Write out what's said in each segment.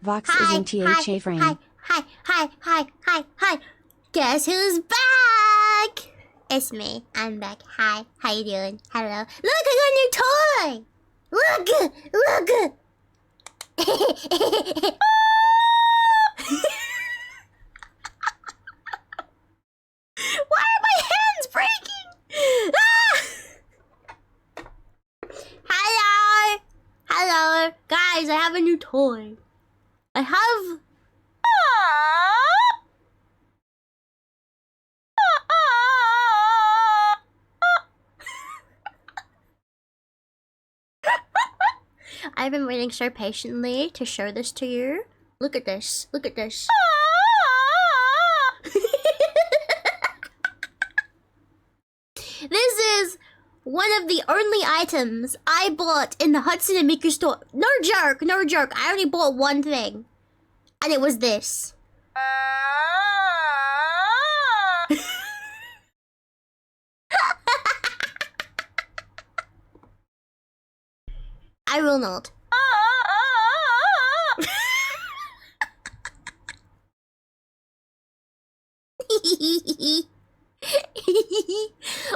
Vox Hi, is in THA frame. Hi. Guess who's back? It's me. I'm back. Hi. How you doing? Hello. Look, I got a new toy. Look. Why are my hands breaking? Hello. Guys, I have a new toy. I have... I've been waiting so patiently to show this to you. Look at this. This is one of the only items I bought in the Hudson and Miku store. No joke. I only bought one thing. And it was this. I will not.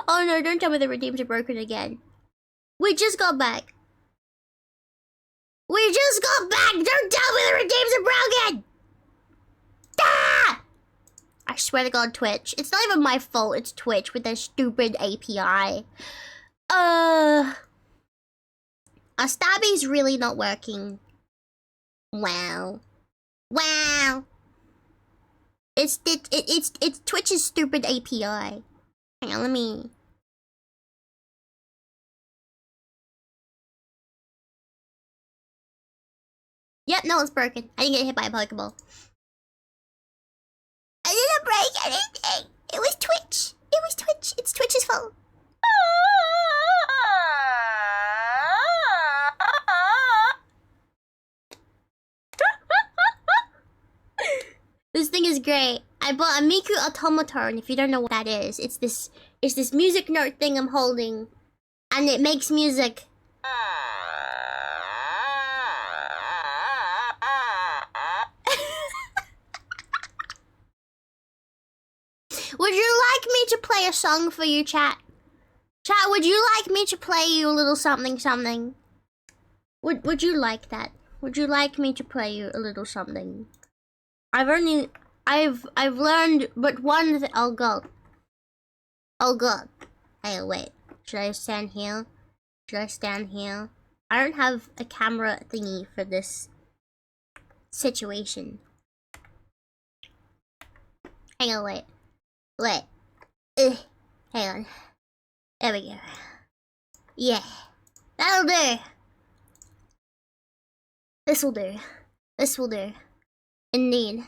Oh no, don't tell me the redeems are broken again. We just got back. Don't tell me the redeems are broken! Ah! I swear to God, Twitch. It's not even my fault, it's Twitch with their stupid API. Our stabby's really not working. Wow. It's Twitch's stupid API. Hang on, let me... Yep, no, it's broken. I didn't get hit by a Pokeball. I didn't break anything. It was Twitch. It's Twitch's fault. This thing is great. I bought a Miku automaton. If you don't know what that is, it's this music note thing I'm holding, and it makes music. Would you like me to play a song for you, chat? Chat, would you like me to play you a little something? Would you like that? Would you like me to play you a little something? I've learned but one thing. Oh god. Hey, wait. Should I stand here? I don't have a camera thingy for this situation. Hang on, wait. Hang on. There we go. Yeah. That'll do. This will do. Indeed.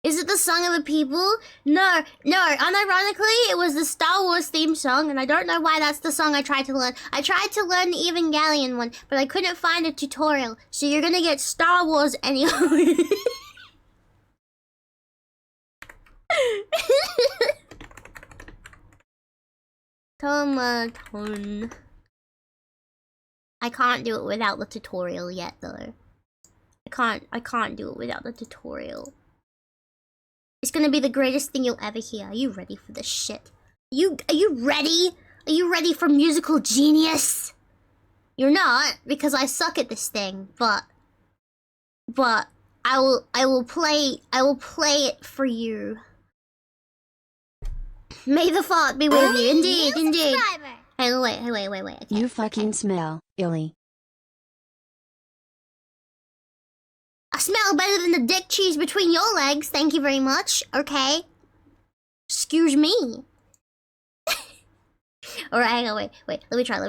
Is it the Song of the People? No. Unironically, it was the Star Wars theme song, and I don't know why that's the song I tried to learn. I tried to learn the Evangelion one, but I couldn't find a tutorial, so you're gonna get Star Wars anyway. Tomaton. I can't do it without the tutorial yet, though. I can't do it without the tutorial. It's gonna be the greatest thing you'll ever hear. Are you ready for this shit? Are you ready? Are you ready for musical genius? You're not, because I suck at this thing, but I will play it for you. May the thought be with you. Indeed. Hey, wait. Okay. You fucking smell, Illy. I smell better than the dick cheese between your legs. Thank you very much. Okay. Excuse me. Alright, hang on, wait. Let me try.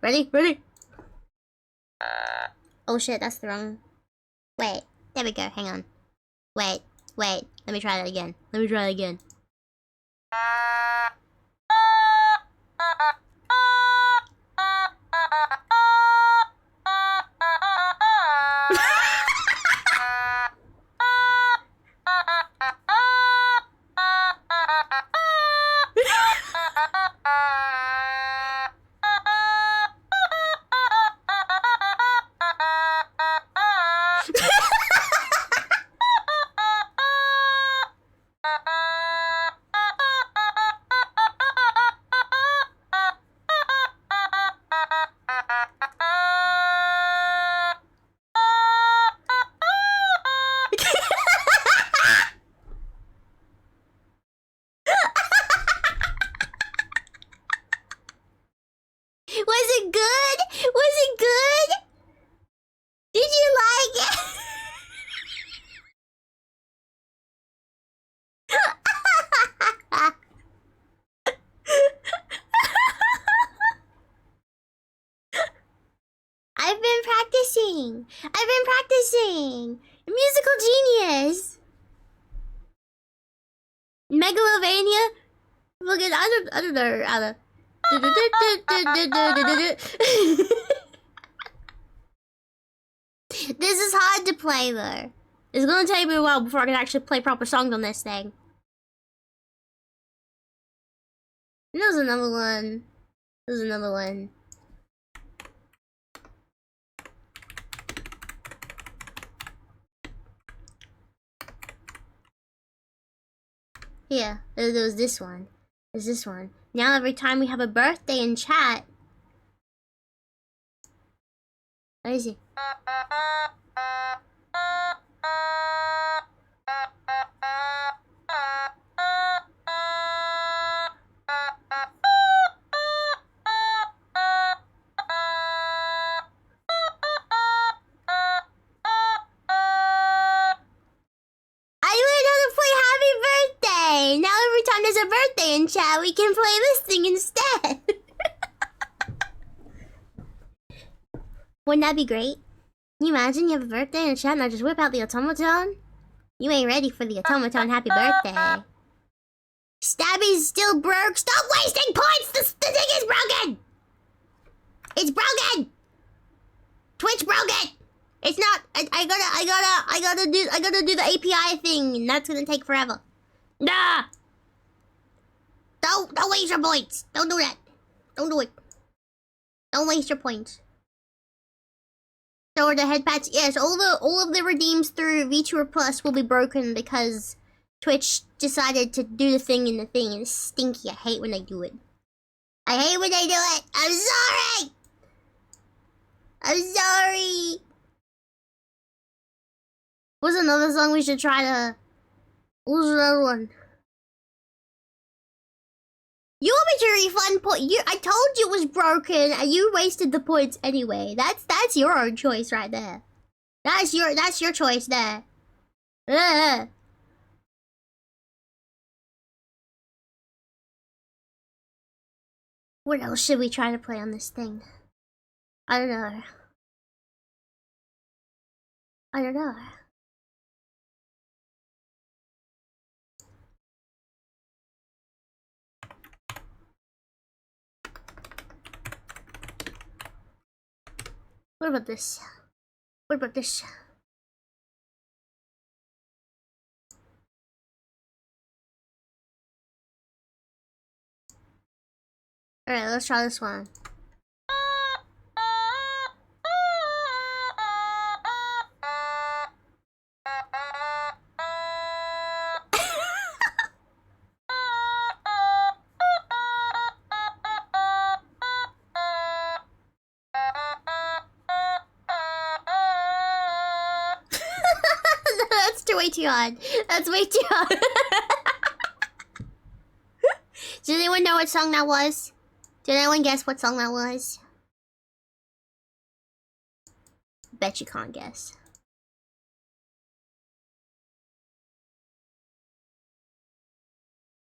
Ready? Oh shit, that's the wrong... Wait, there we go, hang on. Wait. Let me try that again. it good? Was it good? Did you like it? I've been practicing. Musical genius. Megalovania. Look at I don't know. This is hard to play though. It's gonna take me a while before I can actually play proper songs on this thing. There's another one. Yeah, there was this one. There's this one. Now every time we have a birthday in chat. What is it? I learned how to play Happy Birthday! Now every time there's a birthday in chat, we can play this thing instead. Wouldn't that be great? Can you imagine you have a birthday in chat and I just whip out the automaton? You ain't ready for the automaton happy birthday. Stabby's still broke. Stop wasting points! The thing is broken! It's broken! Twitch broke it! It's not. I gotta do the API thing, and that's gonna take forever. Nah. Don't waste your points. Don't do that. Don't do it. Don't waste your points. So are the head patch? Yes, all of the redeems through VTuber Plus will be broken because Twitch decided to do the thing in the thing, and it's stinky. I hate when they do it. I hate when they do it. I'm sorry. I'm sorry. What's another song we should try to... What's another one? You want me to refund point? I told you it was broken and you wasted the points anyway. That's your own choice right there. That's your choice there. What else should we try to play on this thing? I don't know. What about this? Alright, let's try this one. That's way too hard. Does anyone know what song that was? Did anyone guess what song that was? Bet you can't guess.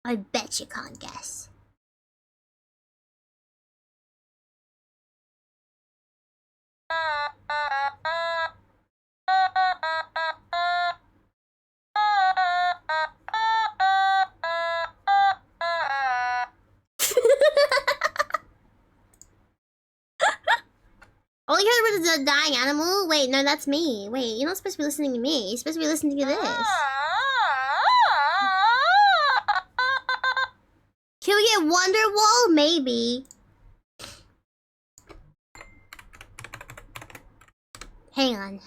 I bet you can't guess. All you heard was a dying animal? Wait, no, that's me. Wait, you're not supposed to be listening to me. You're supposed to be listening to this. Can we get Wonderwall? Maybe. Hang on.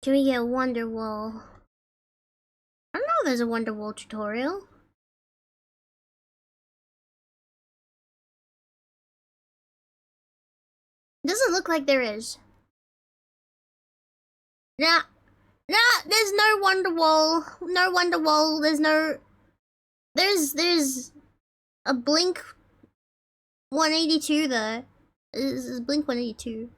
Can we get Wonderwall? I don't know if there's a Wonderwall tutorial. Doesn't look like there is. Nah, there's no Wonderwall. No Wonderwall. There's a Blink 182 though. This is Blink 182.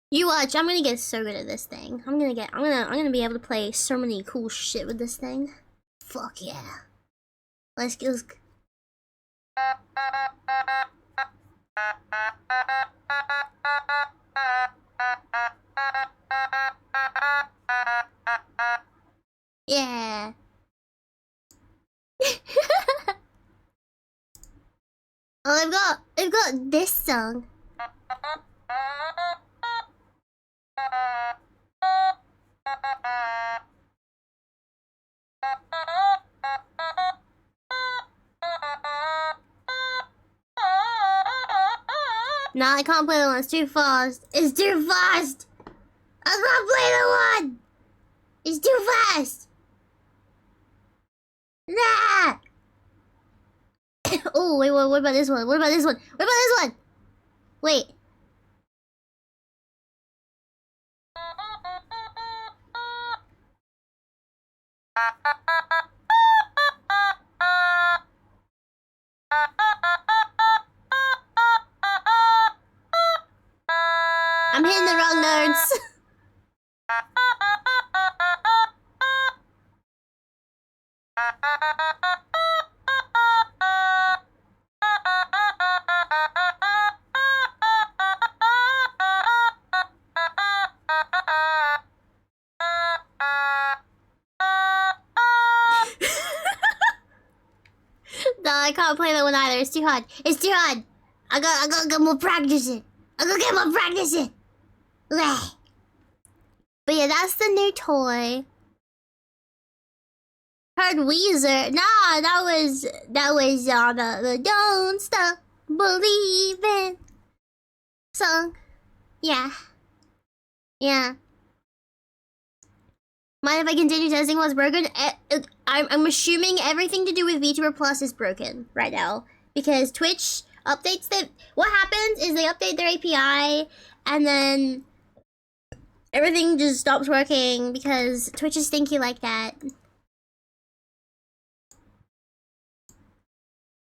You watch, I'm gonna get so good at this thing. I'm gonna be able to play so many cool shit with this thing. Fuck yeah. Let's go. Yeah. Oh, I've got this song. Nah, I can't play the one. It's too fast. It's too fast. I can't play the one. It's too fast. Nah. Oh, wait, what about this one? What about this one? What about this one? Wait. I'm hitting the wrong notes. No, I can't play that one either. It's too hard. It's too hard. I gotta get more practicing. I gotta get more practicing. Bleh. But yeah, that's the new toy. Heard Weezer. Nah, that was the Don't Stop Believing song. Yeah. Yeah. Mind if I continue testing what's broken? I'm assuming everything to do with VTuber Plus is broken right now. Because Twitch updates them. What happens is they update their API and then everything just stops working because Twitch is stinky like that.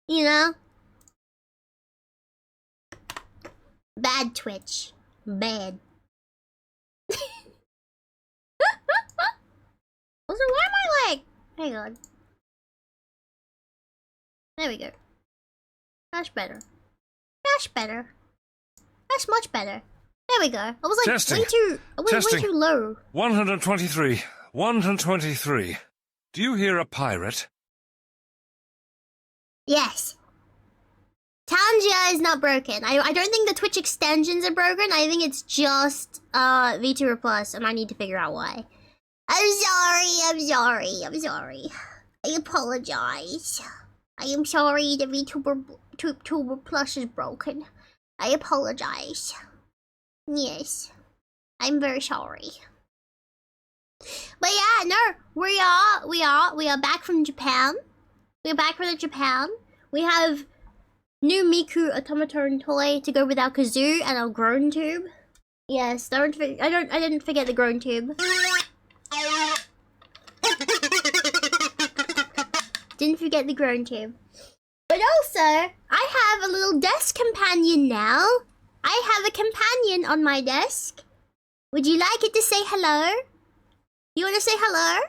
You know? Bad Twitch. Bad. Also, why am I like... Hang on. There we go. That's better. That's better. That's much better. There we go. I was like Testing. way too low. 123. 123. Do you hear a pirate? Yes. Tangia is not broken. I don't think the Twitch extensions are broken. I think it's just VTuber Plus, and I need to figure out why. I'm sorry. I apologize. I am sorry the VTuber Plus is broken. I apologize. Yes. I'm very sorry. But yeah, no, we are back from Japan. We're back from Japan. We have new Miku automaton toy to go with our kazoo and our groan tube. Yes, I didn't forget the groan tube. Didn't forget the groan tube. But also, I have a little desk companion now. I have a companion on my desk. Would you like it to say hello? You want to say hello?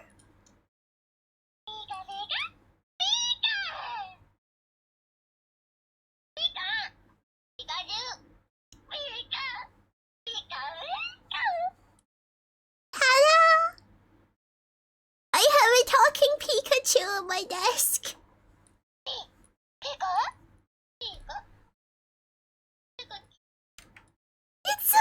Hello? I have a talking Pikachu on my desk. It's so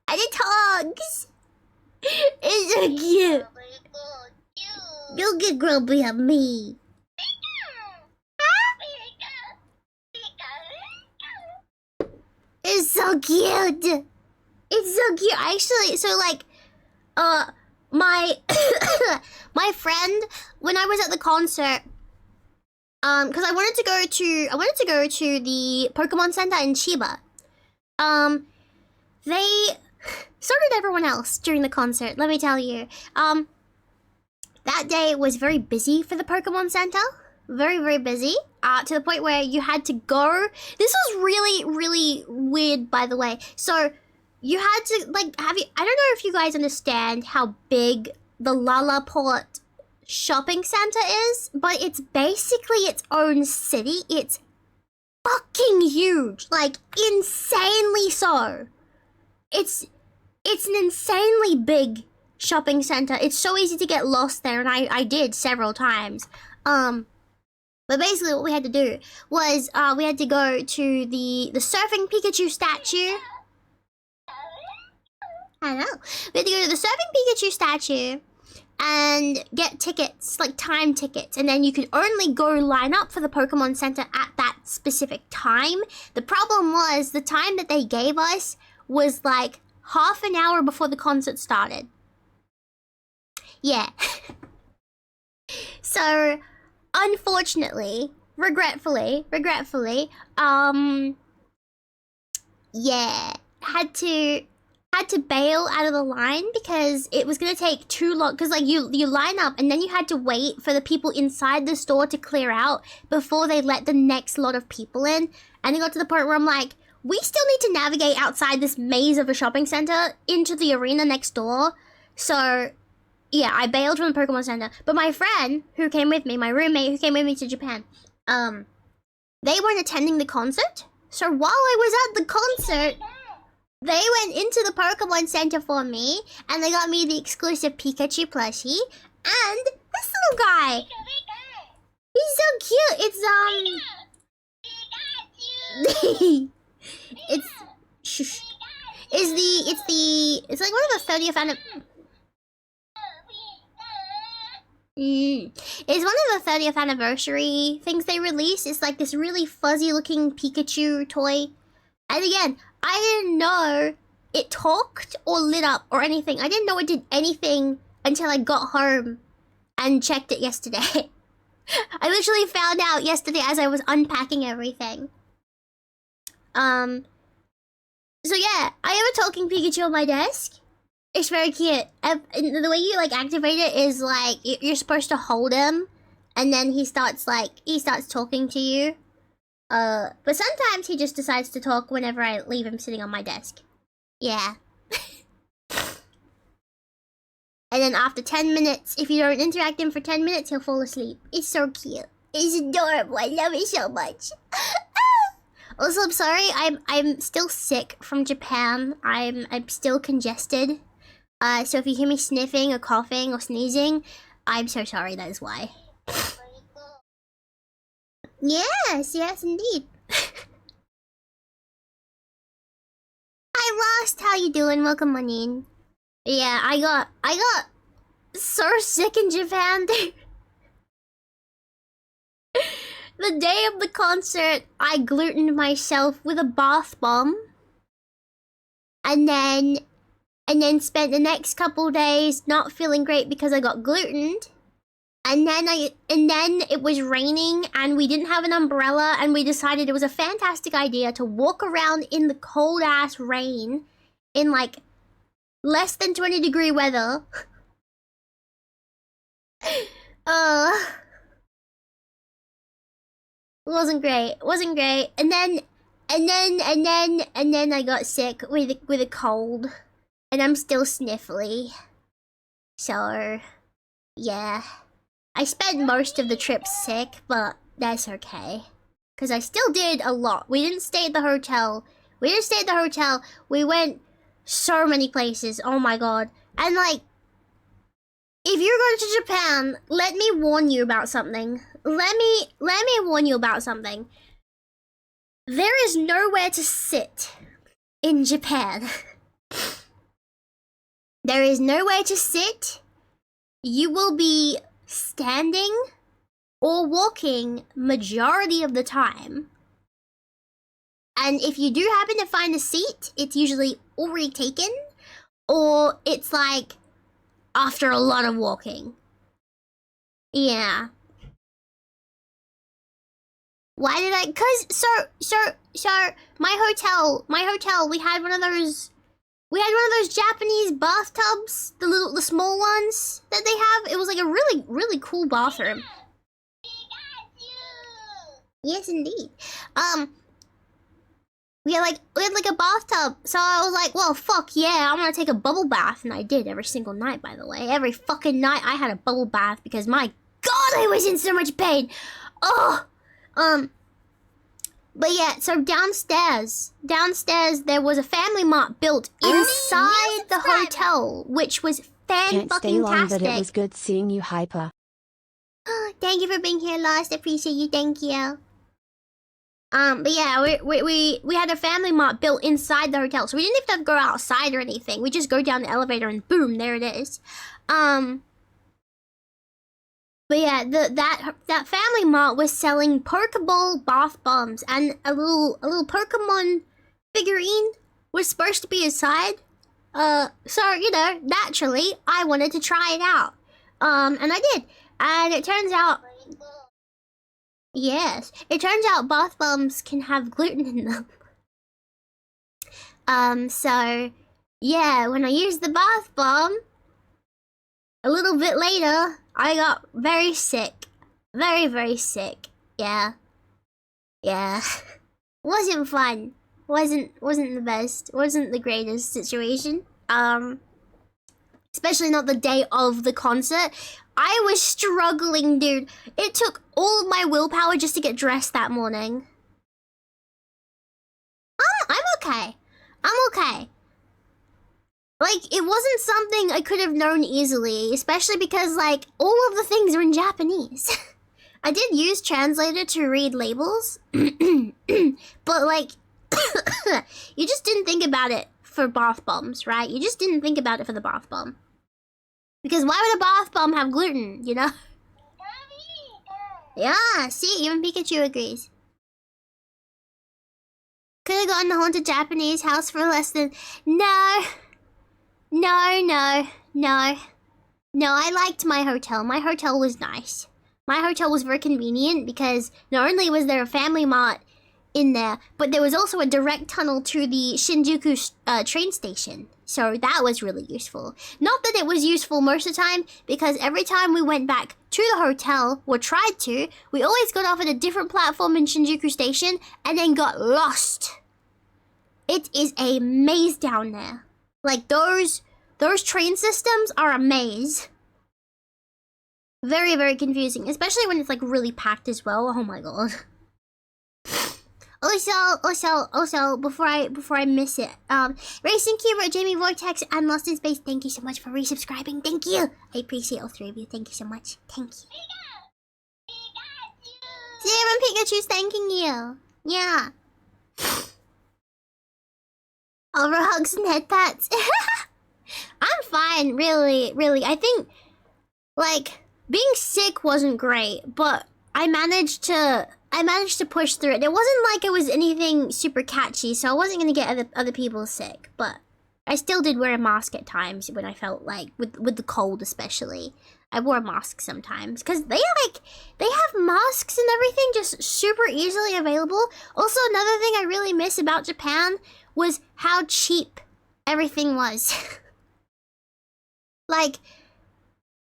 And it talks. It's so cute. Don't get grumpy at me. It's so cute. It's so cute. Actually, so like, my my friend, when I was at the concert, because I wanted to go to the Pokemon Center in Chiba. They, so did everyone else during the concert, let me tell you. That day was very busy for the Pokemon Center. Very, very busy. To the point where you had to go. This was really, really weird, by the way. So, you had to, like, I don't know if you guys understand how big the Lalaport shopping center is, but it's basically its own city. It's fucking huge. Like, insanely so. It's an insanely big shopping center. It's so easy to get lost there, and I did several times. But basically what we had to do was, we had to go to the surfing Pikachu statue. I know. We had to go to the surfing Pikachu statue and get tickets, like time tickets. And then you could only go line up for the Pokemon Center at that specific time. The problem was the time that they gave us was like half an hour before the concert started. Yeah. So, unfortunately, regretfully, yeah, had to bail out of the line because it was gonna take too long. Because like you line up and then you had to wait for the people inside the store to clear out before they let the next lot of people in. And it got to the point where I'm like, we still need to navigate outside this maze of a shopping center into the arena next door. So yeah, I bailed from the Pokemon Center. But my friend who came with me, my roommate who came with me to Japan, they weren't attending the concert. So while I was at the concert, they went into the Pokemon Center for me, and they got me the exclusive Pikachu plushie, and this little guy. He's so cute. It's it's like one of the 30th anniversary. It's one of the 30th anniversary things they released. It's like this really fuzzy looking Pikachu toy. And again, I didn't know it talked or lit up or anything. I didn't know it did anything until I got home and checked it yesterday. I literally found out yesterday as I was unpacking everything. So yeah, I have a talking Pikachu on my desk. It's very cute. And the way you like activate it is like you're supposed to hold him, and then he starts talking to you. But sometimes he just decides to talk whenever I leave him sitting on my desk. Yeah. And then after 10 minutes, if you don't interact him for 10 minutes, he'll fall asleep. It's so cute. It's adorable. I love it so much. Also, I'm sorry. I'm still sick from Japan. I'm still congested. So if you hear me sniffing or coughing or sneezing, I'm so sorry. That is why. Yes, indeed. Hi, Lost. How you doing? Welcome on in. Yeah, I got so sick in Japan. The day of the concert, I glutened myself with a bath bomb, and then spent the next couple days not feeling great because I got glutened. And then it was raining and we didn't have an umbrella, and we decided it was a fantastic idea to walk around in the cold ass rain in like less than 20-degree weather. Wasn't great. And then I got sick with a cold, and I'm still sniffly. So, yeah. I spent most of the trip sick, but that's okay. Because I still did a lot. We didn't stay at the hotel. We went so many places. Oh my god. And like, if you're going to Japan, let me warn you about something. Let me warn you about something. There is nowhere to sit in Japan. There is nowhere to sit. You will be standing or walking majority of the time. And if you do happen to find a seat, it's usually already taken, or it's like after a lot of walking. Yeah. Why did I? My hotel, we had one of those Japanese bathtubs, the small ones that they have. It was like a really, really cool bathroom. Yes, indeed. We had like a bathtub, so I was like, well, fuck yeah, I'm gonna take a bubble bath, and I did every single night, by the way. Every fucking night I had a bubble bath because my god, I was in so much pain. Oh, but yeah, so downstairs there was a Family Mart built inside the hotel, which was Can't stay long, but fan-fucking-tastic. it was good seeing you, Hypa. Thank you for being here, Lost. I appreciate you. Thank you. But yeah, we had a Family Mart built inside the hotel, so we didn't even have to go outside or anything. We just go down the elevator and boom, there it is. But yeah, that Family Mart was selling Pokeball bath bombs, and a little Pokemon figurine was supposed to be inside. So you know, naturally, I wanted to try it out. And I did, and it turns out. Yes, it turns out bath bombs can have gluten in them. So, yeah, when I used the bath bomb, a little bit later, I got very sick. Very, very sick. Yeah. Yeah. Wasn't fun. Wasn't the best. Wasn't the greatest situation. Especially not the day of the concert. I was struggling, dude. It took all of my willpower just to get dressed that morning. I'm okay. I'm okay. Like, it wasn't something I could have known easily, especially because, like, all of the things are in Japanese. I did use translator to read labels, but, like, you just didn't think about it for bath bombs, right? You just didn't think about it for the bath bomb. Because why would a bath bomb have gluten, you know? Yeah, see, even Pikachu agrees. Could have gotten the haunted Japanese house for less than... No, I liked my hotel. My hotel was nice. My hotel was very convenient because not only was there a Family Mart in there, but there was also a direct tunnel to the Shinjuku train station. So that was really useful. Not that it was useful most of the time, because every time we went back to the hotel, or tried to, we always got off at a different platform in Shinjuku station and then got lost. It is a maze down there. Like, those train systems are a maze. Very, very confusing, especially when it's like really packed as well. Oh my god. Also, before I miss it, Racing Cuber, Jamie Vortex, and Lost in Space, thank you so much for resubscribing. Thank you. I appreciate all three of you. Thank you so much. Thank you. Serum Pikachu's thanking you. Yeah. Over hugs and head pats. I'm fine, really. I think, like, being sick wasn't great, but I managed to push through it. It wasn't like it was anything super catchy, so I wasn't gonna get other people sick, but I still did wear a mask at times when I felt like, with the cold especially. I wore a mask sometimes, because they have masks and everything just super easily available. Also, another thing I really miss about Japan was how cheap everything was. Like,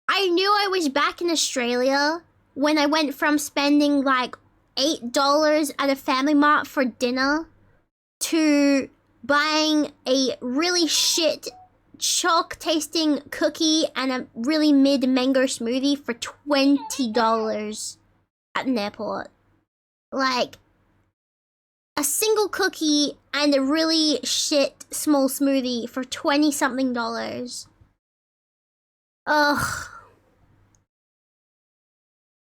I knew I was back in Australia when I went from spending like $8 at a Family Mart for dinner to buying a really shit chalk tasting cookie and a really mid mango smoothie for $20 at an airport. Like, a single cookie and a really shit small smoothie for 20 something dollars. Ugh.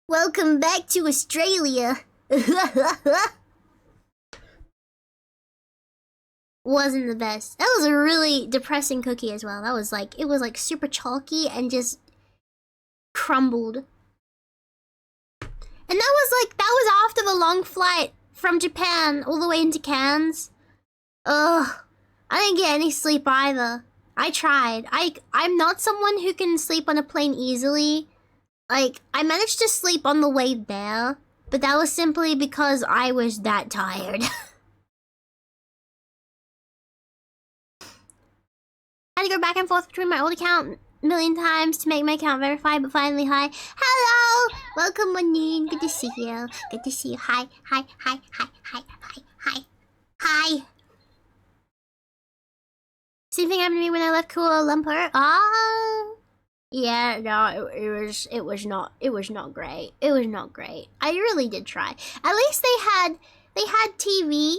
Welcome back to Australia. wasn't the best. That was a really depressing cookie as well. That was like, it was like super chalky and just crumbled. And that was after the long flight from Japan all the way into Cairns. Ugh. I didn't get any sleep either. I tried. I'm not someone who can sleep on a plane easily. Like, I managed to sleep on the way there, but that was simply because I was that tired. I had to go back and forth between my old account a million times to make my account verified, but finally, hi. Hello! Welcome, Monine. Good to see you. Good to see you. Hi, hi, hi, hi, hi, hi, hi, hi. Same thing happened to me when I left Kuala Lumpur. Yeah, no, it was not great. It was not great. I really did try. At least they had TV.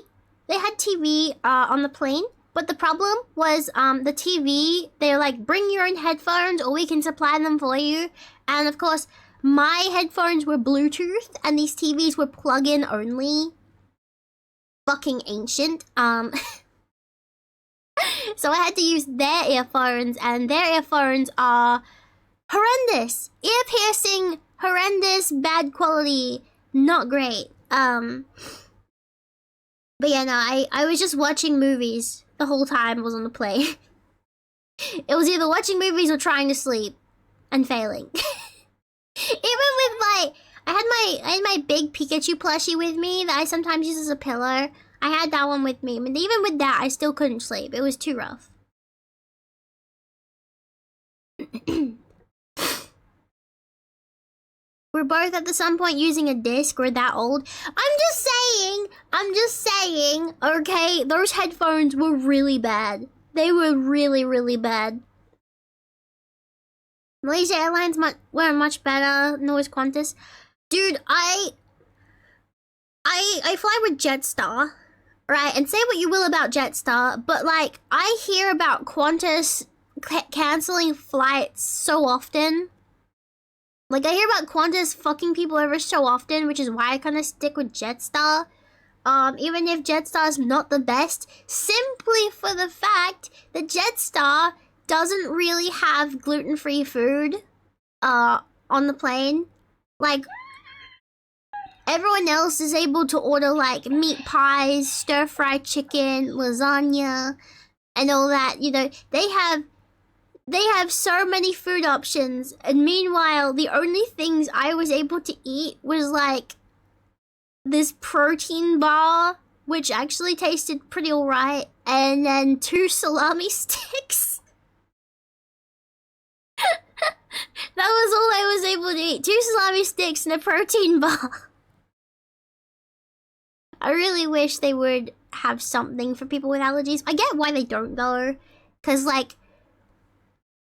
They had TV on the plane. But the problem was the TV, they're like, bring your own headphones or we can supply them for you. And of course, my headphones were Bluetooth and these TVs were plug-in only. Fucking ancient. So I had to use their earphones, and their earphones are horrendous. Ear-piercing, horrendous, bad quality, not great. But yeah, no, I was just watching movies the whole time I was on the plane. It was either watching movies or trying to sleep and failing. Even with I had my big Pikachu plushie with me that I sometimes use as a pillow. I had that one with me, but even with that, I still couldn't sleep. It was too rough. We're both at some point using a disc. We're that old. I'm just saying, okay? Those headphones were really bad. They were really, really bad. Malaysia Airlines were much better. Noise Qantas. Dude, I fly with Jetstar, right? And say what you will about Jetstar, but like, I hear about Qantas canceling flights so often. Like, I hear about Qantas fucking people over so often, which is why I kind of stick with Jetstar. Even if Jetstar's not the best, simply for the fact that Jetstar doesn't really have gluten-free food, on the plane. Like, everyone else is able to order, like, meat pies, stir-fried chicken, lasagna, and all that. You know, they have so many food options, and meanwhile, the only things I was able to eat was, like, this protein bar, which actually tasted pretty alright, and then 2 salami sticks. That was all I was able to eat. 2 salami sticks and a protein bar. I really wish they would have something for people with allergies. I get why they don't, though. Because, like,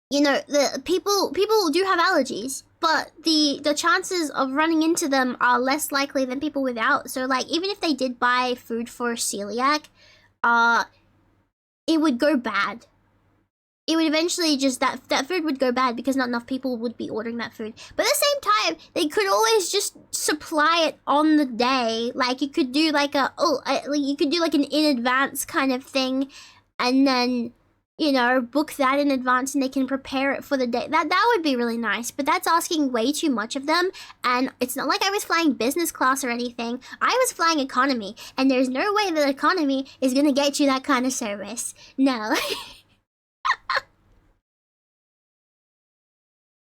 you know, the people do have allergies, but the chances of running into them are less likely than people without. So, like, even if they did buy food for celiac, it would go bad. It would eventually just, that food would go bad because not enough people would be ordering that food. But at the same time, they could always just supply it on the day. Like, you could do like you could do like an in advance kind of thing, and then, you know, book that in advance and they can prepare it for the day. That would be really nice, but that's asking way too much of them. And it's not like I was flying business class or anything. I was flying economy, and there's no way that economy is gonna get you that kind of service. No.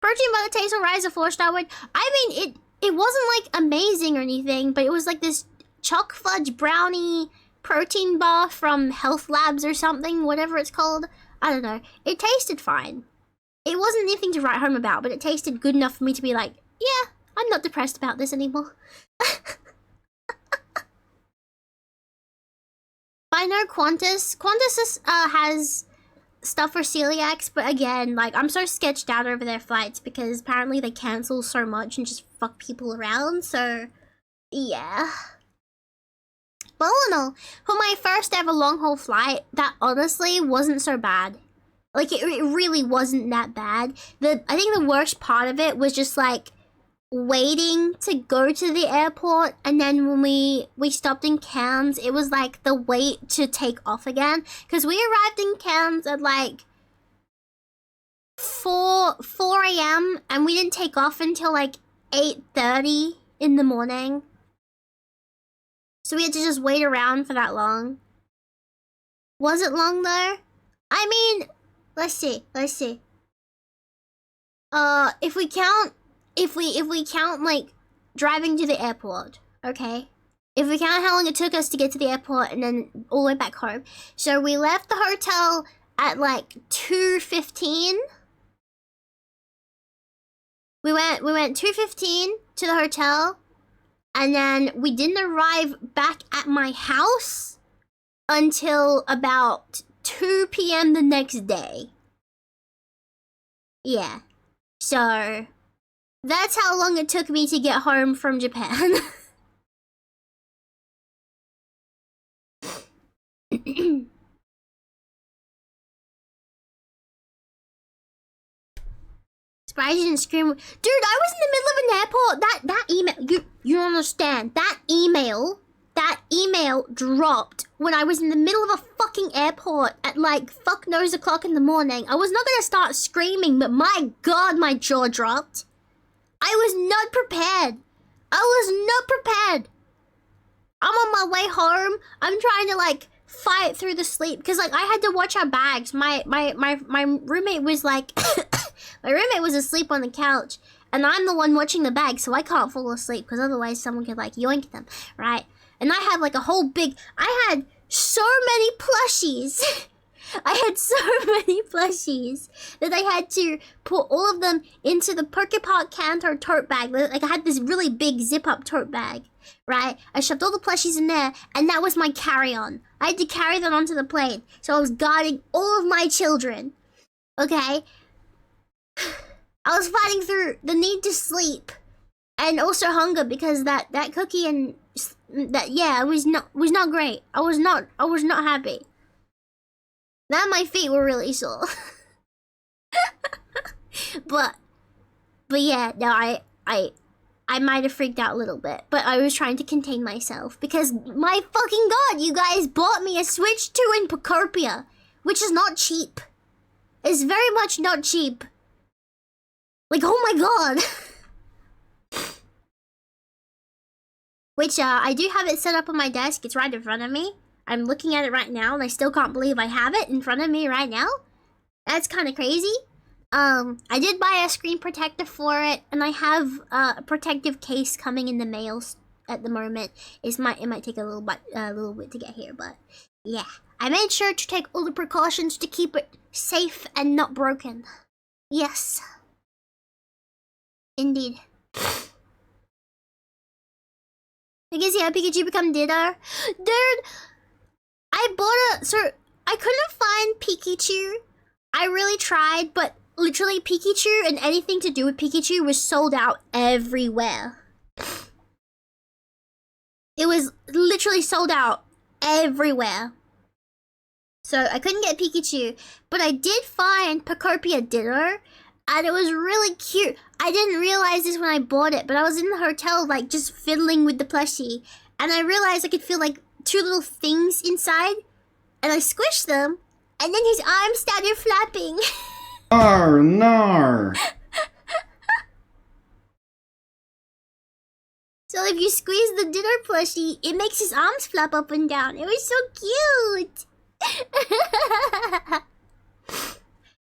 Protein butter taste will rise a 4-star would. I mean, it wasn't like amazing or anything, but it was like this choc fudge brownie protein bar from Health Labs or something, whatever it's called. I don't know. It tasted fine. It wasn't anything to write home about, but it tasted good enough for me to be like, yeah, I'm not depressed about this anymore. I know Qantas has stuff for celiacs, but again, like, I'm so sketched out over their flights because apparently they cancel so much and just fuck people around, so yeah. But all in all, for my first ever long-haul flight, that honestly wasn't so bad. Like, it really wasn't that bad. I think the worst part of it was just, like, waiting to go to the airport, and then when we stopped in Cairns, it was like the wait to take off again, because we arrived in Cairns at like 4 a.m. and we didn't take off until like 8:30 in the morning. So we had to just wait around for that long. Was it long though? I mean, let's see. If we count like driving to the airport, okay? If we count how long it took us to get to the airport and then all the way back home. So we left the hotel at like 2:15. We went 2:15 to the hotel, and then we didn't arrive back at my house until about 2 p.m. the next day. Yeah. So that's how long it took me to get home from Japan. Surprised you didn't scream. Dude, I was in the middle of an airport. That email, you don't understand. That email dropped when I was in the middle of a fucking airport at like fuck knows o'clock in the morning. I was not gonna start screaming, but my god, my jaw dropped. I was not prepared. I'm on my way home. I'm trying to like fight through the sleep because like I had to watch our bags. My roommate was like my roommate was asleep on the couch, and I'm the one watching the bag, so I can't fall asleep because otherwise someone could like yoink them, right? And I had like a whole big, I had so many plushies. I had so many plushies that I had to put all of them into the Pokepop Cantor tote bag. Like I had this really big zip-up tote bag, right? I shoved all the plushies in there, and that was my carry-on. I had to carry them onto the plane, so I was guarding all of my children, okay? I was fighting through the need to sleep and also hunger because that cookie and that, yeah, it was not great. I was not happy. Now my feet were really sore. but yeah, no, I might have freaked out a little bit, but I was trying to contain myself because my fucking god, you guys bought me a Switch 2 in Pocopia, which is not cheap. It's very much not cheap. Like, oh my god. Which, I do have it set up on my desk. It's right in front of me. I'm looking at it right now, and I still can't believe I have it in front of me right now. That's kind of crazy. I did buy a screen protector for it, and I have a protective case coming in the mail at the moment. It might take a little bit to get here, but yeah. I made sure to take all the precautions to keep it safe and not broken. Yes. Indeed. I guess, yeah, Pikachu become Ditto. Dude, I bought I couldn't find Pikachu. I really tried, but literally Pikachu and anything to do with Pikachu was sold out everywhere. It was literally sold out everywhere. So I couldn't get Pikachu, but I did find Pocopia Ditto, and it was really cute. I didn't realize this when I bought it, but I was in the hotel like just fiddling with the plushie, and I realized I could feel like 2 little things inside, and I squished them, and then his arms started flapping. Arr, nar. So if you squeeze the Ditto plushie, it makes his arms flap up and down. It was so cute.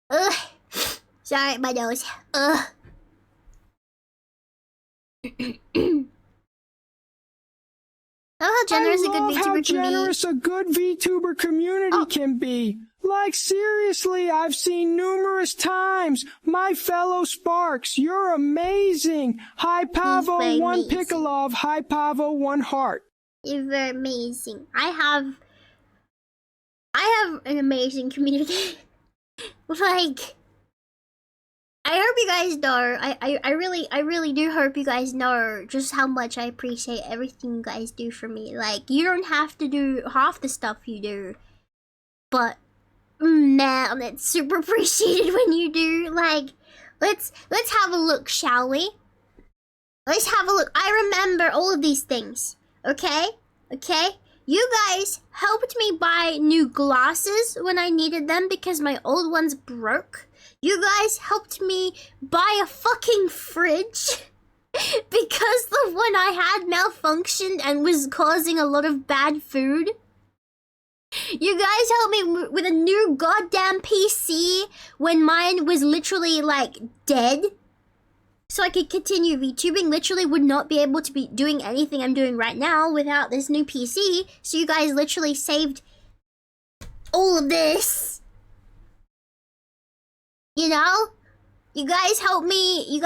Ugh. Sorry, my nose. Ugh. Oh, how generous a good VTuber how can generous a good VTuber community can be. Like, seriously, I've seen numerous times. My fellow Sparks, you're amazing. Hi Pavo, one amazing. Piccolov, hi Pavo, one heart. You're very amazing. I have an amazing community. Like, I hope you guys know, I really do hope you guys know just how much I appreciate everything you guys do for me. Like, you don't have to do half the stuff you do, but man, it's super appreciated when you do. Like, let's have a look, shall we? Let's have a look. I remember all of these things. Okay? Okay? You guys helped me buy new glasses when I needed them because my old ones broke. You guys helped me buy a fucking fridge because the one I had malfunctioned and was causing a lot of bad food. You guys helped me with a new goddamn PC when mine was literally like dead. So I could continue VTubing. Literally would not be able to be doing anything I'm doing right now without this new PC. So you guys literally saved all of this. You know? You guys helped me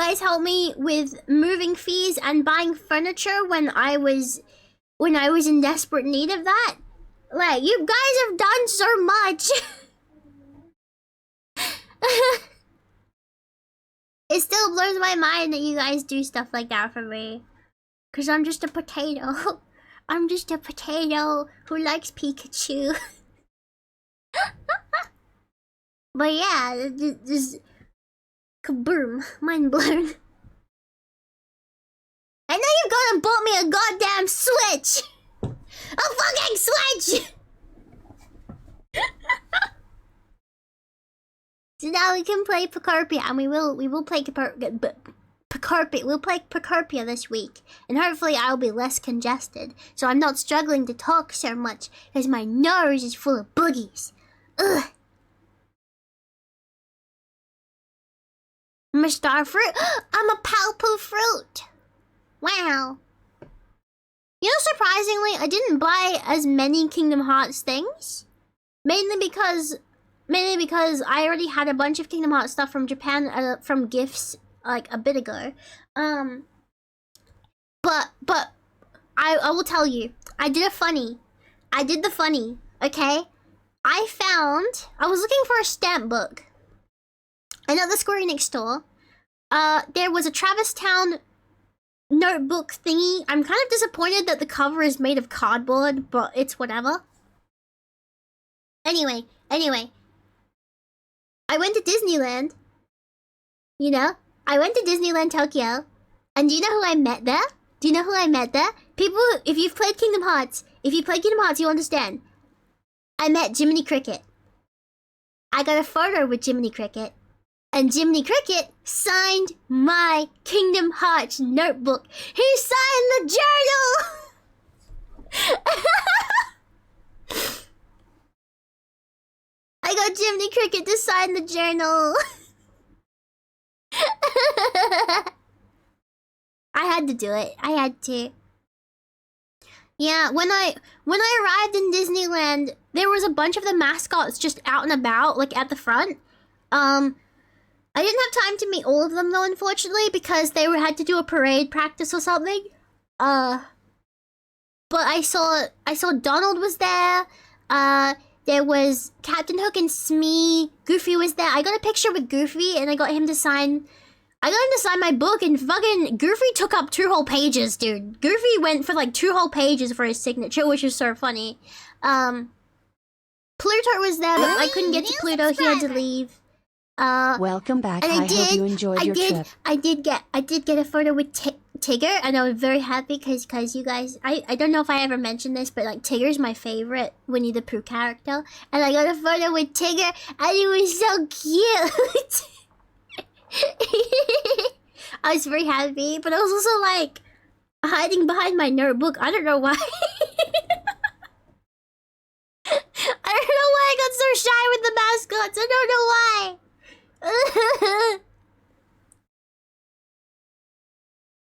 with moving fees and buying furniture when I was in desperate need of that. Like, you guys have done so much. It still blows my mind that you guys do stuff like that for me. Cause I'm just a potato. I'm just a potato who likes Pikachu. But yeah, just kaboom, mind blown. I know you've gone and bought me a goddamn Switch! A fucking Switch! So now we can play Picarpia, and we will play Picarpia. We'll play Picarpia this week, and hopefully I'll be less congested, so I'm not struggling to talk so much, because my nose is full of boogies. Ugh. I'm a star fruit. I'm a palpable fruit. Wow. You know, surprisingly, I didn't buy as many Kingdom Hearts things, mainly because I already had a bunch of Kingdom Hearts stuff from Japan, from gifts like a bit ago. But I will tell you, I did the funny, okay? I was looking for a stamp book. And at the Square Enix store, there was a Travis Town notebook thingy. I'm kind of disappointed that the cover is made of cardboard, but it's whatever. Anyway. I went to Disneyland. You know? I went to Disneyland Tokyo. And do you know who I met there? People, if you've played Kingdom Hearts, you'll understand. I met Jiminy Cricket. I got a photo with Jiminy Cricket. And Jiminy Cricket signed my Kingdom Hearts notebook. He signed the journal! I got Jiminy Cricket to sign the journal. I had to do it. I had to. Yeah, when I arrived in Disneyland, there was a bunch of the mascots just out and about, like at the front. I didn't have time to meet all of them though, unfortunately, because they had to do a parade practice or something. But I saw Donald was there. There was Captain Hook and Smee. Goofy was there. I got a picture with Goofy and I got him to sign my book, and fucking Goofy took up 2 whole pages, dude. Goofy went for like 2 whole pages for his signature, which is so funny. Pluto was there, but I couldn't get to Pluto. He had to leave. Welcome back. I hope you enjoyed your trip. I did get a photo with Tigger, and I was very happy because you guys, I don't know if I ever mentioned this, but like Tigger's my favorite Winnie the Pooh character, and I got a photo with Tigger, and he was so cute. I was very happy, but I was also like hiding behind my notebook. I don't know why. I don't know why I got so shy with the mascots. I don't know why.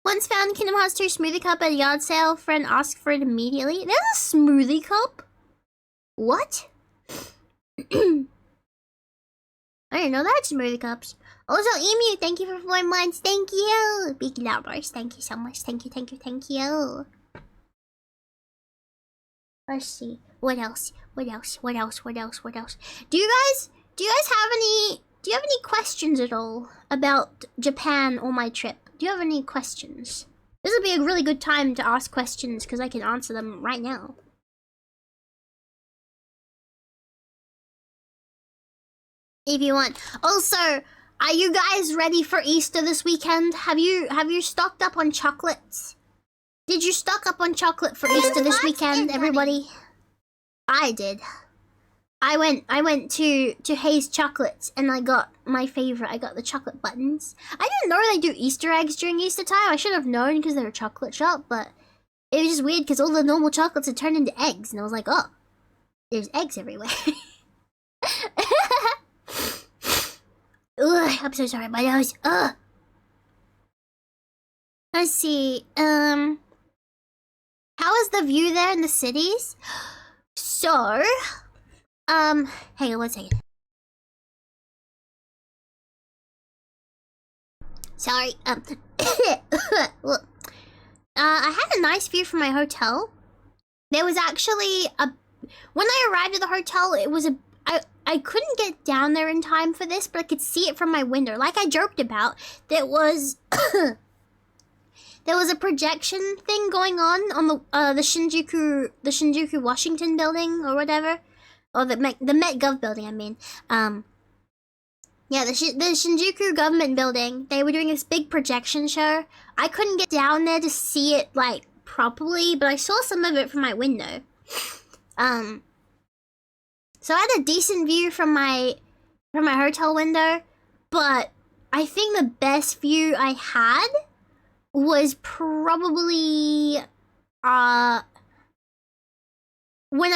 Once found Kingdom Hearts 2 smoothie cup at a yard sale. Friend asked for it immediately. There's a smoothie cup? What? I didn't know that smoothie cups. Also, Emu, thank you for 4 months. Thank you. Big lovers. Thank you so much. Thank you. Let's see. What else? Do you guys have any questions at all about Japan or my trip? Do you have any questions? This would be a really good time to ask questions because I can answer them right now. If you want. Also, Are you guys ready for Easter this weekend? Have you stocked up on chocolates? Did you stock up on chocolate for Easter this weekend, everybody? I did. I went to Hayes Chocolates and I got my favorite. I got the chocolate buttons. I didn't know they do Easter eggs during Easter time. I should have known because they're a chocolate shop, but it was just weird because all the normal chocolates had turned into eggs, and I was like, oh, there's eggs everywhere. Ugh, I'm so sorry, my nose. Ugh. Let's see. How is the view there in the cities? So, hang on 1 second. Sorry. Look, I had a nice view from my hotel. There was actually when I arrived at the hotel, it was I couldn't get down there in time for this, but I could see it from my window. Like I joked about, there was there was a projection thing going on the Shinjuku Washington building or whatever, or the Met Gov building. I mean, yeah, the Shinjuku government building. They were doing this big projection show. I couldn't get down there to see it like properly, but I saw some of it from my window. So I had a decent view from my hotel window, but I think the best view I had was probably when I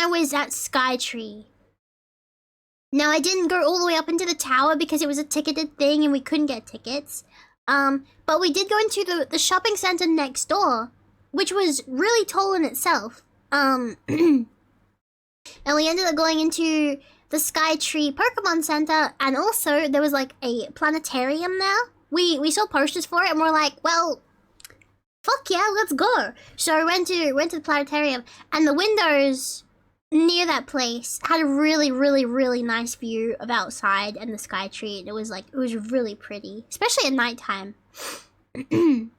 was at Skytree. Now I didn't go all the way up into the tower because it was a ticketed thing and we couldn't get tickets. But we did go into the shopping center next door, which was really tall in itself. And we ended up going into the Skytree Pokemon Center, and also there was like a planetarium there. We saw posters for it, and we're like, well, fuck yeah, let's go. So we went to the planetarium, and the windows near that place had a really, really, really nice view of outside and the Skytree. And it was really pretty, especially at nighttime. I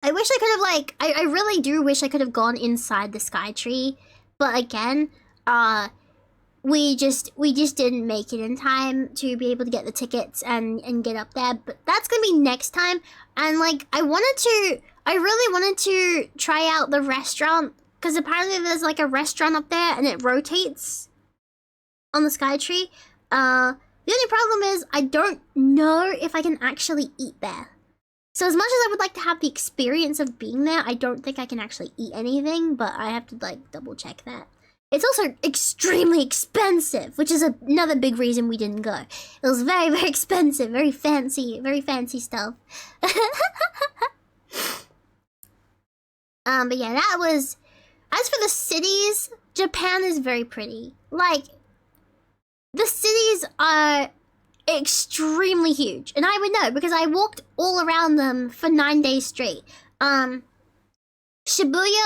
wish I could have I really do wish I could have gone inside the Skytree. But again, we just didn't make it in time to be able to get the tickets and get up there. But that's gonna be next time. And like, I really wanted to try out the restaurant, because apparently there's like a restaurant up there and it rotates on the Skytree. The only problem is I don't know if I can actually eat there. So as much as I would like to have the experience of being there, I don't think I can actually eat anything, but I have to like double check that. It's also extremely expensive, which is another big reason we didn't go. It was very, very expensive, very fancy stuff. But yeah, that was... As for the cities, Japan is very pretty. Like, the cities are extremely huge, and I would know because I walked all around them for 9 days straight. Shibuya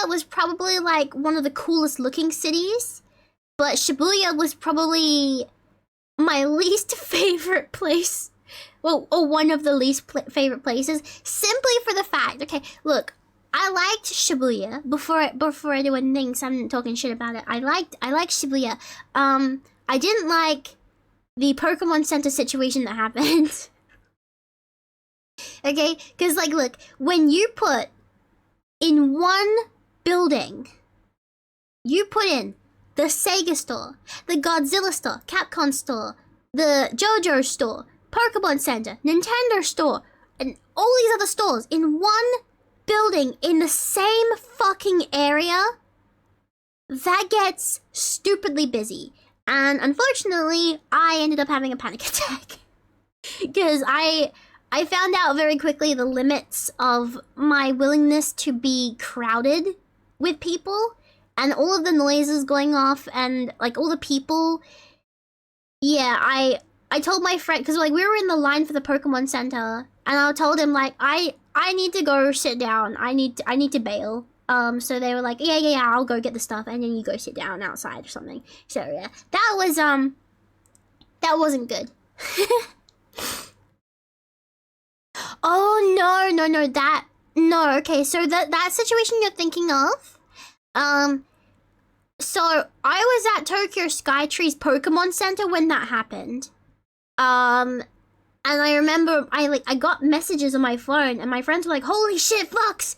was probably like one of the coolest looking cities, but Shibuya was probably my least favorite place. Well, or one of the least favorite places, simply for the fact, okay, look, I liked Shibuya before anyone thinks I'm talking shit about it. I liked Shibuya. I didn't like the Pokemon Center situation that happened. Okay, because like, look, when you put in one building, you put in the Sega store, the Godzilla store, Capcom store, the JoJo store, Pokemon Center, Nintendo store, and all these other stores in one building in the same fucking area, that gets stupidly busy. And unfortunately, I ended up having a panic attack. Because I found out very quickly the limits of my willingness to be crowded with people. And all of the noises going off and like all the people. Yeah, I told my friend, because like we were in the line for the Pokemon Center. And I told him like, I need to go sit down. I need to bail. So they were like, yeah, I'll go get the stuff, and then you go sit down outside or something. So yeah, that wasn't good. Oh no, okay, so that situation you're thinking of, so I was at Tokyo Skytree's Pokemon Center when that happened. And I remember I got messages on my phone and my friends were like, holy shit, Fox!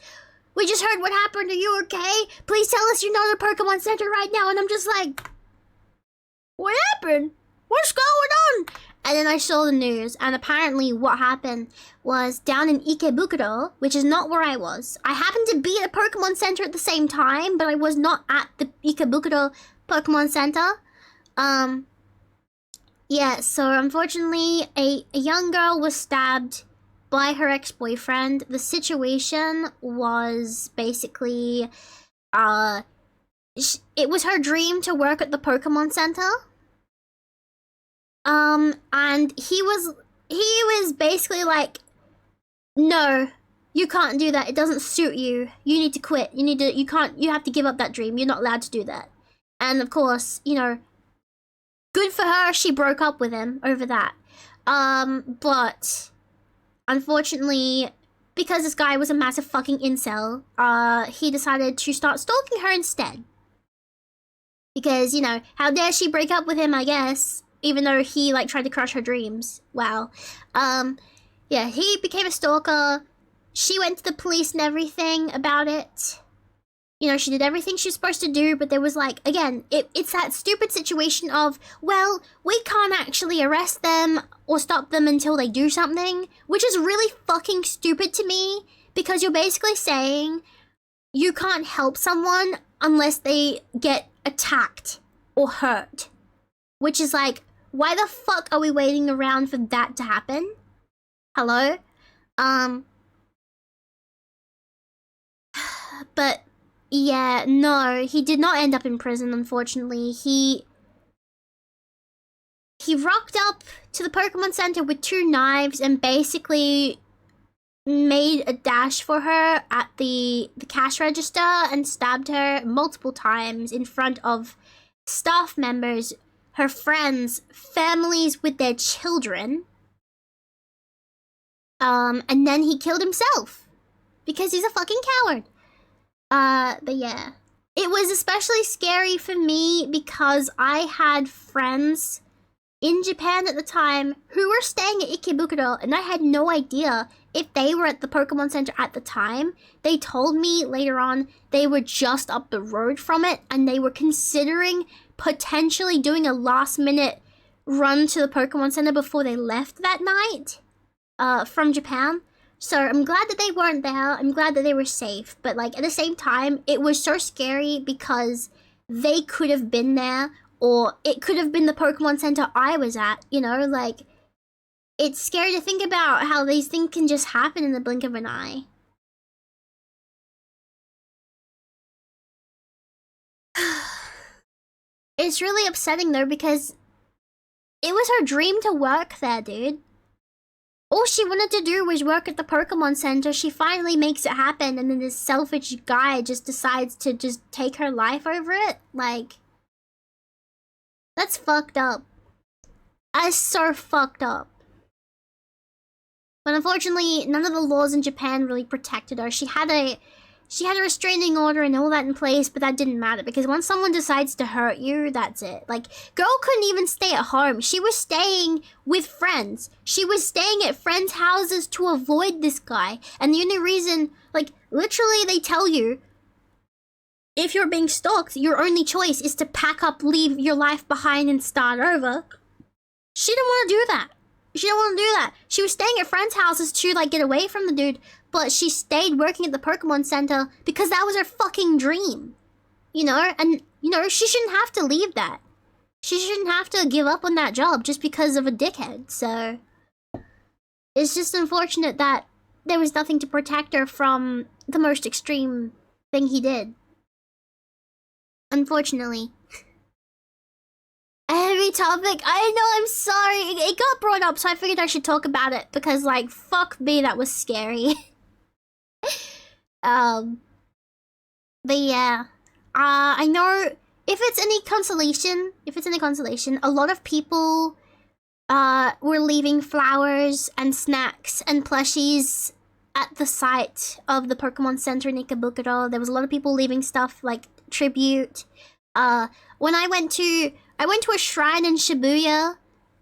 We just heard what happened. Are you okay? Please tell us you're not at a Pokemon Center right now. And I'm just like, what happened? What's going on? And then I saw the news, and apparently what happened was down in Ikebukuro, which is not where I was. I happened to be at a Pokemon Center at the same time, but I was not at the Ikebukuro Pokemon Center. Yeah, so unfortunately, a young girl was stabbed by her ex-boyfriend. The situation was basically, it was her dream to work at the Pokemon Center. And he was basically like, no, you can't do that. It doesn't suit you. You need to quit. You have to give up that dream. You're not allowed to do that. And of course, you know, good for her. She broke up with him over that. But unfortunately, because this guy was a massive fucking incel, he decided to start stalking her instead. Because, you know, how dare she break up with him, I guess. Even though he, like, tried to crush her dreams. Wow. Yeah, he became a stalker. She went to the police and everything about it. You know, she did everything she was supposed to do, but there was, like, again, it's that stupid situation of, well, we can't actually arrest them or stop them until they do something, which is really fucking stupid to me, because you're basically saying you can't help someone unless they get attacked or hurt. Which is like, why the fuck are we waiting around for that to happen? Hello? But, yeah, no, he did not end up in prison, unfortunately. He rocked up to the Pokemon Center with 2 knives and basically made a dash for her at the cash register and stabbed her multiple times in front of staff members, her friends, families with their children. And then he killed himself because he's a fucking coward. But yeah. It was especially scary for me because I had friends in Japan at the time who were staying at Ikebukuro, and I had no idea if they were at the Pokemon Center at the time. They told me later on they were just up the road from it, and they were considering potentially doing a last-minute run to the Pokemon Center before they left that night from Japan. So I'm glad that they weren't there. I'm glad that they were safe. But, like, at the same time, it was so scary because they could have been there, or it could have been the Pokemon Center I was at, you know? Like, it's scary to think about how these things can just happen in the blink of an eye. It's really upsetting, though, because it was her dream to work there, dude. All she wanted to do was work at the Pokemon Center. She finally makes it happen, and then this selfish guy just decides to just take her life over it. Like, that's fucked up. That's so fucked up. But unfortunately, none of the laws in Japan really protected her. She had a restraining order and all that in place, but that didn't matter because once someone decides to hurt you, that's it. Like, girl couldn't even stay at home. She was staying with friends. She was staying at friends' houses to avoid this guy. And the only reason, like, literally they tell you, if you're being stalked, your only choice is to pack up, leave your life behind, and start over. She didn't want to do that. She didn't want to do that. She was staying at friends' houses to, like, get away from the dude, but she stayed working at the Pokemon Center because that was her fucking dream. You know? And, you know, she shouldn't have to leave that. She shouldn't have to give up on that job just because of a dickhead, so... It's just unfortunate that there was nothing to protect her from the most extreme thing he did. Unfortunately. Heavy topic. I know, I'm sorry. It got brought up, so I figured I should talk about it because, like, fuck me, that was scary. But yeah. I know if it's any consolation, a lot of people were leaving flowers and snacks and plushies at the site of the Pokemon Center in Ikebukuro. There was a lot of people leaving stuff like tribute. When I went to a shrine in Shibuya,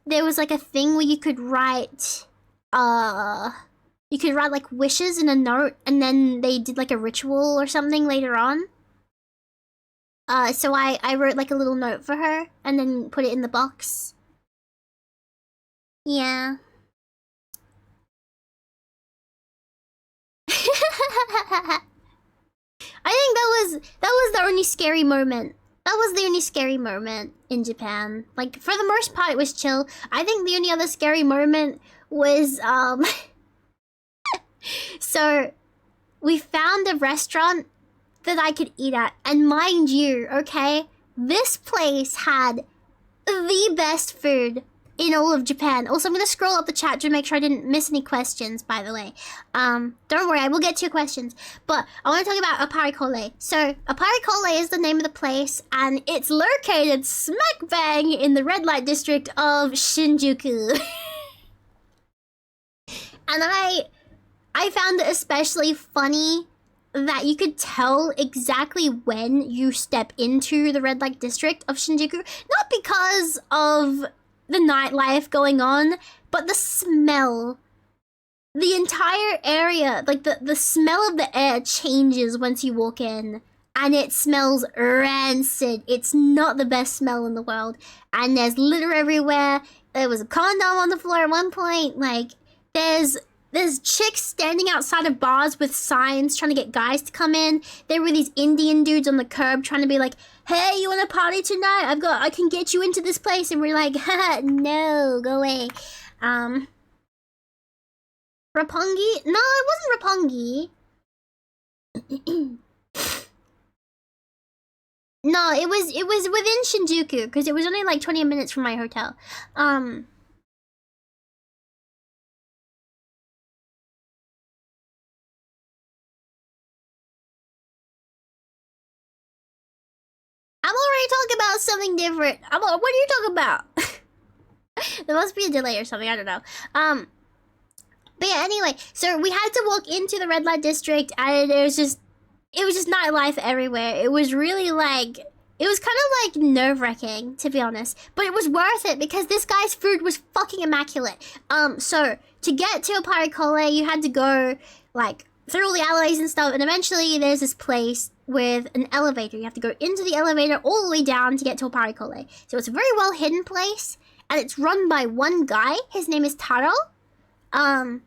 there was like a thing where you could write you could write like wishes in a note, and then they did like a ritual or something later on. So I wrote like a little note for her and then put it in the box. Yeah. I think that was the only scary moment. That was the only scary moment in Japan. Like, for the most part, it was chill. I think the only other scary moment was, so, we found a restaurant that I could eat at. And mind you, okay, this place had the best food in all of Japan. Also, I'm gonna scroll up the chat to make sure I didn't miss any questions, by the way. Don't worry, I will get to your questions. But I want to talk about Aparikole. So, Aparikole is the name of the place, and it's located smack bang in the red light district of Shinjuku. And I found it especially funny that you could tell exactly when you step into the red light district of Shinjuku. Not because of the nightlife going on, but the smell. The entire area, like the smell of the air changes once you walk in, and it smells rancid. It's not the best smell in the world, and there's litter everywhere. There was a condom on the floor at one point. Like, there's chicks standing outside of bars with signs trying to get guys to come in. There were these Indian dudes on the curb trying to be like, hey, you want to party tonight? I can get you into this place. And we're like, haha, no, go away. Roppongi? No, it wasn't Roppongi. No, it was within Shinjuku, because it was only like 20 minutes from my hotel. I'm already talking about something different. What are you talking about? There must be a delay or something, I don't know. But yeah, anyway, so we had to walk into the red light district, and it was just nightlife everywhere. It was really like, it was kind of like nerve-wracking, to be honest. But it was worth it because this guy's food was fucking immaculate. So to get to Aparikole, you had to go like through all the alleyways and stuff, and eventually there's this place with an elevator. You have to go into the elevator all the way down to get to Aparikole. So it's a very well hidden place, and it's run by one guy. His name is Taro. And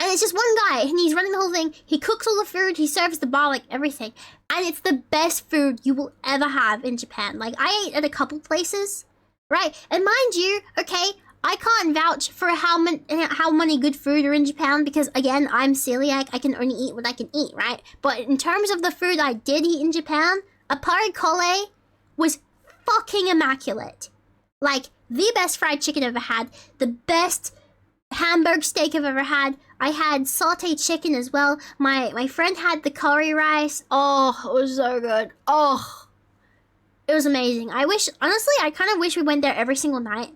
it's just one guy, and he's running the whole thing. He cooks all the food, he serves the bar, like everything. And it's the best food you will ever have in Japan. Like, I ate at a couple places, right? And mind you, okay, I can't vouch for how many good food are in Japan because, again, I'm celiac. I can only eat what I can eat, right? But in terms of the food I did eat in Japan, Aparikole was fucking immaculate. Like, the best fried chicken I've ever had, the best hamburg steak I've ever had. I had sauteed chicken as well. My friend had the curry rice. Oh, it was so good. Oh, it was amazing. Honestly, I kind of wish we went there every single night.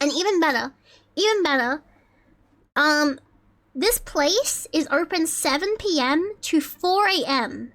And even better, this place is open 7 p.m. to 4 a.m.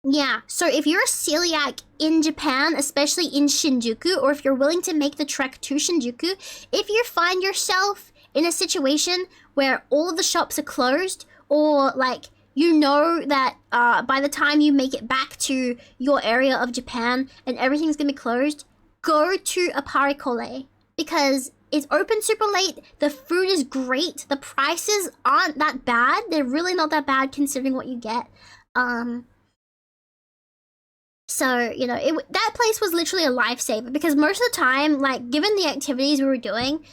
Yeah, so if you're a celiac in Japan, especially in Shinjuku, or if you're willing to make the trek to Shinjuku, if you find yourself in a situation where all of the shops are closed, or like, you know that by the time you make it back to your area of Japan and everything's gonna be closed, go to Aparikole because it's open super late. The food is great. The prices aren't that bad. They're really not that bad considering what you get. So, you know, that place was literally a lifesaver because most of the time, like, given the activities we were doing,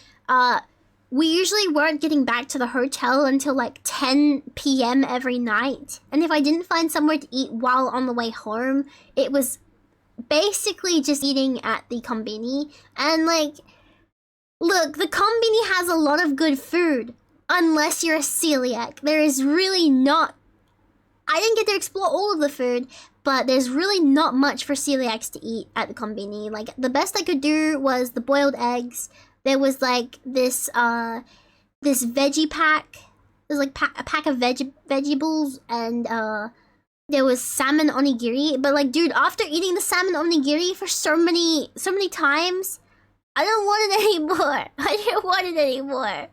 we usually weren't getting back to the hotel until like 10 p.m. every night. And if I didn't find somewhere to eat while on the way home, it was basically just eating at the kombini. And like, look, the kombini has a lot of good food, unless you're a celiac. There is really not, I didn't get to explore all of the food, but there's really not much for celiacs to eat at the kombini. Like, the best I could do was the boiled eggs. There was like this veggie pack. There's like a pack of vegetables, and there was salmon onigiri. But like, dude, after eating the salmon onigiri for so many times, I don't want it anymore. I don't want it anymore.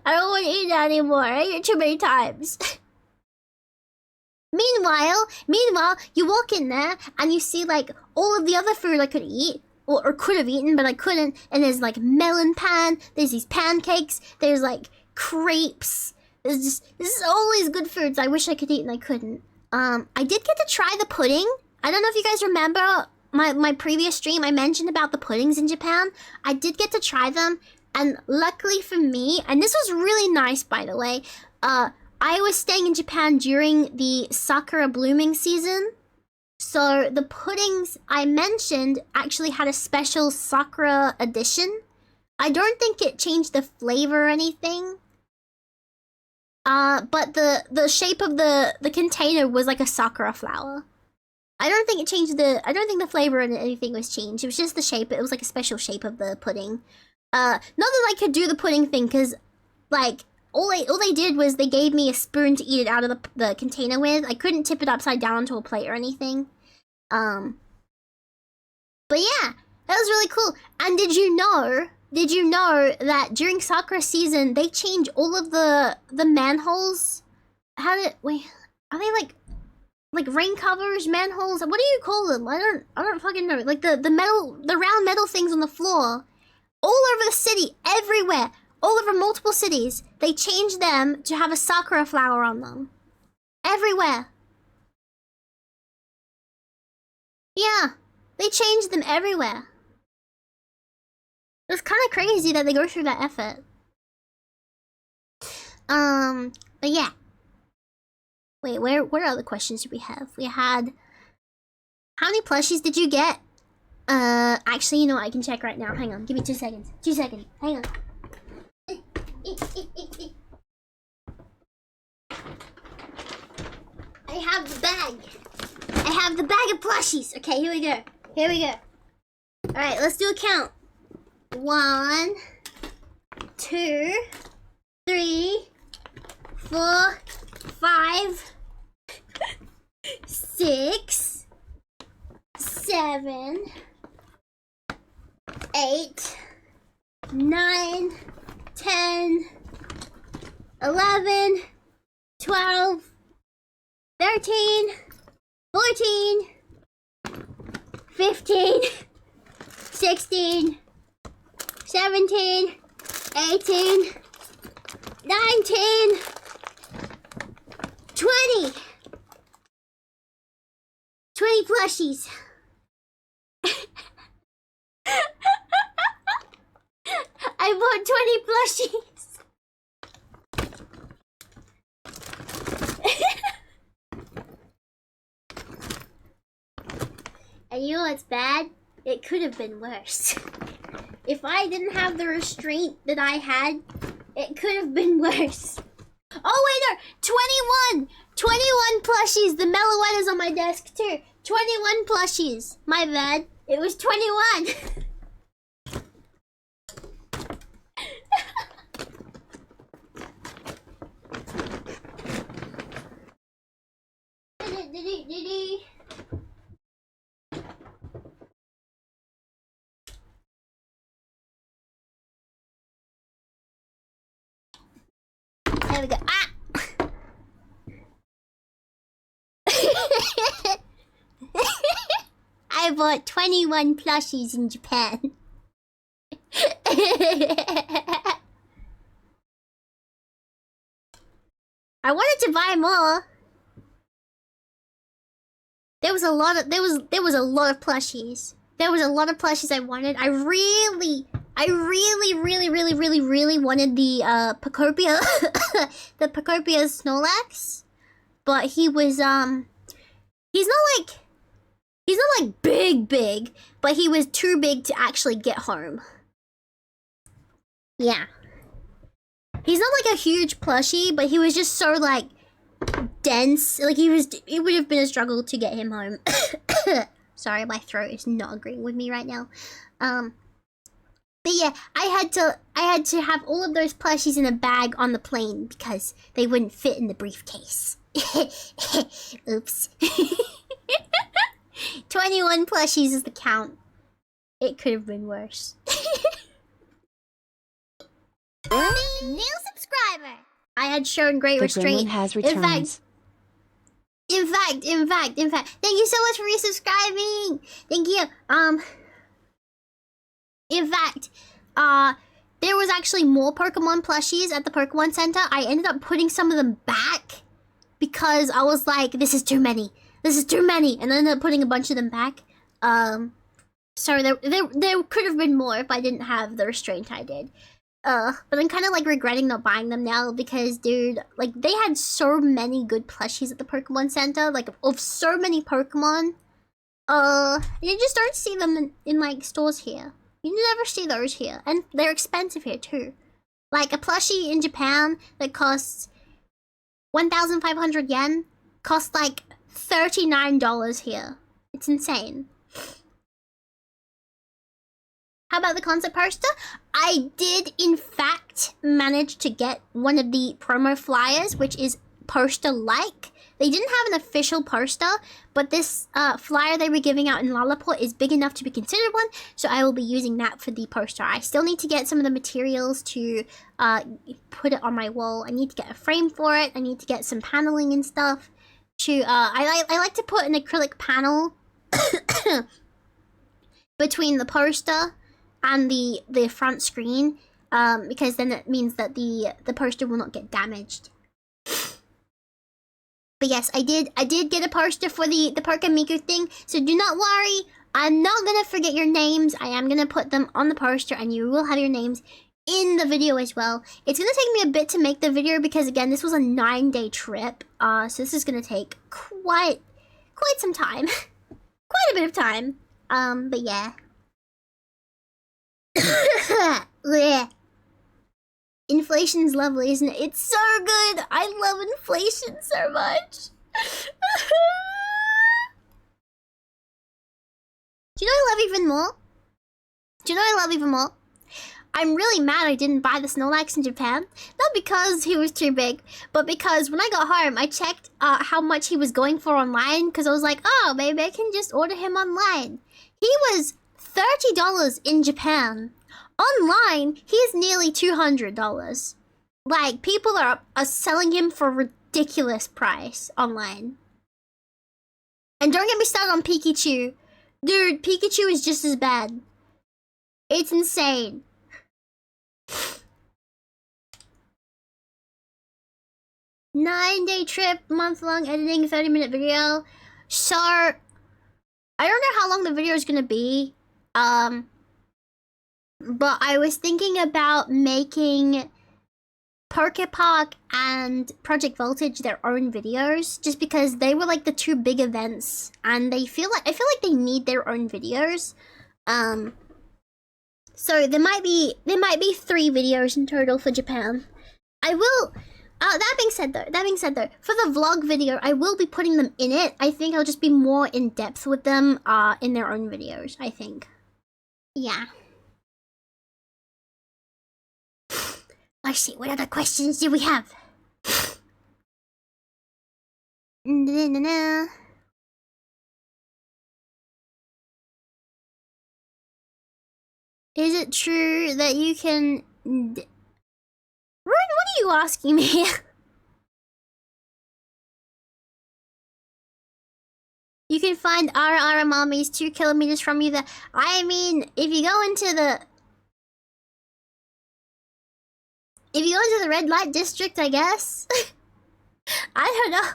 I don't want to eat it anymore. I ate it too many times. Meanwhile, you walk in there and you see like all of the other food I could eat or could have eaten, but I couldn't. And there's like melon pan. There's these pancakes. There's like crepes. There's all these good foods I wish I could eat and I couldn't. I did get to try the pudding. I don't know if you guys remember my previous stream. I mentioned about the puddings in Japan. I did get to try them, and luckily for me, and this was really nice, by the way. I was staying in Japan during the sakura blooming season. So the puddings I mentioned actually had a special sakura edition. I don't think it changed the flavor or anything. But the shape of the container was like a sakura flower. I don't think the flavor or anything was changed. It was just the shape. It was like a special shape of the pudding. Not that I could do the pudding thing, because like all they did was they gave me a spoon to eat it out of the container with. I couldn't tip it upside down onto a plate or anything. But yeah, that was really cool. And did you know that during Sakura season they change all of the manholes? Are they like rain covers, manholes? What do you call them? I don't fucking know. Like the round metal things on the floor. All over the city, everywhere, all over multiple cities, they changed them to have a sakura flower on them. Everywhere. Yeah, they changed them everywhere. It's kind of crazy that they go through that effort. But yeah. Wait, what other questions do we have? We had, how many plushies did you get? Actually, you know what? I can check right now. Hang on. Give me 2 seconds. 2 seconds. Hang on. I have the bag. I have the bag of plushies. Okay, here we go. Here we go. Alright, let's do a count. 1, 2, 3, 4, 5, 6, 7, 8, 9, 10, 11, 12, 13, 14, 15, 16, 17, 18, 19, 20. 20 plushies. I bought 20 plushies. And you know what's bad? It could have been worse. If I didn't have the restraint that I had, it could have been worse. Oh wait, no, 21! 21 plushies! The Meloetta's on my desk too. 21 plushies. My bad. It was 21. There we go. Ah! I bought 21 plushies in Japan. I wanted to buy more. There was a lot of plushies. There was a lot of plushies I wanted. I really wanted the Pacopia the Pacopia Snorlax. But he was he's not like big, but he was too big to actually get home. Yeah. He's not like a huge plushie, but he was just so like dense. Like it would have been a struggle to get him home. Sorry, my throat is not agreeing with me right now. But yeah, I had to have all of those plushies in a bag on the plane because they wouldn't fit in the briefcase. Oops. 21 plushies is the count. It could have been worse. New subscriber! I had shown great The restraint. gremlin has In returned. fact, thank you so much for resubscribing. Thank you. In fact, there was actually more Pokemon plushies at the Pokemon Center. I ended up putting some of them back because I was like, this is too many. This is too many. And I ended up putting a bunch of them back. So there could have been more if I didn't have the restraint I did. But I'm kind of like regretting not buying them now because, dude, like they had so many good plushies at the Pokemon Center, like of so many Pokemon. You just don't see them in like stores here. You never see those here, and they're expensive here too. Like a plushie in Japan that costs 1,500 yen costs like $39 here. It's insane. How about the concept poster? I did, in fact, manage to get one of the promo flyers, which is poster-like. They didn't have an official poster, but this flyer they were giving out in Lalaport is big enough to be considered one, so I will be using that for the poster. I still need to get some of the materials to put it on my wall. I need to get a frame for it. I need to get some paneling and stuff. I like to put an acrylic panel between the poster and the front screen, because then it means that the poster will not get damaged. But yes, I did get a poster for the Pokemiku thing, so do not worry. I'm not gonna forget your names. I am gonna put them on the poster, and you will have your names in the video as well. It's gonna take me a bit to make the video because, again, this was a 9-day trip. So this is gonna take quite some time. Quite a bit of time. But yeah. Bleh. Inflation's lovely, isn't it? It's so good! I love inflation so much! Do you know I love even more? Do you know I love even more? I'm really mad I didn't buy the Snorlax in Japan. Not because he was too big, but because when I got home, I checked how much he was going for online, because I was like, oh, maybe I can just order him online. He was $30 in Japan. Online, he is nearly $200. Like, people are selling him for a ridiculous price online. And don't get me started on Pikachu. Dude, Pikachu is just as bad. It's insane. Nine-day trip, month-long editing, 30-minute video. So, I don't know how long the video is gonna be. But I was thinking about making Pokepark and Project Voltage their own videos, just because they were like the two big events, and I feel like they need their own videos. So there might be 3 videos in total for Japan. I will. That being said though, for the vlog video, I will be putting them in it. I think I'll just be more in depth with them in their own videos. I think. Yeah. Let's see, what other questions do we have? Is it true that you can... Ruin, what are you asking me? You can find Ara Mommies 2 kilometers from you. I mean, if you go into the... If you go into the red light district, I guess. I don't know.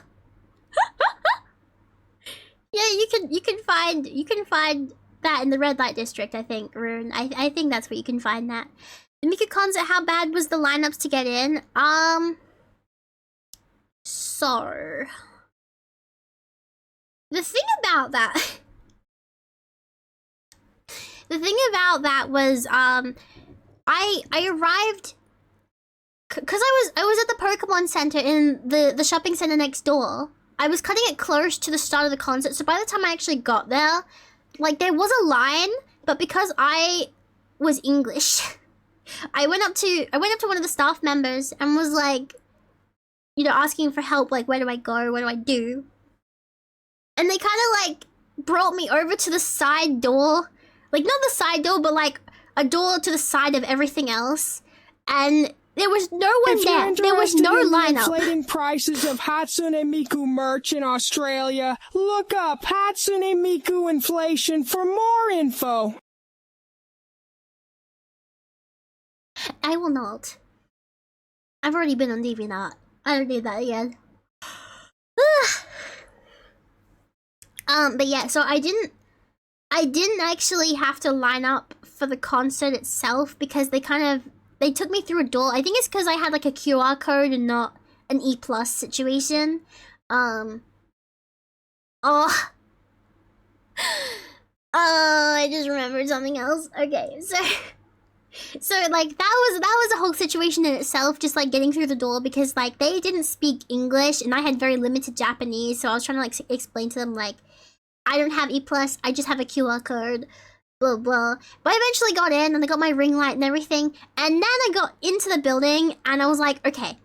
Yeah, you can find that in the red light district, I think, Rune. I think that's where you can find that. The Mika concert, how bad was the lineups to get in? So the thing about that was I arrived because I was at the Pokemon Center in the shopping center next door. I was cutting it close to the start of the concert, so by the time I actually got there, like, there was a line, but because I was English, I went up to one of the staff members and was like, you know, asking for help, like, where do I go, what do I do? And they kind of like brought me over to the side door Like, not the side door, but like a door to the side of everything else. And there was no one If there. you're There was no interested in the lineup. inflating prices of Hatsune Miku merch in Australia, look up Hatsune Miku inflation for more info. I will not. I've already been on DeviantArt. I don't need that again. But yeah, so I didn't actually have to line up for the concert itself because they took me through a door. I think it's because I had like a QR code and not an E+ situation. I just remembered something else. Okay, so like that was a whole situation in itself, just like getting through the door because like they didn't speak English and I had very limited Japanese, so I was trying to like explain to them like I don't have E+, I just have a QR code, blah blah. But I eventually got in and I got my ring light and everything, and then I got into the building and I was like, okay,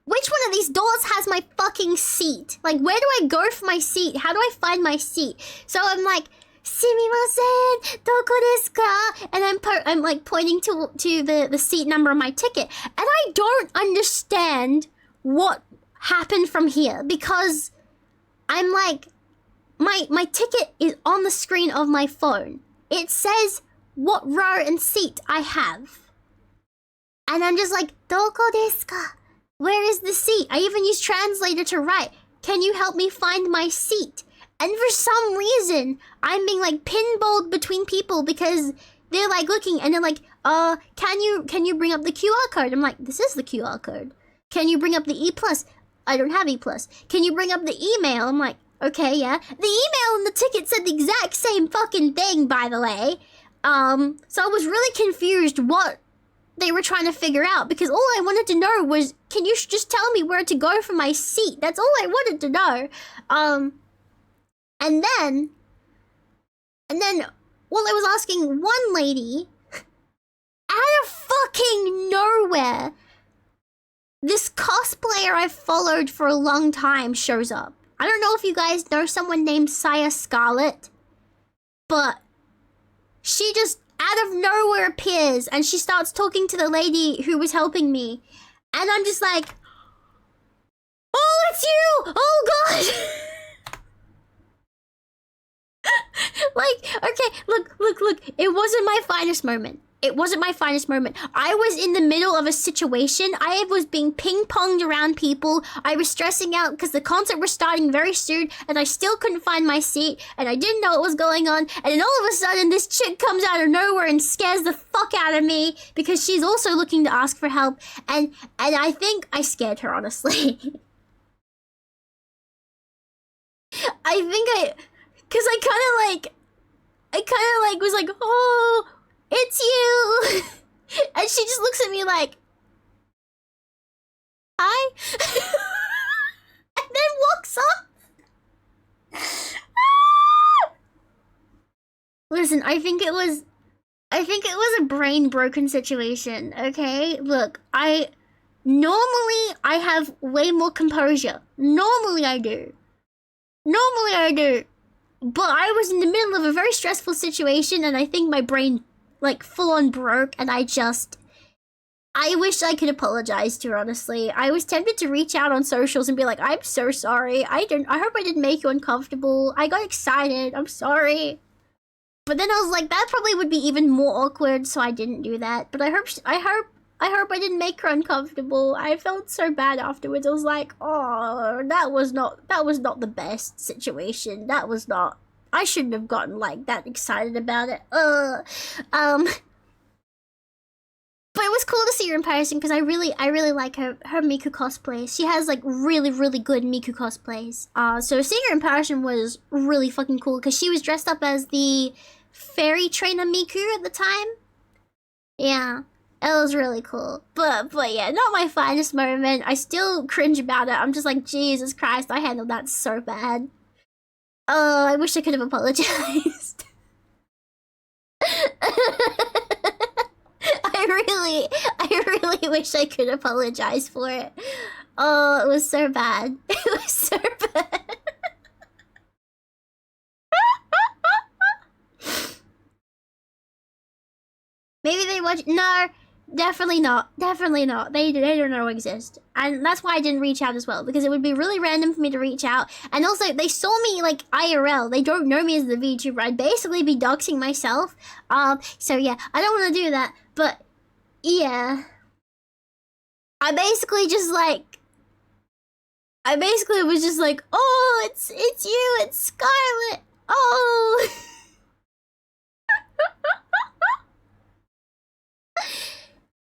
which one of these doors has my fucking seat? Like, where do I go for my seat? How do I find my seat? So I'm like, "Sumimasen, doko desu ka?" And I'm like pointing to the seat number on my ticket, and I don't understand what happened from here because I'm like, my ticket is on the screen of my phone. It says what row and seat I have, and I'm just like, "Doko desu ka? Where is the seat?" I even used translator to write, "Can you help me find my seat?" And for some reason, I'm being like pinballed between people because they're like looking and they're like, can you bring up the QR code? I'm like, this is the QR code. Can you bring up the E+? I don't have E+. Can you bring up the email? I'm like, okay, yeah. The email and the ticket said the exact same fucking thing, by the way. So I was really confused what they were trying to figure out because all I wanted to know was, can you just tell me where to go for my seat? That's all I wanted to know. And then, while I was asking one lady, out of fucking nowhere, this cosplayer I've followed for a long time shows up. I don't know if you guys know someone named Saya Scarlet, but she just out of nowhere appears and she starts talking to the lady who was helping me. And I'm just like, oh, it's you! Oh, God! Like, okay, look. It wasn't my finest moment. It wasn't my finest moment. I was in the middle of a situation. I was being ping-ponged around people. I was stressing out because the concert was starting very soon and I still couldn't find my seat and I didn't know what was going on. And then all of a sudden, this chick comes out of nowhere and scares the fuck out of me because she's also looking to ask for help. And I think I scared her, honestly. Because I kind of was like, oh, it's you. And she just looks at me like, hi. And then walks off. Listen, I think it was a brain broken situation, okay? Look, normally I have way more composure. Normally I do. But I was in the middle of a very stressful situation and I think my brain like full on broke and I wish I could apologize to her, honestly. I was tempted to reach out on socials and be like, I'm so sorry. I hope I didn't make you uncomfortable. I got excited. I'm sorry. But then I was like, that probably would be even more awkward, so I didn't do that. But I hope I didn't make her uncomfortable. I felt so bad afterwards. I was like, oh, that was not the best situation. I shouldn't have gotten like that excited about it. But it was cool to see her in person because I really like her Miku cosplays. She has like really good Miku cosplays. So seeing her in person was really fucking cool because she was dressed up as the fairy trainer Miku at the time. Yeah. It was really cool. But yeah, not my finest moment. I still cringe about it. I'm just like, Jesus Christ, I handled that so bad. Oh, I wish I could have apologized. I really wish I could apologize for it. Oh, it was so bad. It was so bad. anybody watch? No, definitely not. Definitely not. They don't know exist, and that's why I didn't reach out as well, because it would be really random for me to reach out. And also, they saw me like IRL. They don't know me as the VTuber. I'd basically be doxing myself. So yeah, I don't want to do that. But yeah, I basically was just like, oh, it's you, it's Scarlet. Oh.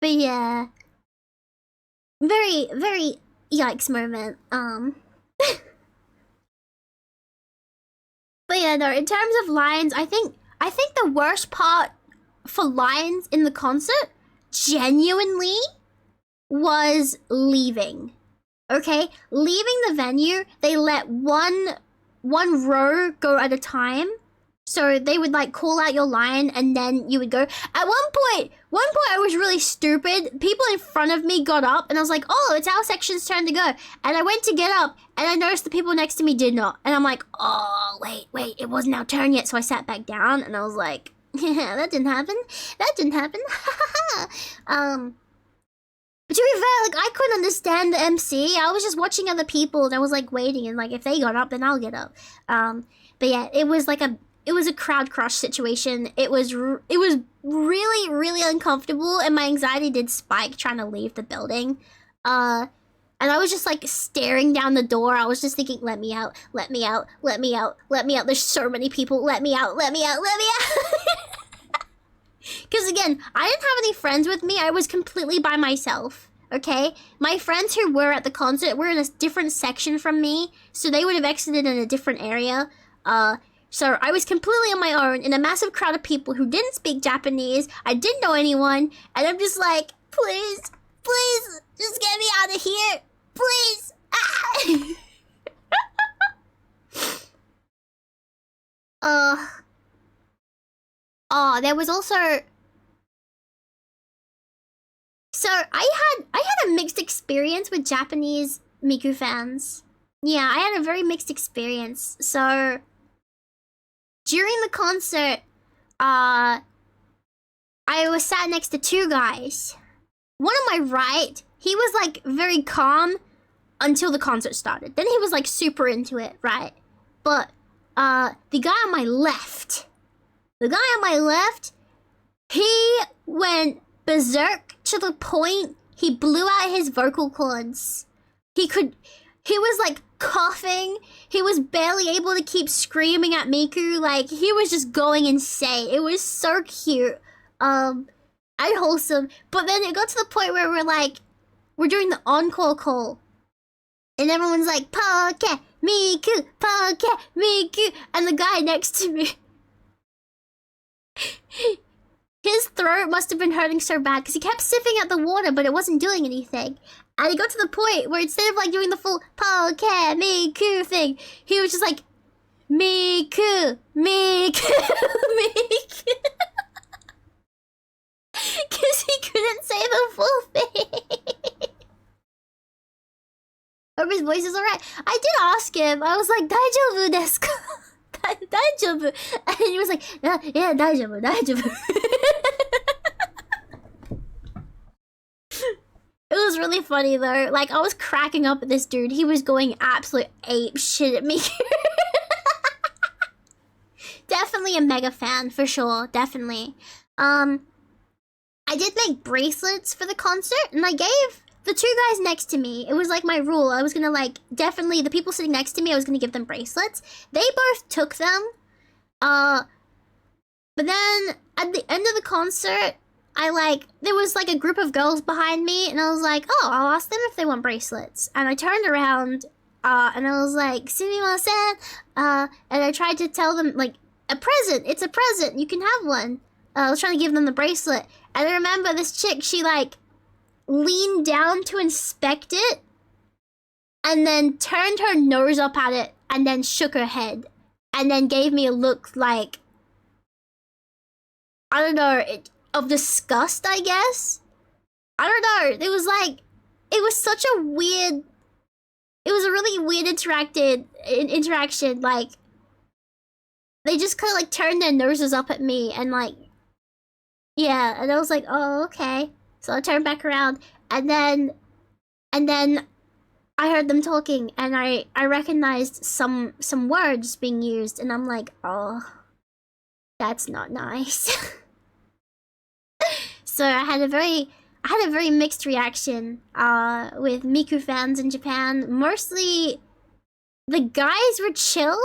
But yeah, very, very yikes moment. But yeah, no, in terms of lines, I think the worst part for lines in the concert, genuinely, was leaving. Okay? Leaving the venue, they let one row go at a time. So they would like call out your line and then you would go. At one point I was really stupid. People in front of me got up and I was like, oh, it's our section's turn to go. And I went to get up and I noticed the people next to me did not. And I'm like, oh, wait, it wasn't our turn yet. So I sat back down and I was like, yeah, that didn't happen. But to be fair, like, I couldn't understand the MC. I was just watching other people and I was like waiting and like if they got up then I'll get up. But yeah, it was a crowd crush situation. It was really, really uncomfortable and my anxiety did spike trying to leave the building. And I was just like staring down the door. I was just thinking, let me out, let me out, let me out, let me out. There's so many people. Let me out, let me out, let me out. Because again, I didn't have any friends with me. I was completely by myself. Okay? My friends who were at the concert were in a different section from me. So they would have exited in a different area. So I was completely on my own in a massive crowd of people who didn't speak Japanese. I didn't know anyone. And I'm just like, please, just get me out of here. Please. There was also... So I had a mixed experience with Japanese Miku fans. Yeah, I had a very mixed experience. So... During the concert, I was sat next to two guys. One on my right, he was like very calm until the concert started. Then he was like super into it, right? But the guy on my left, he went berserk to the point he blew out his vocal cords. He was like coughing. He was barely able to keep screaming at Miku. Like, he was just going insane. It was so cute. And wholesome. But then it got to the point where we're doing the encore call. And everyone's like, Poke, Miku, Poke, Miku. And the guy next to me, his throat must have been hurting so bad because he kept sipping at the water, but it wasn't doing anything. And he got to the point where instead of like doing the full Poke, Miku thing, he was just like, Miku, Miku, Miku. Because he couldn't say the full thing. Hope his voice is alright. I did ask him, I was like, Daijoubu desu ka? Daijoubu. And he was like, yeah, daijoubu. It was really funny though. Like, I was cracking up at this dude. He was going absolute ape shit at me. Definitely a mega fan, for sure. Definitely. I did make bracelets for the concert, and I gave the two guys next to me, it was like my rule. I was gonna like, definitely, the people sitting next to me, I was gonna give them bracelets. They both took them. But then at the end of the concert, there was like a group of girls behind me, and I was like, oh, I'll ask them if they want bracelets. And I turned around, and I was like, sumimasen, and I tried to tell them, like, a present, it's a present, you can have one. I was trying to give them the bracelet, and I remember this chick, she like, leaned down to inspect it, and then turned her nose up at it, and then shook her head, and then gave me a look like, I don't know, of disgust, I guess? I don't know, it was like, it was such a weird, it was a really weird interaction, like, they just kind of like turned their noses up at me, and like, Yeah, and I was like, oh, okay. So I turned back around, and then I heard them talking, and I recognized some words being used, and I'm like, oh, that's not nice. So I had a very mixed reaction with Miku fans in Japan. Mostly the guys were chill,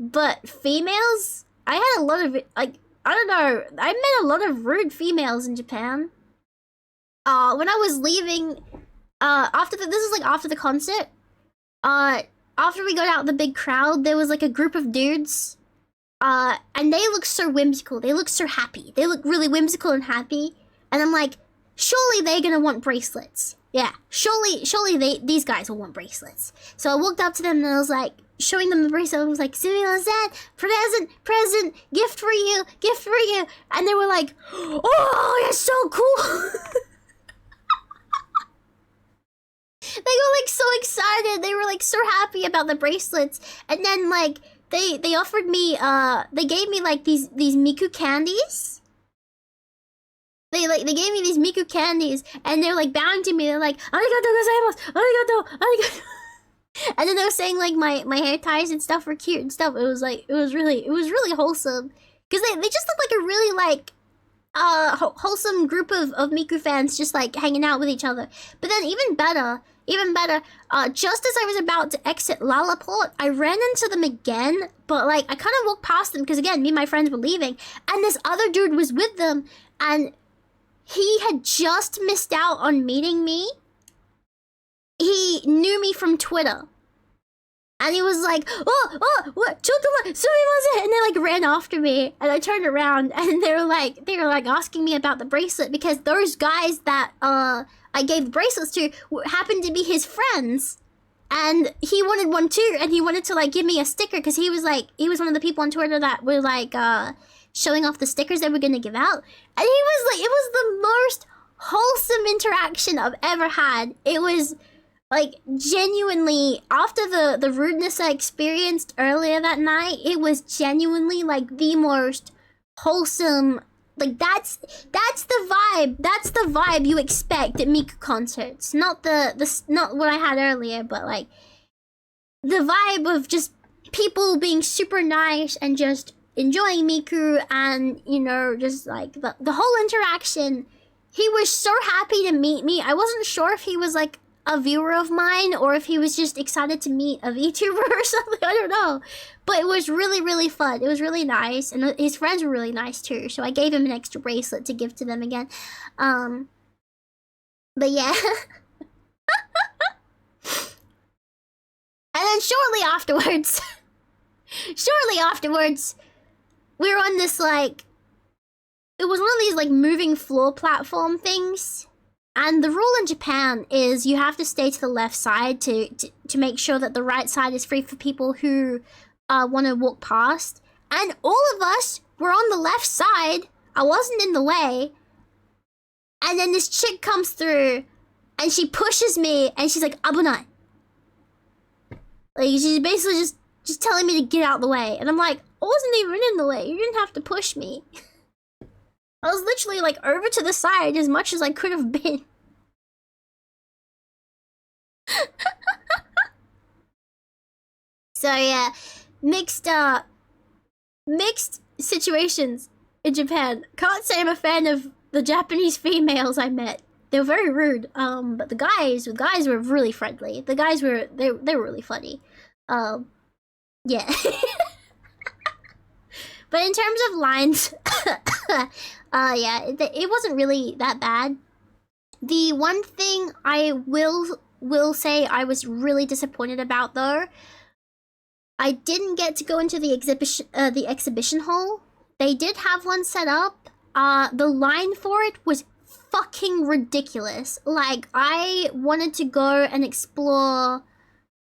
but females, I had a lot of like, I don't know, I met a lot of rude females in Japan. When I was leaving, this is like after the concert, after we got out the big crowd, there was like a group of dudes, and they looked so whimsical, they looked so happy, they looked really whimsical and happy, and I'm like, surely they're gonna want bracelets. Yeah, surely these guys will want bracelets. So I walked up to them and I was like, showing them the bracelet. I was like, sumimasen, present, gift for you. And they were like, oh, you're so cool. They got like so excited. They were like so happy about the bracelets. And then like they offered me they gave me like these Miku candies. They gave me these Miku candies, and they're like bowing to me. They're like, arigatou gozaimasu, arigatou. And then they were saying like my hair ties and stuff were cute and stuff. It was really wholesome, because they just look like a really like wholesome group of Miku fans just like hanging out with each other. But then even better, just as I was about to exit Lalaport, I ran into them again, but like I kind of walked past them because again, me and my friends were leaving, and this other dude was with them, and he had just missed out on meeting me. He knew me from Twitter. And he was like, oh, what, sumimasen, and they like ran after me, and I turned around, and they were like asking me about the bracelet, because those guys that I gave the bracelets to happened to be his friends, and he wanted one too, and he wanted to like give me a sticker, because he was one of the people on Twitter that were like showing off the stickers they were gonna give out, and he was like, it was the most wholesome interaction I've ever had. It was like genuinely, after the rudeness I experienced earlier that night, it was genuinely like the most wholesome. Like that's the vibe. That's the vibe you expect at Miku concerts. Not not what I had earlier, but like the vibe of just people being super nice and just enjoying Miku, and you know, just like the whole interaction. He was so happy to meet me. I wasn't sure if he was like a viewer of mine or if he was just excited to meet a VTuber or something. I don't know. But it was really, really fun. It was really nice. And his friends were really nice too. So I gave him an extra bracelet to give to them again. But yeah. And then shortly afterwards, we were on this like, it was one of these like moving floor platform things. And the rule in Japan is you have to stay to the left side to make sure that the right side is free for people who want to walk past. And all of us were on the left side. I wasn't in the way. And then this chick comes through and she pushes me and she's like, "Abunai." Like she's basically just telling me to get out of the way. And I'm like, I wasn't even in the way. You didn't have to push me. I was literally like over to the side as much as I could have been. So yeah, mixed situations in Japan. Can't say I'm a fan of the Japanese females I met. They were very rude. But the guys were really friendly. The guys were they were really funny. Yeah. But in terms of lines, yeah, it wasn't really that bad. The one thing I will say I was really disappointed about though, I didn't get to go into the exhibition hall. They did have one set up. The line for it was fucking ridiculous. Like I wanted to go and explore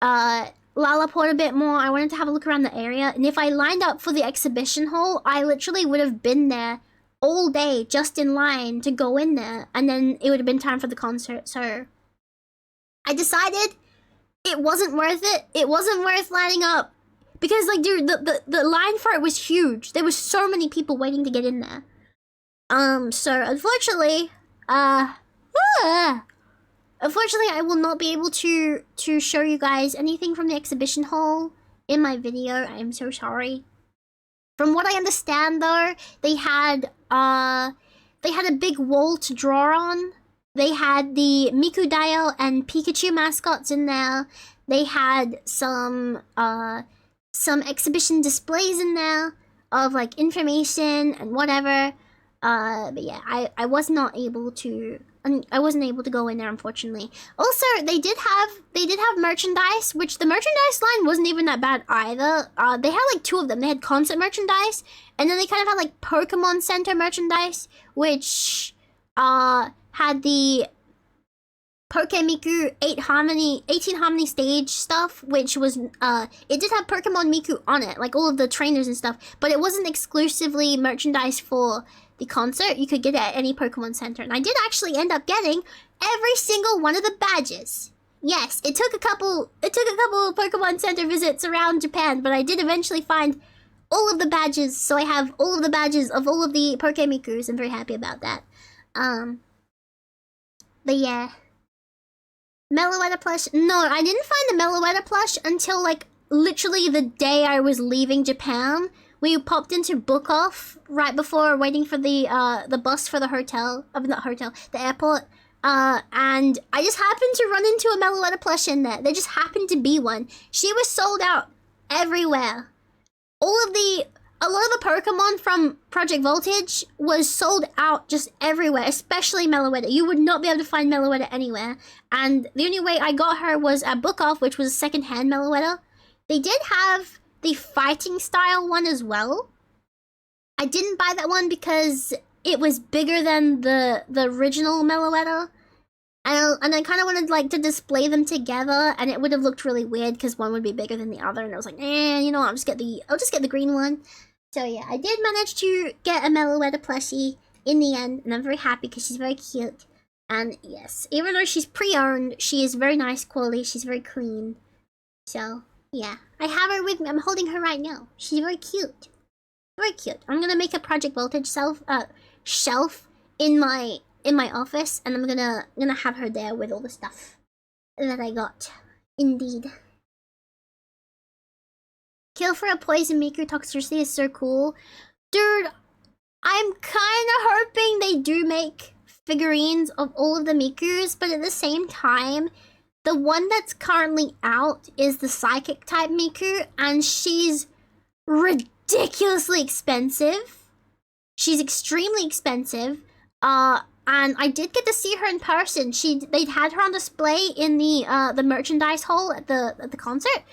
Lalaport a bit more. I wanted to have a look around the area, and if I lined up for the exhibition hall, I literally would have been there all day just in line to go in there, and then it would have been time for the concert. So I decided it wasn't worth it. It wasn't worth lining up, because like dude, the line for it was huge. There was so many people waiting to get in there. So unfortunately, unfortunately, I will not be able to show you guys anything from the exhibition hall in my video. I am so sorry. From what I understand, though, they had a big wall to draw on. They had the Miku Dial and Pikachu mascots in there. They had some exhibition displays in there of like information and whatever. But yeah, I was not able to. I wasn't able to go in there, unfortunately. Also, they did have merchandise, which the merchandise line wasn't even that bad either. They had like 2 of them. They had concert merchandise, and then they kind of had like Pokemon Center merchandise, which had the Pokemiku 18 Harmony stage stuff, which was it did have Pokemon Miku on it, like all of the trainers and stuff, but it wasn't exclusively merchandise for the concert. You could get it at any Pokemon Center, and I did actually end up getting every single one of the badges. Yes, it took a couple Pokemon Center visits around Japan, but I did eventually find all of the badges, so I have all of the badges of all of the Pokemikus. I'm very happy about that. But yeah. Meloetta plush? No, I didn't find the Meloetta plush until like literally the day I was leaving Japan. We popped into Book Off right before waiting for the bus for the hotel. Not hotel, the airport. And I just happened to run into a Meloetta plush in there. There just happened to be one. She was sold out everywhere. A lot of the Pokemon from Project Voltage was sold out just everywhere, especially Meloetta. You would not be able to find Meloetta anywhere. And the only way I got her was at Book Off, which was a second-hand Meloetta. They did have the fighting style one as well. I didn't buy that one because it was bigger than the original Meloetta. And I kind of wanted like to display them together, and it would have looked really weird because one would be bigger than the other, and I was like, you know what, I'll just get the green one. So yeah, I did manage to get a Meloetta plushie in the end, and I'm very happy because she's very cute. And yes, even though she's pre-owned, she is very nice quality, she's very clean. So yeah, I have her with me, I'm holding her right now. She's very cute. Very cute. I'm gonna make a Project Voltage shelf in my office, and I'm gonna have her there with all the stuff that I got. Indeed. Kill for a poison Miku toxicity is so cool. Dude, I'm kind of hoping they do make figurines of all of the Mikus, but at the same time, the one that's currently out is the psychic type Miku, and she's ridiculously expensive. She's extremely expensive. And I did get to see her in person. They'd had her on display in the merchandise hall at the concert.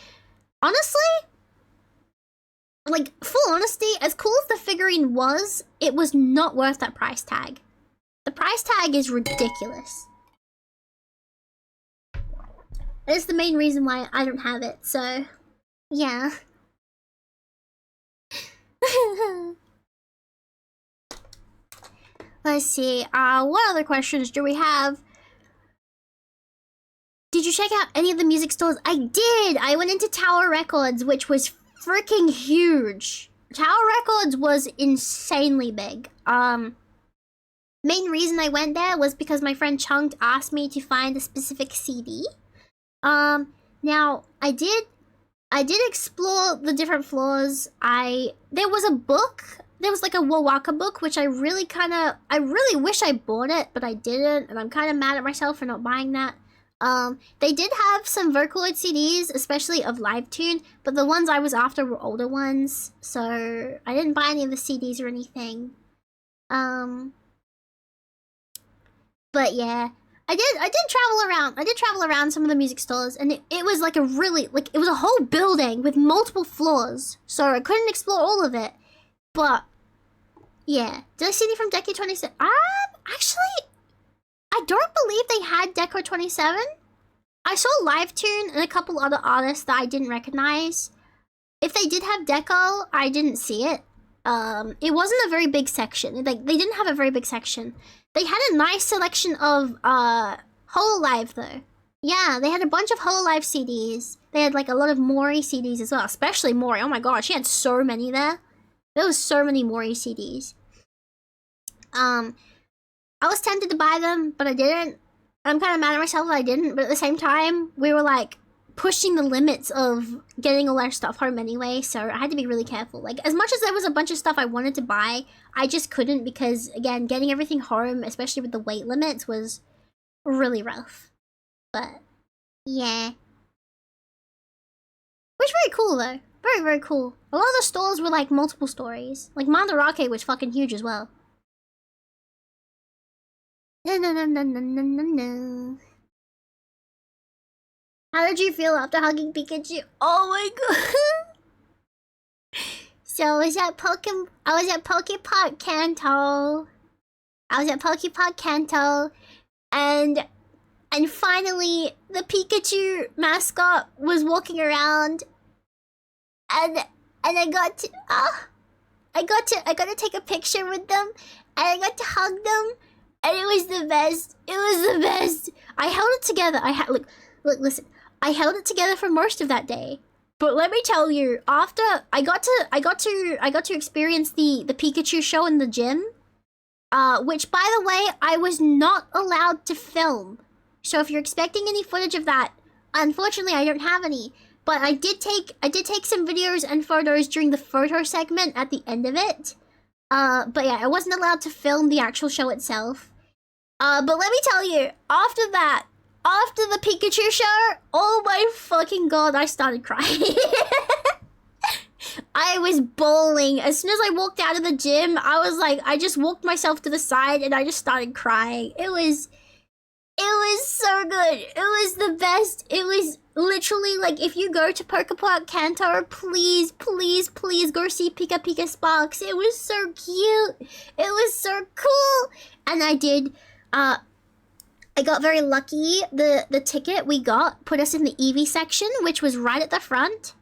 Honestly, like, full honesty, as cool as the figurine was, it was not worth that price tag. The price tag is ridiculous. That is the main reason why I don't have it, so yeah. Let's see, what other questions do we have? Did you check out any of the music stores? I did! I went into Tower Records, which was freaking huge. Tower Records was insanely big. Main reason I went there was because my friend Chunked asked me to find a specific CD. Now, I did explore the different floors. There was a book. There was like a Wawaka book, which I really wish I bought it, but I didn't, and I'm kind of mad at myself for not buying that. They did have some Vocaloid CDs, especially of Livetune, but the ones I was after were older ones, so I didn't buy any of the CDs or anything. But yeah, I did travel around. I did travel around some of the music stores, and it was like it was a whole building with multiple floors, so I couldn't explore all of it. But yeah, did I see any from Decade 27? Actually, I don't believe they had Deco 27. I saw Livetune and a couple other artists that I didn't recognize. If they did have Deco, I didn't see it. It wasn't a very big section. Like, they didn't have a very big section. They had a nice selection of Hololive though. Yeah, they had a bunch of Hololive CDs. They had like a lot of Mori CDs as well, especially Mori. Oh my god, she had so many there. There was so many Mori CDs. I was tempted to buy them, but I didn't. I'm kind of mad at myself that I didn't, but at the same time, we were like pushing the limits of getting all our stuff home anyway, so I had to be really careful. Like, as much as there was a bunch of stuff I wanted to buy, I just couldn't because, again, getting everything home, especially with the weight limits, was really rough. But, yeah. It was very cool, though. Very, very cool. A lot of the stores were, like, multiple stories. Like, Mandarake was fucking huge as well. No. How did you feel after hugging Pikachu? Oh my god! So I was at Pokepark Kanto. And finally the Pikachu mascot was walking around, and I got to take a picture with them, and I got to hug them, and it was the best. It was the best. I held it together. Look, listen. I held it together for most of that day. But let me tell you, after I got to experience the Pikachu show in the gym, which, by the way, I was not allowed to film. So if you're expecting any footage of that, unfortunately I don't have any. But I did take some videos and photos during the photo segment at the end of it. But yeah, I wasn't allowed to film the actual show itself. But let me tell you, after that, after the Pikachu show, oh my fucking god, I started crying. I was bawling. As soon as I walked out of the gym, I was like, I just walked myself to the side and I just started crying. It was so good. It was the best. It was literally like, if you go to Pokepark Kanto, please go see Pika Sparks. It was so cute. It was so cool. And I did, I got very lucky. The ticket we got put us in the Eevee section, which was right at the front.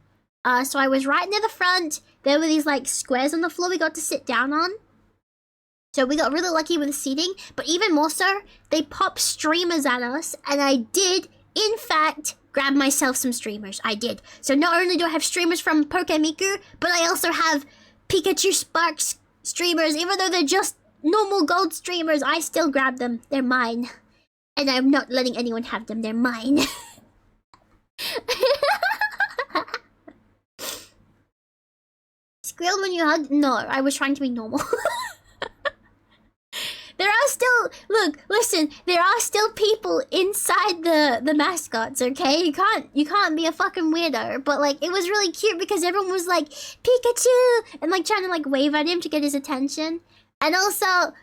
So I was right near the front. There were these like squares on the floor we got to sit down on. So we got really lucky with the seating. But even more so, they popped streamers at us. And I did, in fact, grab myself some streamers. I did. So not only do I have streamers from Pokemiku, but I also have Pikachu Sparks streamers. Even though they're just normal gold streamers, I still grabbed them. They're mine. And I'm not letting anyone have them. They're mine. Squealed when you hugged? No, I was trying to be normal. There are still... Look, listen. There are still people inside the mascots, okay? You can't be a fucking weirdo. But, like, it was really cute because everyone was like, Pikachu! And, like, trying to, like, wave at him to get his attention. And also...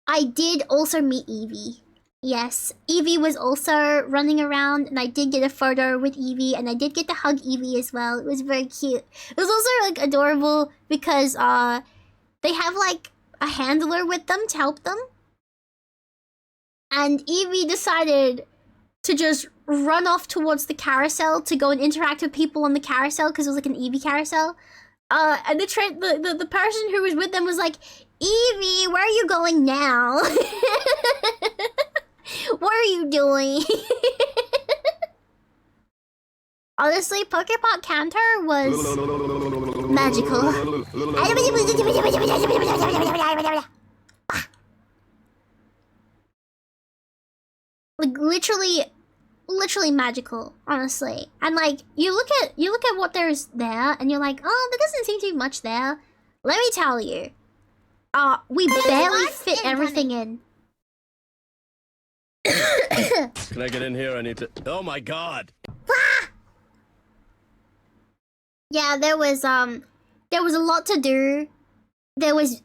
I did also meet Eevee. Yes, Eevee was also running around, and I did get a photo with Eevee, and I did get to hug Eevee as well. It was very cute. It was also, like, adorable because, they have, like, a handler with them to help them. And Eevee decided to just run off towards the carousel to go and interact with people on the carousel because it was, like, an Eevee carousel. And the person who was with them was like, Eevee, where are you going now? What are you doing? Honestly, Pokepark Kanto was magical. Like literally magical, honestly. And like you look at what there's there and you're like, oh, there doesn't seem to be much there. Let me tell you. We barely fit everything in. Can I get in here? I need to... Oh my god! Yeah, there was a lot to do. There was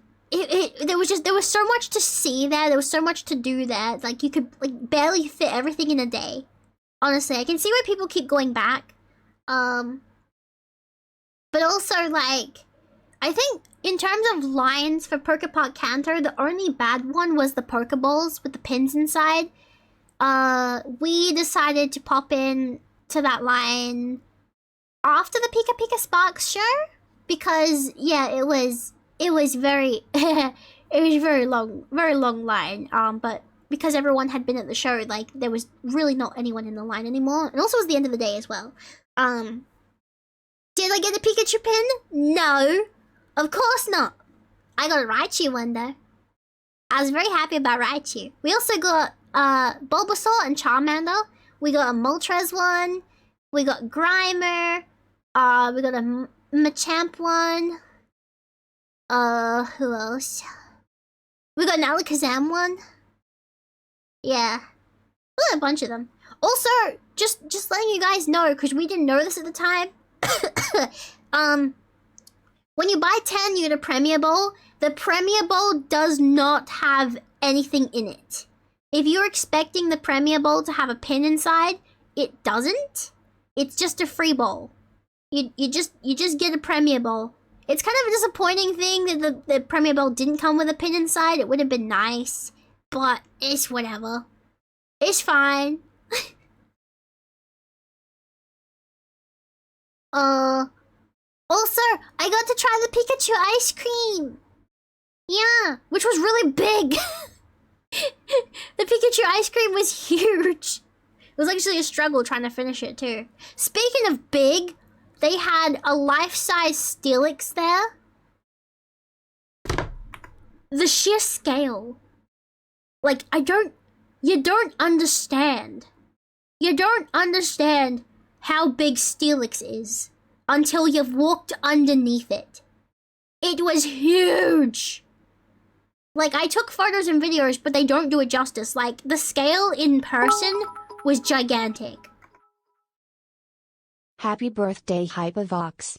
so much to see there. There was so much to do there. Like you could like barely fit everything in a day. Honestly, I can see why people keep going back. But also like, I think in terms of lines for Pokepark Kanto, the only bad one was the Pokeballs with the pins inside. We decided to pop in to that line after the Pika Sparks show because yeah, it was very it was a very long line. But because everyone had been at the show, like there was really not anyone in the line anymore, and also it was the end of the day as well. Did I get a Pikachu pin? No, of course not. I got a Raichu one though. I was very happy about Raichu. We also got Bulbasaur and Charmander. We got a Moltres one. We got Grimer. We got a Machamp one. Who else? We got an Alakazam one. Yeah. We got a bunch of them. Also, just letting you guys know, because we didn't know this at the time. When you buy 10, you get a Premier Bowl. The Premier Bowl does not have anything in it. If you're expecting the Premier Bowl to have a pin inside, it doesn't. It's just a free bowl. You just get a Premier Bowl. It's kind of a disappointing thing that the Premier Bowl didn't come with a pin inside. It would have been nice, but it's whatever. It's fine. Also, I got to try the Pikachu ice cream. Yeah, which was really big. The Pikachu ice cream was huge. It was actually a struggle trying to finish it too. Speaking of big, they had a life-size Steelix there. The sheer scale. Like, you don't understand. You don't understand how big Steelix is until you've walked underneath it. It was huge. Like, I took photos and videos, but they don't do it justice. Like, the scale in person was gigantic. Happy birthday, Hypavox.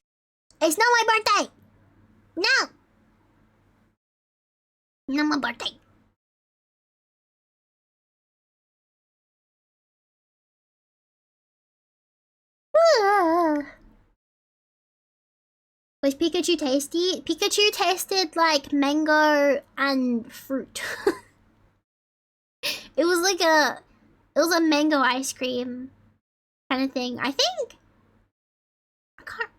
It's not my birthday! No! Not my birthday. Was Pikachu tasty? Pikachu tasted like mango and fruit. It was like it was a mango ice cream kind of thing. I think. I can't.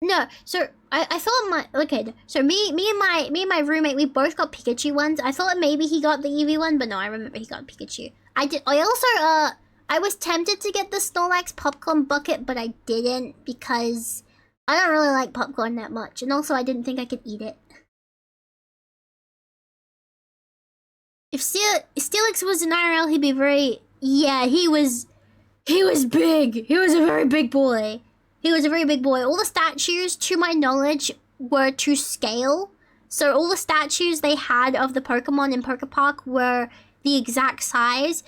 No, so I thought so me and my roommate, we both got Pikachu ones. I thought maybe he got the Eevee one, but no, I remember he got Pikachu. I was tempted to get the Snorlax popcorn bucket, but I didn't because I don't really like popcorn that much, and also I didn't think I could eat it. If Steelix was in IRL, he'd be very... Yeah, he was big. He was a very big boy. He was a very big boy. All the statues, to my knowledge, were to scale. So all the statues they had of the Pokemon in Pokepark were the exact size.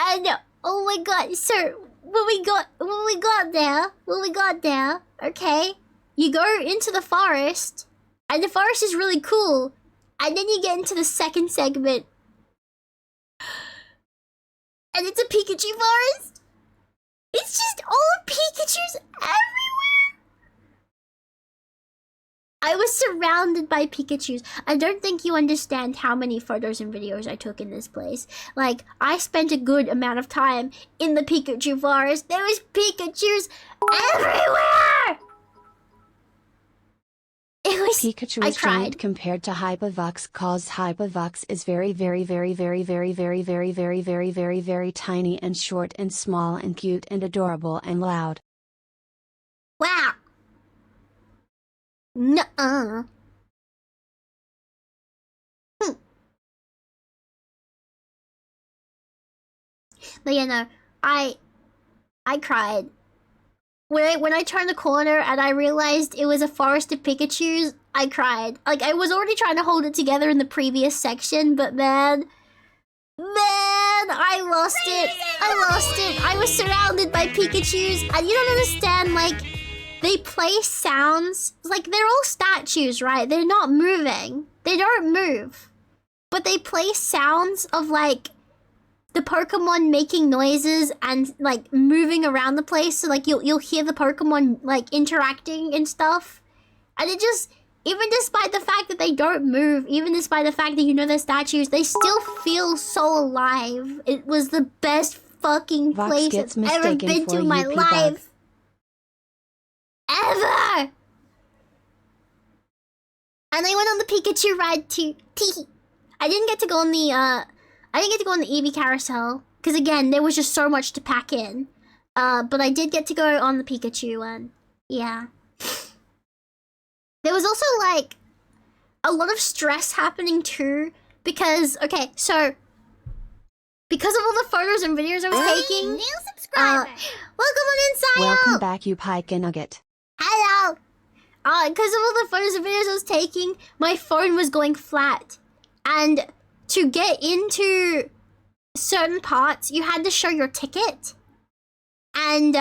And oh my god, sir, when we got there, okay, you go into the forest, and the forest is really cool, and then you get into the second segment, and it's a Pikachu forest. It's just all Pikachus everywhere. I was surrounded by Pikachus. I don't think you understand how many photos and videos I took in this place. Like, I spent a good amount of time in the Pikachu forest. There was Pikachus everywhere! It was... Pikachu is giant compared to Hypavox, cause Hypavox is very tiny and short and small and cute and adorable and loud. Wow. Nuh-uh. But yeah, no, I cried. When I turned the corner and I realized it was a forest of Pikachus, I cried. Like, I was already trying to hold it together in the previous section, but man, I lost it. I was surrounded by Pikachus, and you don't understand, like, they play sounds. Like, they're all statues, right? They're not moving. They don't move. But they play sounds of, like, the Pokemon making noises and, like, moving around the place. So, like, you'll hear the Pokemon, like, interacting and stuff. And it just, even despite the fact that they don't move, even despite the fact that you know they're statues, they still feel so alive. It was the best fucking place I've ever been to in my life. Ever! And I went on the Pikachu ride too. Teehee. I didn't get to go on the Eevee carousel, because again, there was just so much to pack in. But I did get to go on the Pikachu one. Yeah. There was also, like, a lot of stress happening too, because, okay, so, because of all the photos and videos I was taking, New subscriber. welcome on inside. Welcome back, you pike and nugget. Hello. Because of all the photos and videos I was taking, my phone was going flat. And to get into certain parts, you had to show your ticket. And,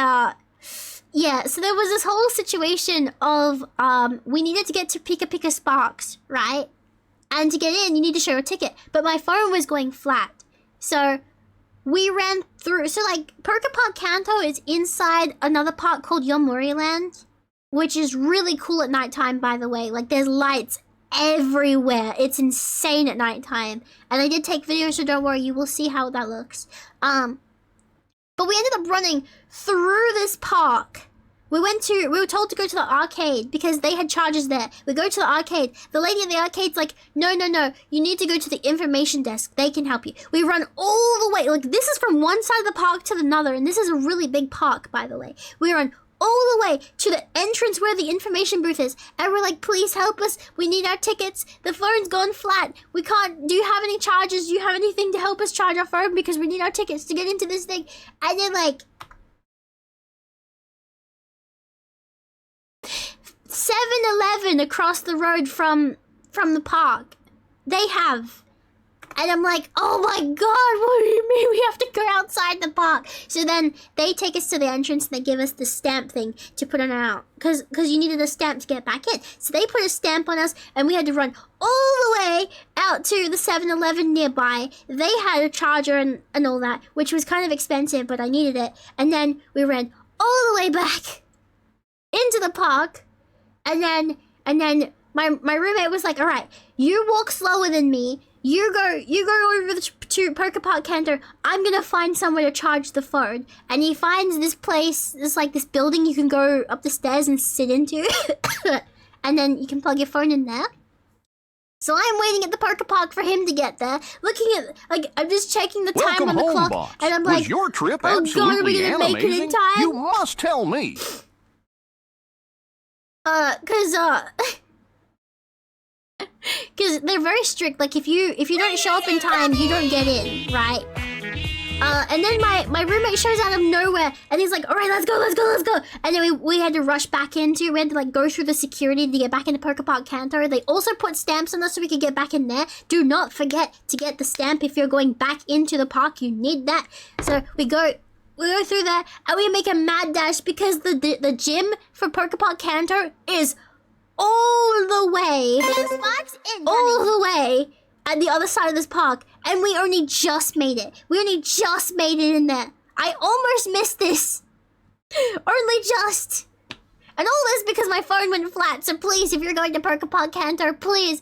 yeah, so there was this whole situation of, we needed to get to Pika Pika Sparks, right? And to get in, you need to show your ticket. But my phone was going flat. So we ran through, so like, Poké Park Kanto is inside another park called Yomori Land, which is really cool at nighttime, by the way. Like, there's lights everywhere. It's insane at nighttime. And I did take videos, so don't worry, you will see how that looks. But we ended up running through this park. We were told to go to the arcade because they had charges there. We go to the arcade. The lady at the arcade's like, no, you need to go to the information desk. They can help you. We run all the way. Like, this is from one side of the park to another, and this is a really big park, by the way. We run all the way to the entrance where the information booth is. And we're like, please help us. We need our tickets. The phone's gone flat. We can't, do you have any charges? Do you have anything to help us charge our phone? Because we need our tickets to get into this thing. And then like, 7-Eleven across the road from the park. They have. And I'm like, oh my god, what do you mean we have to go outside the park? So then they take us to the entrance and they give us the stamp thing to put on out. Because you needed a stamp to get back in. So they put a stamp on us and we had to run all the way out to the 7-Eleven nearby. They had a charger and all that, which was kind of expensive, but I needed it. And then we ran all the way back into the park. And then my roommate was like, all right, you walk slower than me. You go over to Poké Park Kanto. I'm gonna find somewhere to charge the phone. And he finds this place, this building you can go up the stairs and sit into. And then you can plug your phone in there. So I'm waiting at the Poké Park for him to get there. Looking at, like, I'm just checking the time on the clock. Boss. And I'm like, was your trip oh god, are we absolutely gonna make it in amazing? time? You must tell me. Because they're very strict. Like, if you don't show up in time, you don't get in, right? And then my roommate shows out of nowhere, and he's like, all right, let's go. And then we had to rush back we had to, like, go through the security to get back into Poké Park Kanto. They also put stamps on us so we could get back in there. Do not forget to get the stamp if you're going back into the park. You need that. So we go through there, and we make a mad dash because the gym for Poké Park Kanto is all the way at the other side of this park, and we only just made it. We only just made it in there. I almost missed this. Only just. And all this because my phone went flat. So please, if you're going to Poké Park Kanto, please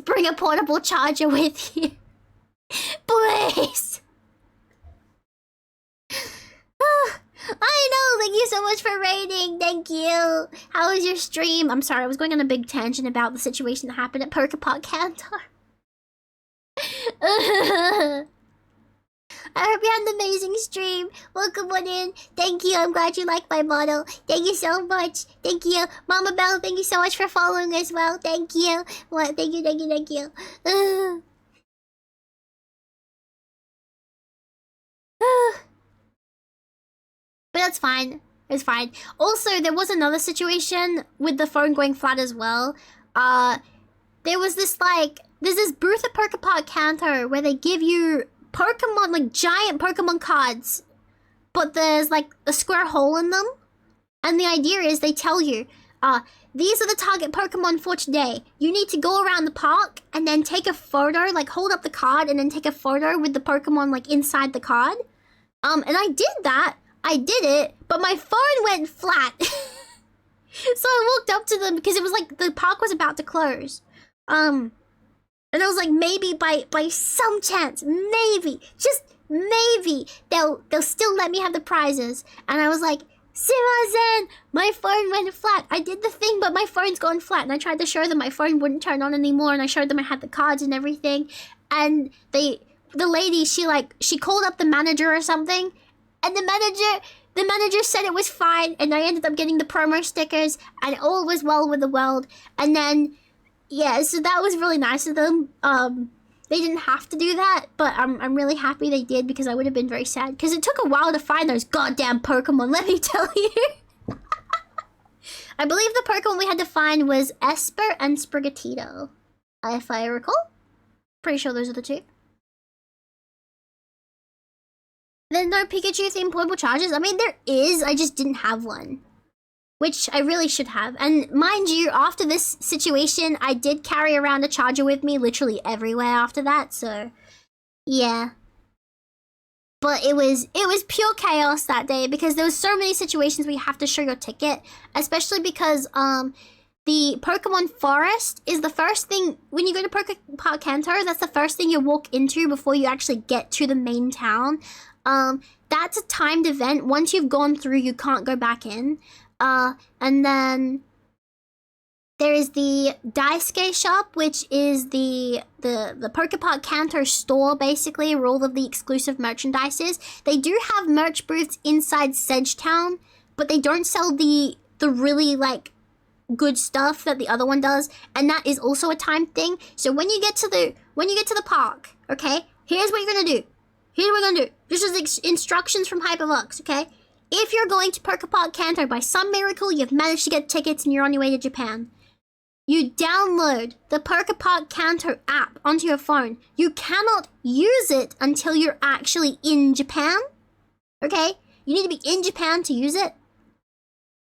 bring a portable charger with you. Please. I know, thank you so much for raiding, thank you. How was your stream? I'm sorry, I was going on a big tangent about the situation that happened at Poké Park Kanto. I hope you had an amazing stream. Welcome on in. Thank you, I'm glad you like my model. Thank you so much. Thank you. Mama Bell, thank you so much for following as well. Thank you. What? Thank you. But that's fine. It's fine. Also, there was another situation with the phone going flat as well. There was this, there's this booth at Poké Park Kanto where they give you Pokemon, like, giant Pokemon cards. But there's, like, a square hole in them. And the idea is they tell you, these are the target Pokemon for today. You need to go around the park and then take a photo, like, hold up the card and then take a photo with the Pokemon, like, inside the card. And I did that. I did it, but my phone went flat. So I walked up to them because it was like the park was about to close. And I was like, maybe by some chance, maybe, just maybe, they'll still let me have the prizes. And I was like, Simazen, my phone went flat. I did the thing, but my phone's gone flat. And I tried to show them my phone wouldn't turn on anymore. And I showed them I had the cards and everything. And the lady, she called up the manager or something. And the manager said it was fine, and I ended up getting the promo stickers, and all was well with the world. And then yeah, so that was really nice of them. They didn't have to do that, but I'm really happy they did because I would have been very sad. Because it took a while to find those goddamn Pokemon, let me tell you. I believe the Pokemon we had to find was Esper and Sprigatito, if I recall. Pretty sure those are the two. There's no Pikachu-themed portable chargers? I mean, there is, I just didn't have one. Which I really should have. And mind you, after this situation, I did carry around a charger with me literally everywhere after that, so yeah. But it was pure chaos that day because there was so many situations where you have to show your ticket, especially because the Pokemon Forest is the first thing when you go to Park Kanto, that's the first thing you walk into before you actually get to the main town. That's a timed event. Once you've gone through, you can't go back in. And then there is the Daisuke shop, which is the Pokepark Kanto store, basically, where all of the exclusive merchandise is. They do have merch booths inside Sedgetown, but they don't sell the really, like, good stuff that the other one does, and that is also a time thing. So when you get to the park, okay, here's what you're gonna do. Here's what we're gonna do. This is instructions from Hypervox, okay? If you're going to Pokepark Kanto by some miracle, you've managed to get tickets and you're on your way to Japan, you download the Pokepark Kanto app onto your phone. You cannot use it until you're actually in Japan, okay? You need to be in Japan to use it.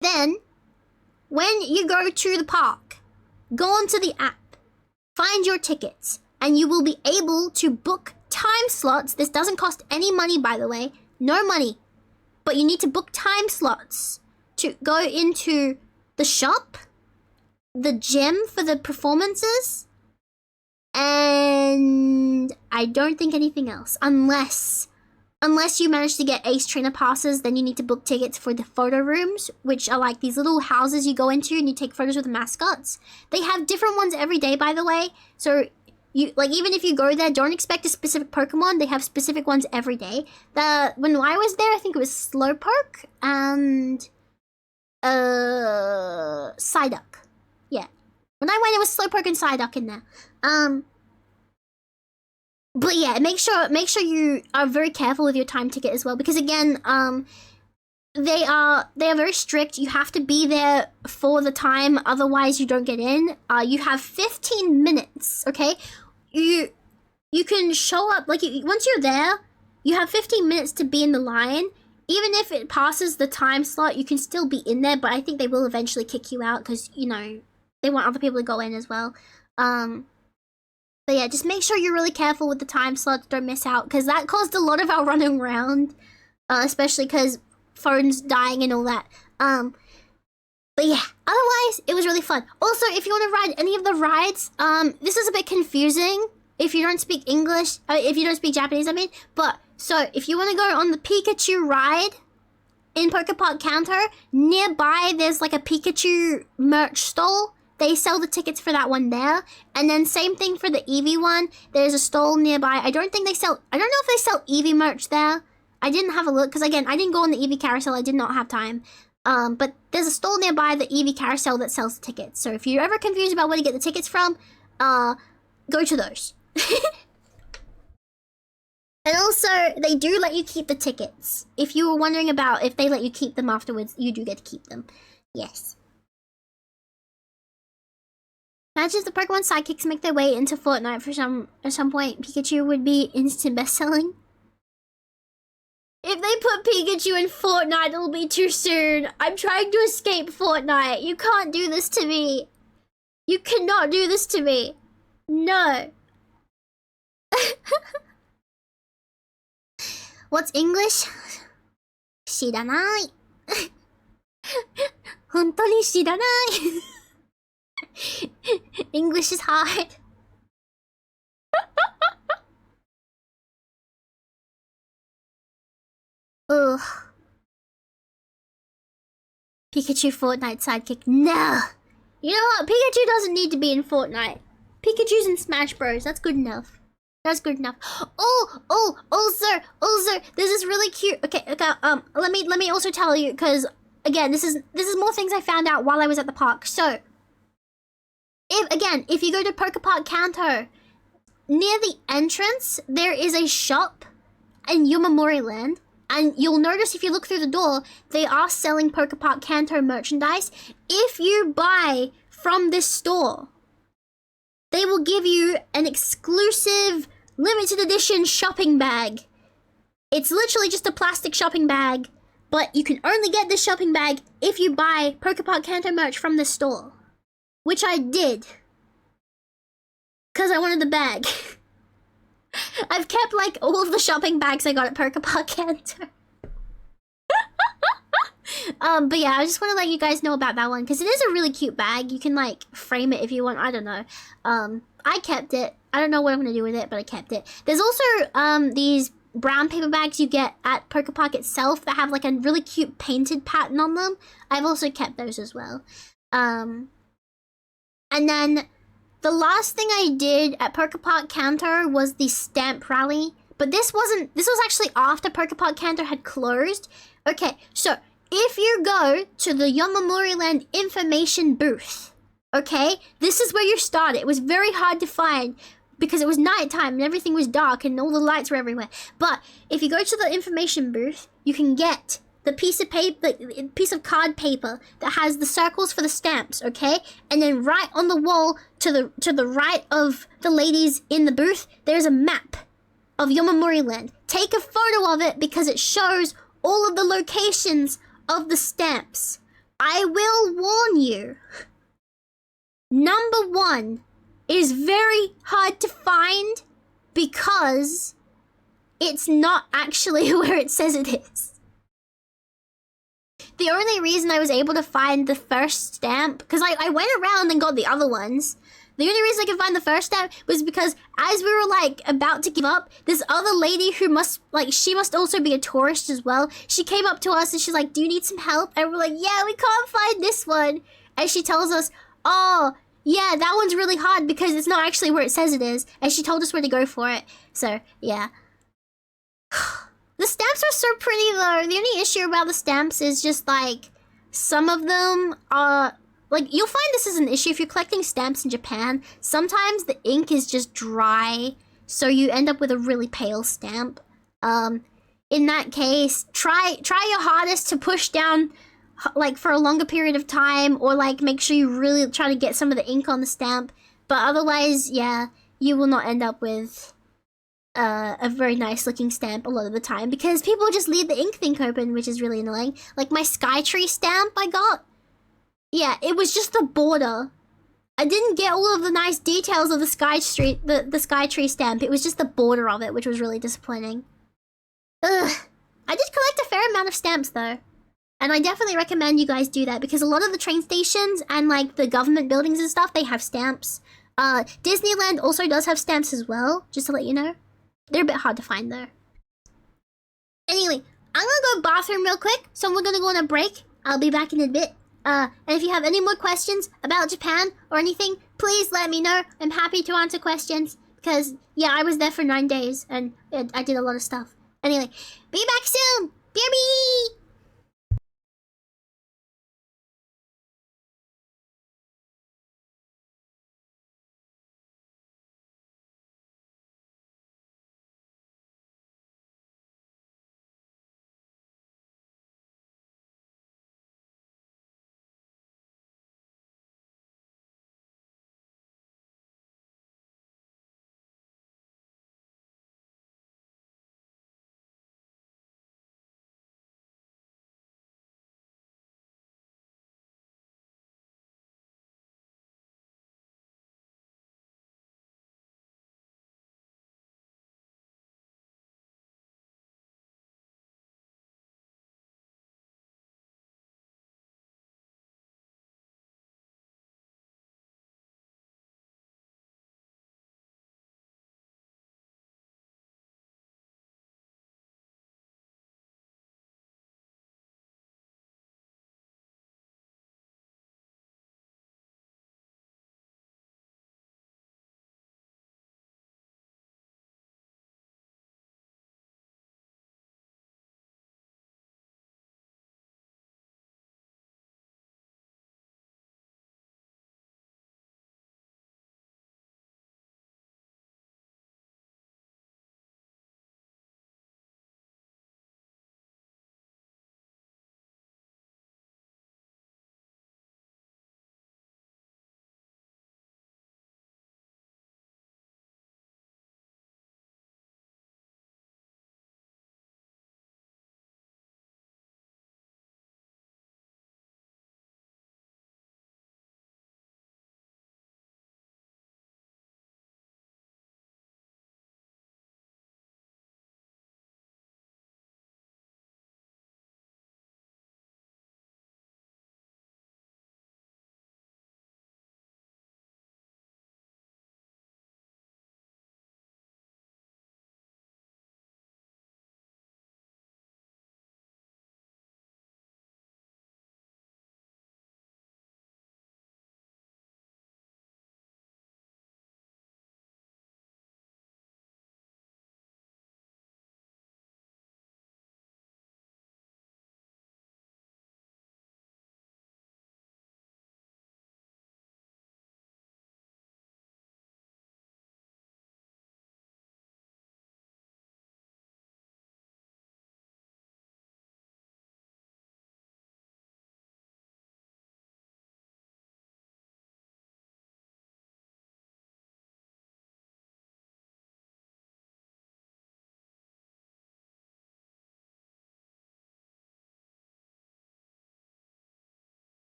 Then, when you go to the park, go onto the app, find your tickets, and you will be able to book time slots. This doesn't cost any money, by the way. No money. But you need to book time slots to go into the shop, the gym for the performances, and I don't think anything else. Unless you manage to get Ace Trainer passes, then you need to book tickets for the photo rooms, which are like these little houses you go into and you take photos with the mascots. They have different ones every day, by the way. So you, like, even if you go there, don't expect a specific Pokemon. They have specific ones every day. When I was there, I think it was Slowpoke and Psyduck. Yeah. When I went, it was Slowpoke and Psyduck in there. But yeah, make sure you are very careful with your time ticket as well, because again, they are very strict. You have to be there for the time, otherwise you don't get in. You have 15 minutes, okay? You can show up, like, once you're there, you have 15 minutes to be in the line. Even if it passes the time slot, you can still be in there, but I think they will eventually kick you out because, you know, they want other people to go in as well. But yeah, just make sure you're really careful with the time slots, don't miss out, because that caused a lot of our running around, especially because phones dying and all that. But yeah, otherwise, it was really fun. Also, if you want to ride any of the rides, this is a bit confusing if you don't speak English, if you don't speak Japanese, I mean. But, so, if you want to go on the Pikachu ride in Pokepark Kanto, nearby there's like a Pikachu merch stall. They sell the tickets for that one there. And then same thing for the Eevee one. There's a stall nearby. I don't know if they sell Eevee merch there. I didn't have a look, because again, I didn't go on the Eevee carousel. I did not have time. But there's a stall nearby, the Eevee carousel, that sells the tickets. So if you're ever confused about where to get the tickets from, go to those. And also, they do let you keep the tickets. If you were wondering about if they let you keep them afterwards, you do get to keep them. Yes. Imagine if the Pokemon sidekicks make their way into Fortnite at some point. Pikachu would be instant best-selling. If they put Pikachu in Fortnite, it'll be too soon. I'm trying to escape Fortnite. You can't do this to me. You cannot do this to me. No. What's English? 知らない。本当に知らない。English is hard. Ugh. Pikachu Fortnite sidekick. No! You know what? Pikachu doesn't need to be in Fortnite. Pikachu's in Smash Bros. That's good enough. That's good enough. Also, this is really cute. Okay, let me also tell you, because again, this is more things I found out while I was at the park. So, if you go to Poker Park Kanto, near the entrance, there is a shop in Yumamori and you'll notice if you look through the door, they are selling Poker Park Kanto merchandise. If you buy from this store, they will give you an exclusive limited edition shopping bag. It's literally just a plastic shopping bag, but you can only get this shopping bag if you buy Poker Park Kanto merch from this store. Which I did. Because I wanted the bag. I've kept like all of the shopping bags I got at Poker Park Kanto. But yeah, I just want to let you guys know about that one because it is a really cute bag. You can like frame it if you want. I don't know. I kept it. I don't know what I'm gonna do with it, but I kept it. There's also these brown paper bags you get at Poker Park itself that have like a really cute painted pattern on them. I've also kept those as well. And then the last thing I did at Poker Park Kanto was the stamp rally. But this was actually after Poker Park Kanto had closed. Okay, so if you go to the Yomamori Land information booth, okay, this is where you start. It was very hard to find because it was nighttime and everything was dark and all the lights were everywhere. But if you go to the information booth, you can get the piece of paper, the piece of card paper that has the circles for the stamps, okay? And then right on the wall to the right of the ladies in the booth, there's a map of Yomamori Land. Take a photo of it because it shows all of the locations of the stamps. I will warn you. Number 1 is very hard to find because it's not actually where it says it is. The only reason I was able to find the first stamp, because I went around and got the other ones. The only reason I could find the first stamp was because as we were like about to give up, this other lady who she must also be a tourist as well. She came up to us and she's like, "Do you need some help?" And we're like, "Yeah, we can't find this one." And she tells us, "Oh, yeah, that one's really hard because it's not actually where it says it is." And she told us where to go for it. So, yeah. The stamps are so pretty though. The only issue about the stamps is just like, some of them are, like, you'll find this is an issue if you're collecting stamps in Japan. Sometimes the ink is just dry, so you end up with a really pale stamp. In that case, try your hardest to push down, like, for a longer period of time, or like make sure you really try to get some of the ink on the stamp. But otherwise, yeah, you will not end up with a very nice looking stamp a lot of the time because people just leave the ink thing open, which is really annoying. Like my Skytree stamp I got, yeah, it was just the border. I didn't get all of the nice details of the Skytree stamp. It was just the border of it, which was really disappointing. Ugh. I did collect a fair amount of stamps though. And I definitely recommend you guys do that because a lot of the train stations and like the government buildings and stuff, they have stamps. Disneyland also does have stamps as well, just to let you know. They're a bit hard to find though. Anyway, I'm gonna go bathroom real quick, so we're gonna go on a break. I'll be back in a bit. And if you have any more questions about Japan or anything, please let me know. I'm happy to answer questions because, yeah, I was there for 9 days and I did a lot of stuff. Anyway, be back soon. BRB!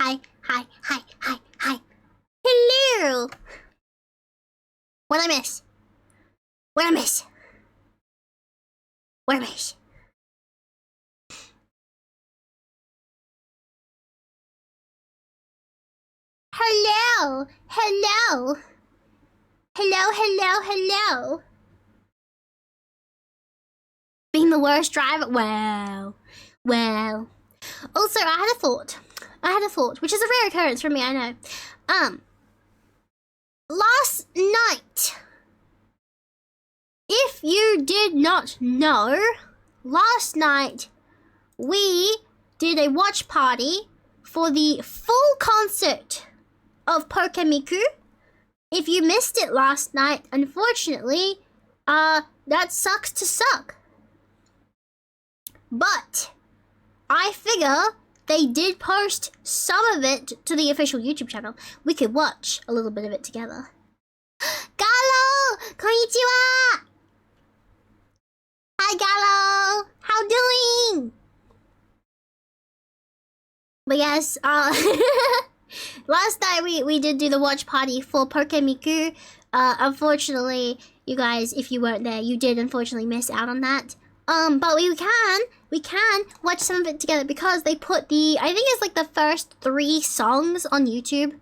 Hi. Hello. What I miss? Hello. Being the worst driver. Wow. Also, I had a thought, which is a rare occurrence for me, I know. Last night, if you did not know, last night we did a watch party for the full concert of Pokemiku. If you missed it last night, unfortunately, that sucks to suck. But I figure they did post some of it to the official YouTube channel. We could watch a little bit of it together. Gallo! Konnichiwa! Hi, Gallo! How doing? But yes, last night we did do the watch party for Pokemiku. Unfortunately, you guys, if you weren't there, you did unfortunately miss out on that. But we can watch some of it together because they put I think it's like the first 3 songs on YouTube.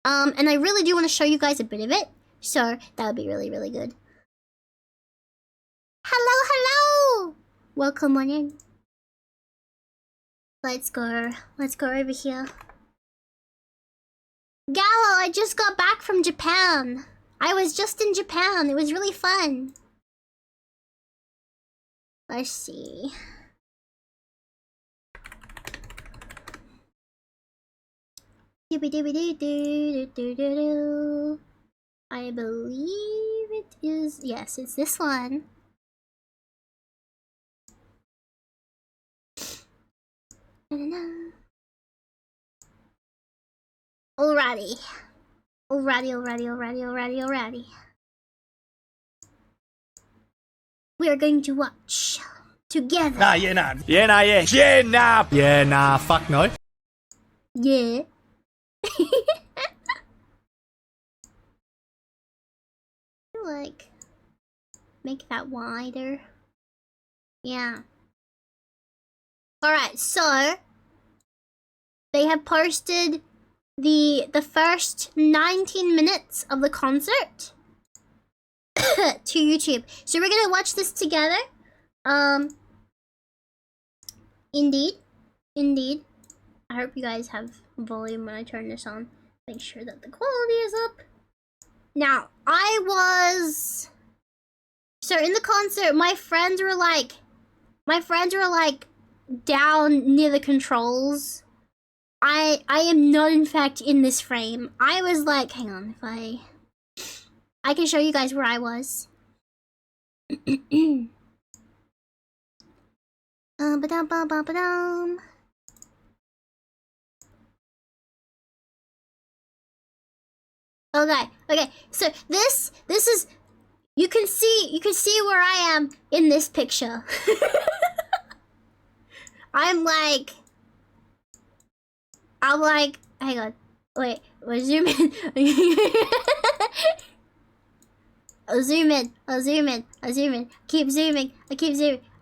And I really do want to show you guys a bit of it. So that would be really, really good. Hello! Welcome on in. Let's go over here. Gallo, I just got back from Japan. I was just in Japan. It was really fun. Let's see. I believe it is. Yes, it's this one. Alrighty. We are going to watch together. Nah, yeah, nah. Yeah, nah, yeah. Yeah, nah. Yeah, nah, fuck no. Yeah. Like, make that wider. Yeah. Alright, so they have posted the first 19 minutes of the concert to YouTube. So we're gonna watch this together. Indeed. I hope you guys have volume when I turn this on. Make sure that the quality is up. Now, so in the concert, my friends were like down near the controls. I am not in fact in this frame. I was like, hang on, if I can show you guys where I was. Ba-dum. Okay, so this is, you can see where I am in this picture. I'm like, hang on, wait, zoom in. I'll zoom in. Keep zooming.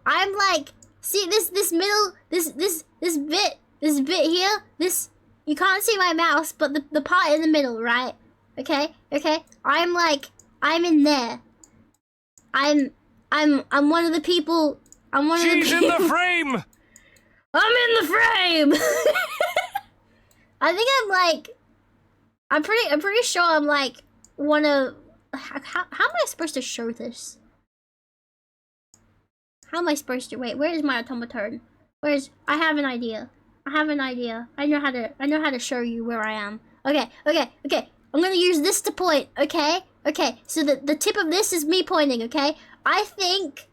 I'm like, see this middle, this bit here, you can't see my mouse, but the part in the middle, right? Okay. I'm in there. I'm one of the people. She's in the frame! I'm in the frame! I think I'm pretty sure I'm like one of, how am I supposed to show this? How am I supposed to, wait, where is my automaton? I have an idea. I know how to show you where I am. Okay. I'm gonna use this to point, okay? So the tip of this is me pointing, okay? I think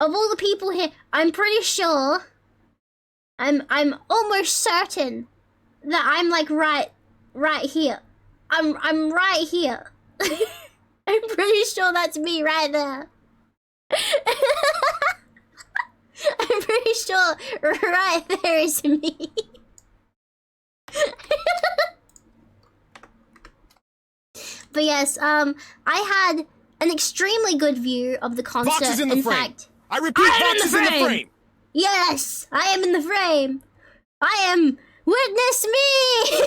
of all the people here, I'm pretty sure, I'm almost certain that I'm like right here. I'm right here. I'm pretty sure that's me right there. I'm pretty sure right there is me. But yes, I had an extremely good view of the concert. Fox is in the frame. Fact, I repeat, Fox is in the frame. yes, I am in the frame. I am. Witness me.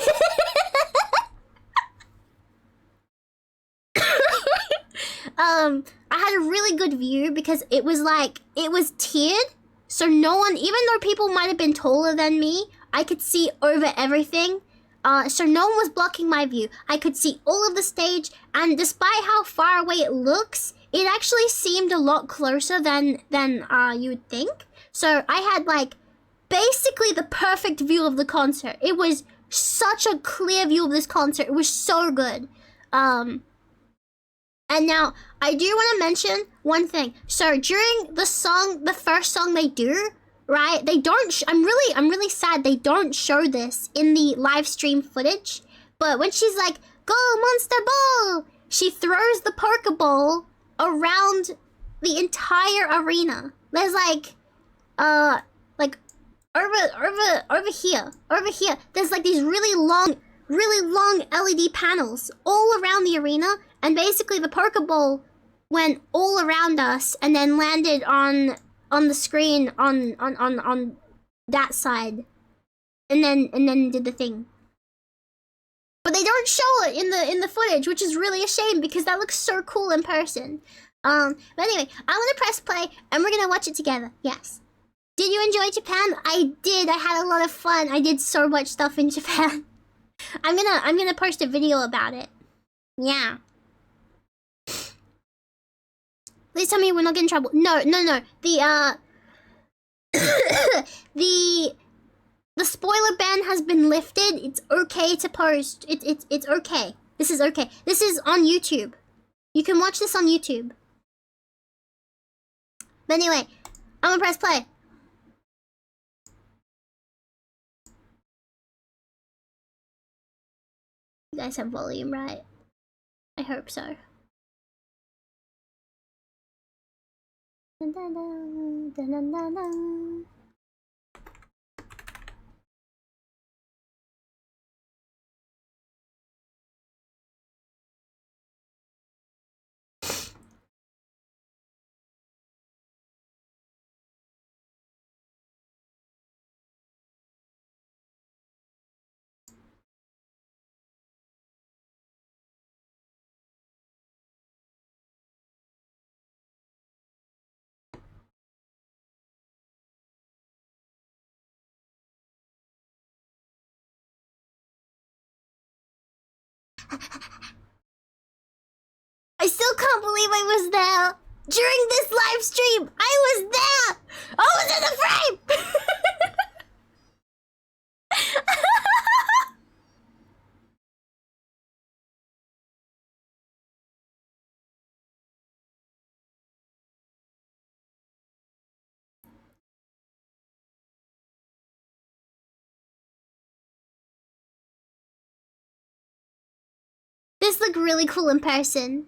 I had a really good view because it was tiered, so no one, even though people might have been taller than me, I could see over everything. So no one was blocking my view. I could see all of the stage, and despite how far away it looks, it actually seemed a lot closer than you would think. So I had like basically the perfect view of the concert. It was such a clear view of this concert. It was so good. And now I do want to mention one thing. So during the first song they do, right? They don't. I'm really sad they don't show this in the live stream footage. But when she's like, "Go Monster Ball," she throws the Pokeball around the entire arena. There's like over here. There's like these really long LED panels all around the arena, and basically the Pokeball went all around us and then landed on the screen on that side, and then did the thing. But they don't show it in the footage, which is really a shame because that looks so cool in person. But anyway, I'm gonna press play and we're gonna watch it together. Yes. Did you enjoy Japan? I did. I had a lot of fun. I did so much stuff in Japan. I'm gonna post a video about it. Yeah. Please tell me we're not getting in trouble. No. The the spoiler ban has been lifted. It's okay to post. It's okay. This is okay. This is on YouTube. You can watch this on YouTube. But anyway, I'm gonna press play. You guys have volume, right? I hope so. I still can't believe I was there. During this live stream, I was there. I was in the frame. This looked really cool in person.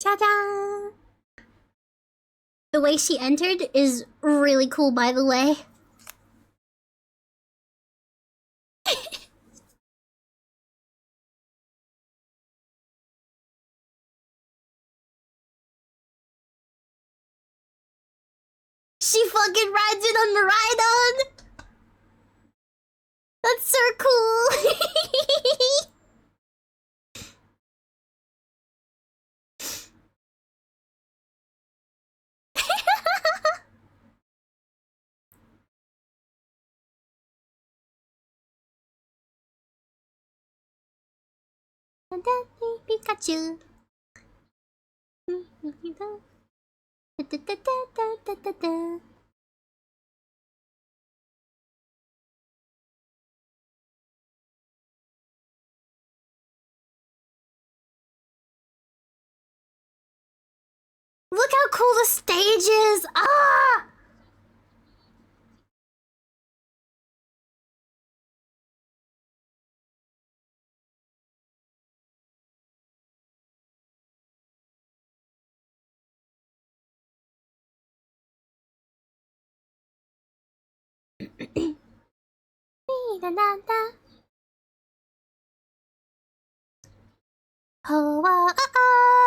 Ta-da! The way she entered is really cool, by the way. She fucking rides it on Maridon. That's so cool. Pikachu. Look how cool the stage is! Ah! Oh, ah, ah, ah. Oh, ah, ah, ah.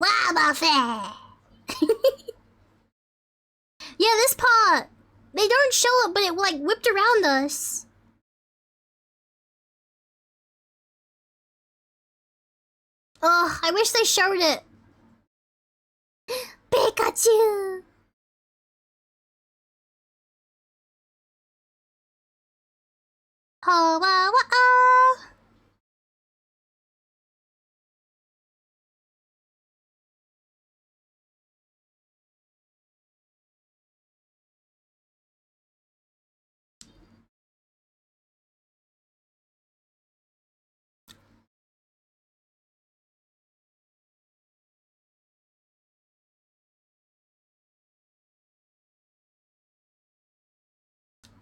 Wow, Buffet! Yeah, this part, they don't show it, but it like whipped around us. Oh, I wish they showed it. Pikachu! Oh, ah, ah, ah.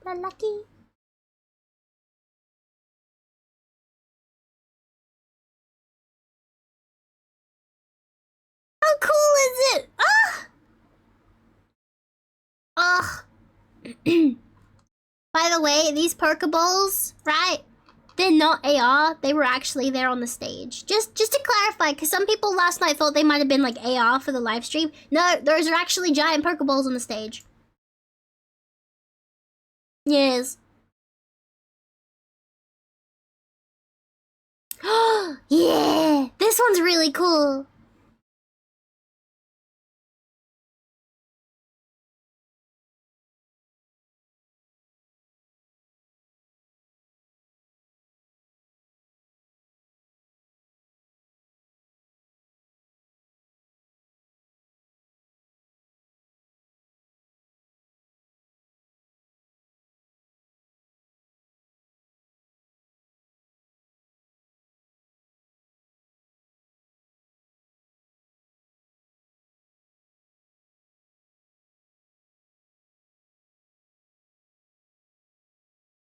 The lucky. How cool is it? Ah! Ugh. By the way, these Pokeballs, right? They're not AR. They were actually there on the stage. Just to clarify, because some people last night thought they might have been like AR for the live stream. No, those are actually giant Pokeballs on the stage. Yes. Yeah, this one's really cool.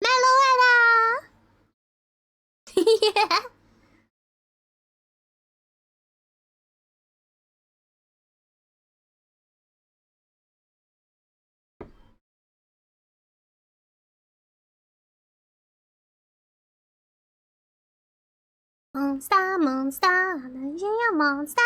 Meloetta! Yeah. Monster, monster, yeah, monster.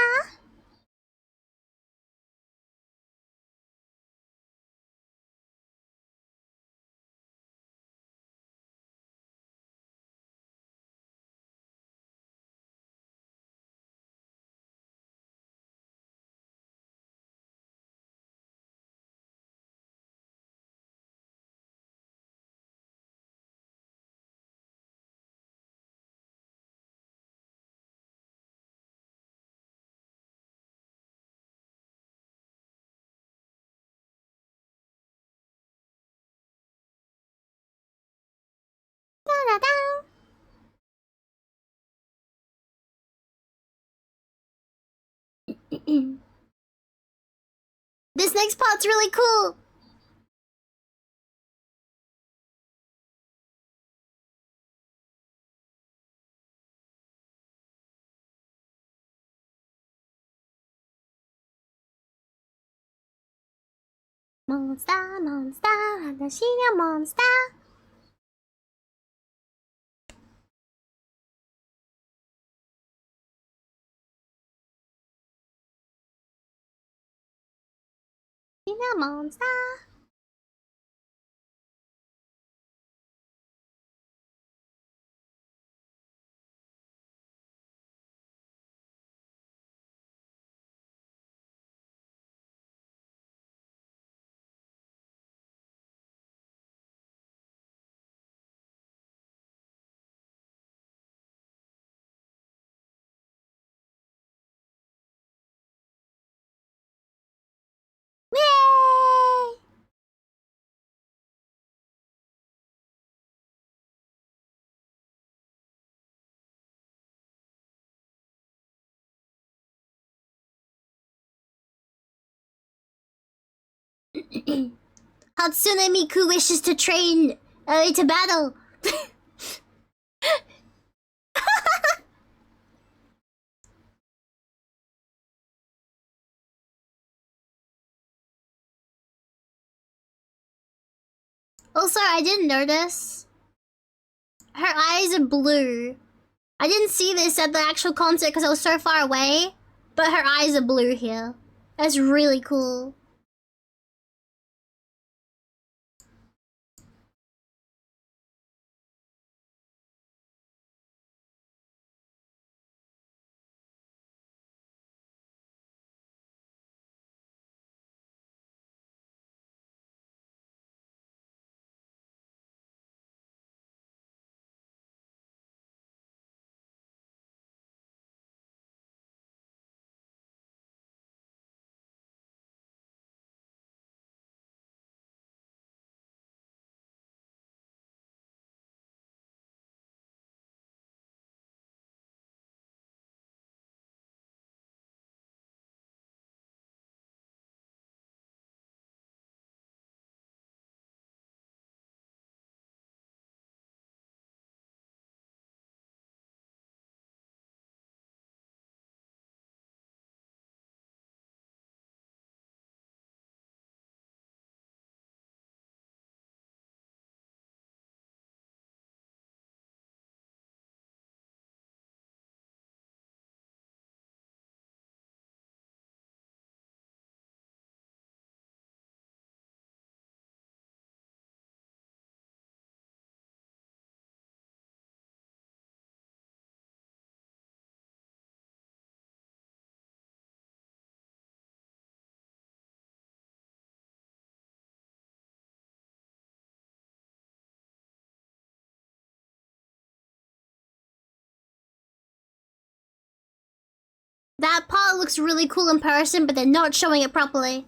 This next part's really cool. Monster, monster, 私はモンスター。Monster. Yay! Hatsune Miku wishes to train to battle. Also, I didn't notice. Her eyes are blue. I didn't see this at the actual concert because I was so far away. But her eyes are blue here. That's really cool. That part looks really cool in person, but they're not showing it properly.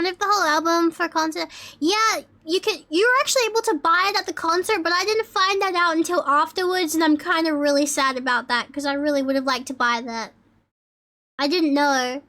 What if the whole album for concert? Yeah, you were actually able to buy it at the concert, but I didn't find that out until afterwards, and I'm kind of really sad about that because I really would have liked to buy that. I didn't know.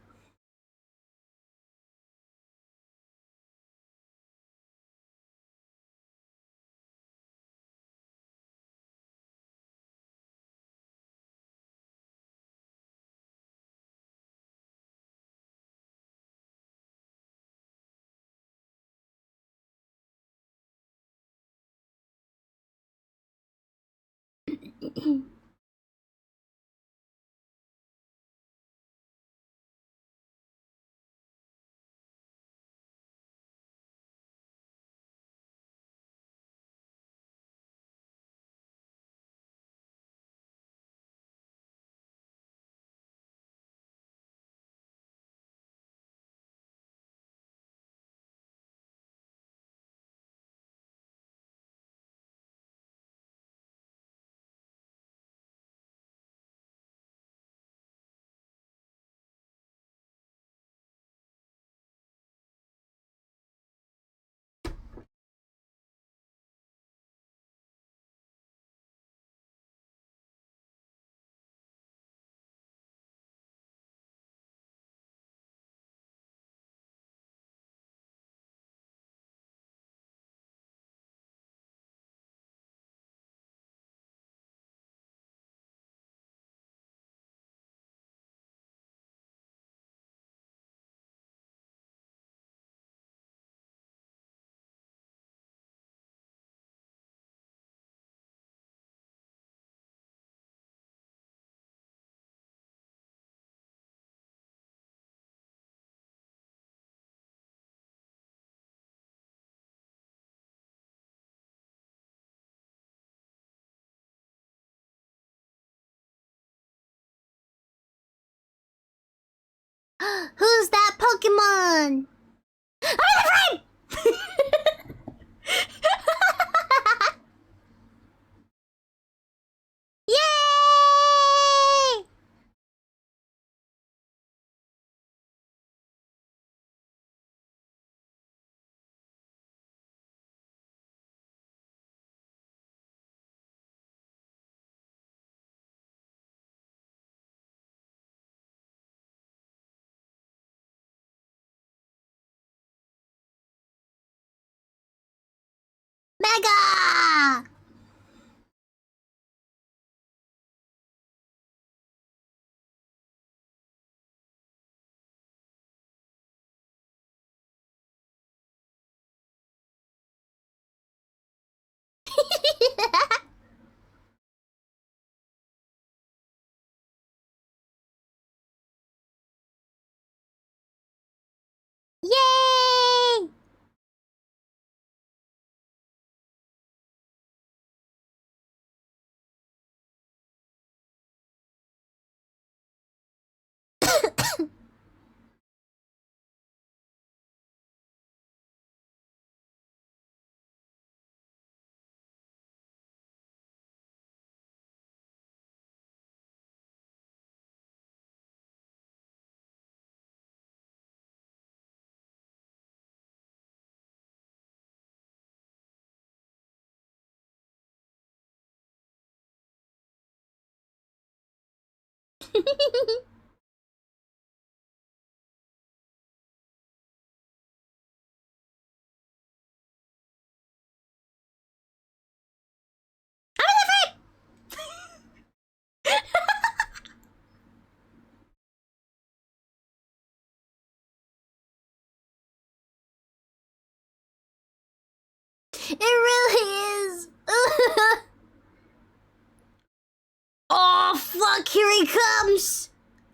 Who's that Pokemon? I'm afraid! Yay! Mega! Yay! It really is. Oh, fuck, here he comes.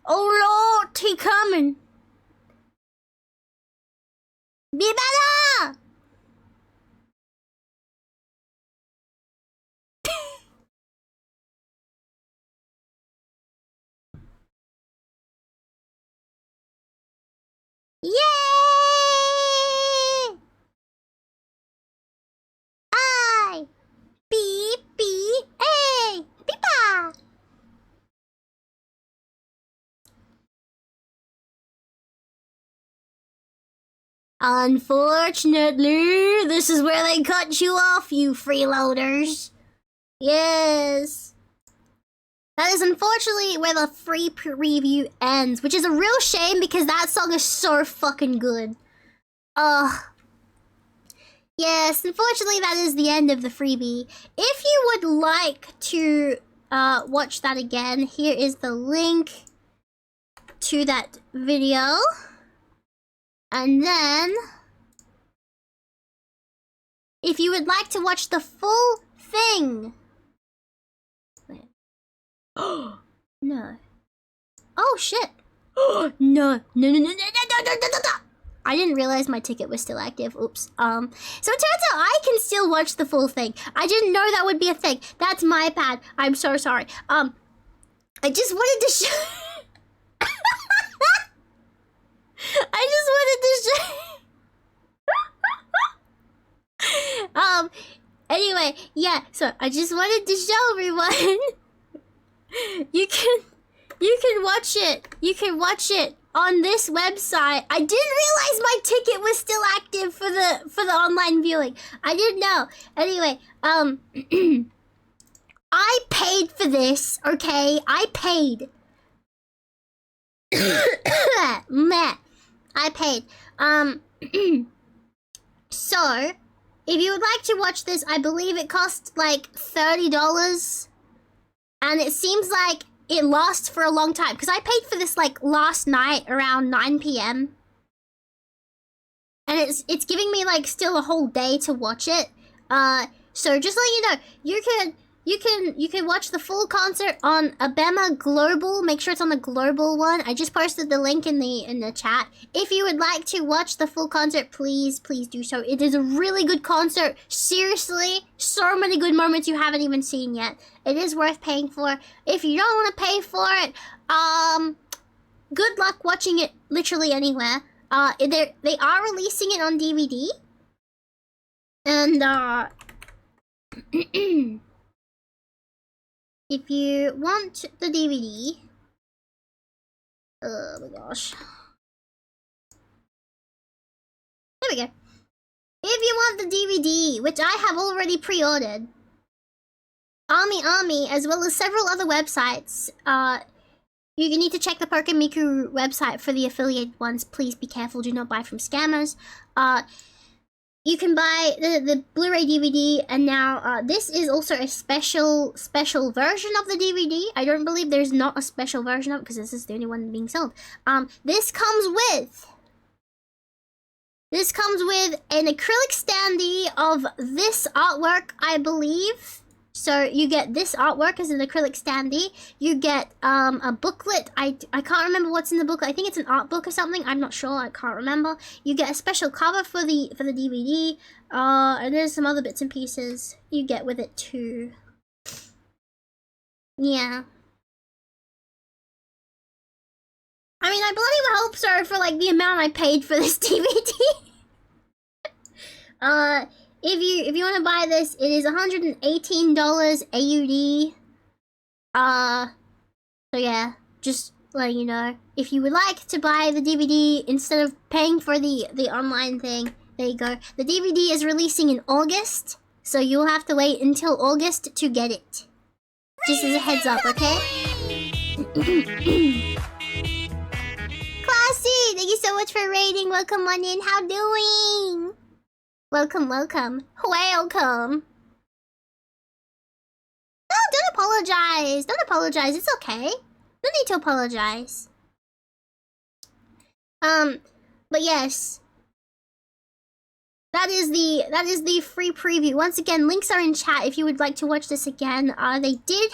Oh, Lord, he coming. Be better. Yay! I. Beep, beep, hey. Beepa. Unfortunately, this is where they cut you off, you freeloaders. Yes. That is unfortunately where the free preview ends, which is a real shame because that song is so fucking good. Yes, unfortunately that is the end of the freebie. If you would like to watch that again, here is the link to that video. And then, if you would like to watch the full thing... Oh, no. Oh, shit. No. No. I didn't realize my ticket was still active. Oops. So it turns out I can still watch the full thing. I didn't know that would be a thing. That's my bad. I'm so sorry. I just wanted to show... I just wanted to show... Anyway, yeah, so I just wanted to show everyone... You can watch it. You can watch it on this website. I didn't realize my ticket was still active for the online viewing. I didn't know. Anyway, I paid for this, okay? I paid. Meh. I paid. So, if you would like to watch this, I believe it costs like $30. And it seems like it lasts for a long time. Because I paid for this like last night around 9 p.m. And it's giving me like still a whole day to watch it. So just let you know, you can watch the full concert on Abema Global. Make sure it's on the global one. I just posted the link in the chat. If you would like to watch the full concert, please do so. It is a really good concert. Seriously, so many good moments you haven't even seen yet. It is worth paying for. If you don't want to pay for it, good luck watching it literally anywhere. They are releasing it on DVD. And if you want the DVD, oh my gosh. There we go. If you want the DVD, which I have already pre-ordered, Ami, as well as several other websites, you need to check the Pokemiku website for the affiliated ones. Please be careful, do not buy from scammers. You can buy the Blu-ray DVD, and now this is also a special version of the DVD. I don't believe there's not a special version of it, because this is the only one being sold. This comes with an acrylic standee of this artwork, I believe. So you get this artwork as an acrylic standee. You get a booklet. I can't remember what's in the booklet. I think it's an art book or something. I'm not sure. I can't remember. You get a special cover for the DVD. And there's some other bits and pieces you get with it too. Yeah. I mean, I bloody hope so for like the amount I paid for this DVD. If you want to buy this, it is $118 AUD. So yeah, just letting you know. If you would like to buy the DVD instead of paying for the online thing, there you go. The DVD is releasing in August, so you'll have to wait until August to get it. Just as a heads up, okay? Classy, thank you so much for raiding. Welcome on in. How doing? Welcome. Welcome. No, don't apologize. Don't apologize. It's okay. No need to apologize. But yes. That is the free preview. Once again, links are in chat if you would like to watch this again. They did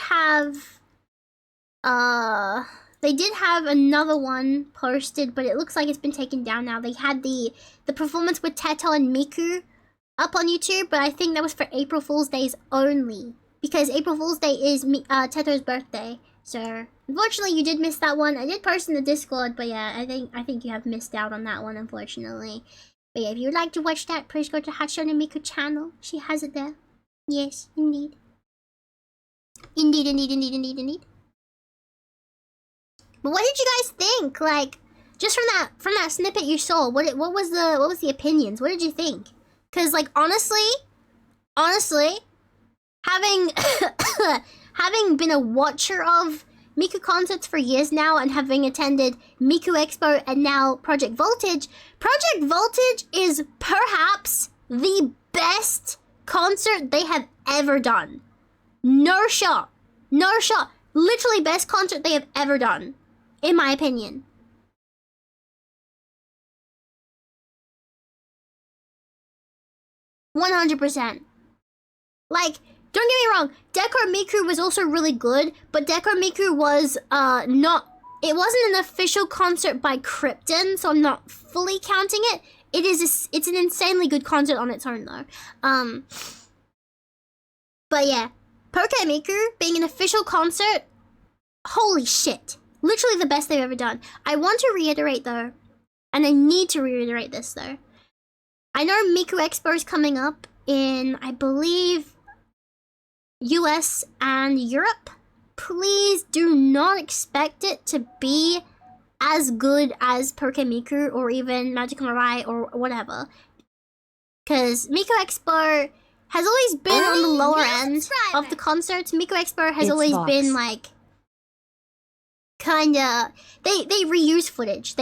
have another one posted, but it looks like it's been taken down now. They had the performance with Teto and Miku up on YouTube, but I think that was for April Fool's Days only, because April Fool's Day is Teto's birthday. So unfortunately, you did miss that one. I did post in the Discord, but yeah, I think you have missed out on that one, unfortunately. But yeah, if you would like to watch that, please go to Hatsune Miku channel. She has it there. Yes, indeed. Indeed. But what did you guys think? Like, just from that snippet you saw, what was the opinions? What did you think? Because like honestly, having having been a watcher of Miku concerts for years now and having attended Miku Expo and now Project Voltage is perhaps the best concert they have ever done. No shot. Literally best concert they have ever done, in my opinion. %100. Like, don't get me wrong, Decor Miku was also really good, but Decor Miku was it wasn't an official concert by Krypton, so I'm not fully counting it. It's an insanely good concert on its own though. But yeah, Poke Miku being an official concert, holy shit. Literally the best they've ever done. I want to reiterate though, and I need to reiterate this though. I know Miku Expo is coming up in, I believe, US and Europe. Please do not expect it to be as good as Poke Miku or even Magical Mirai or whatever. Because Miku Expo has always been on the lower end of the concerts. Miku Expo has always been like, kinda, they reuse footage.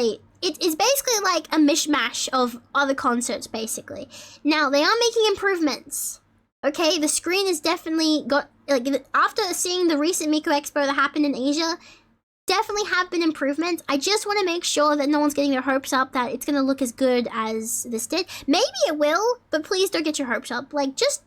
It's basically like a mishmash of other concerts, basically. Now, they are making improvements. Okay, the screen is definitely got, like, after seeing the recent Miku Expo that happened in Asia, definitely have been improvements. I just want to make sure that no one's getting their hopes up that it's going to look as good as this did. Maybe it will, but please don't get your hopes up. Like, just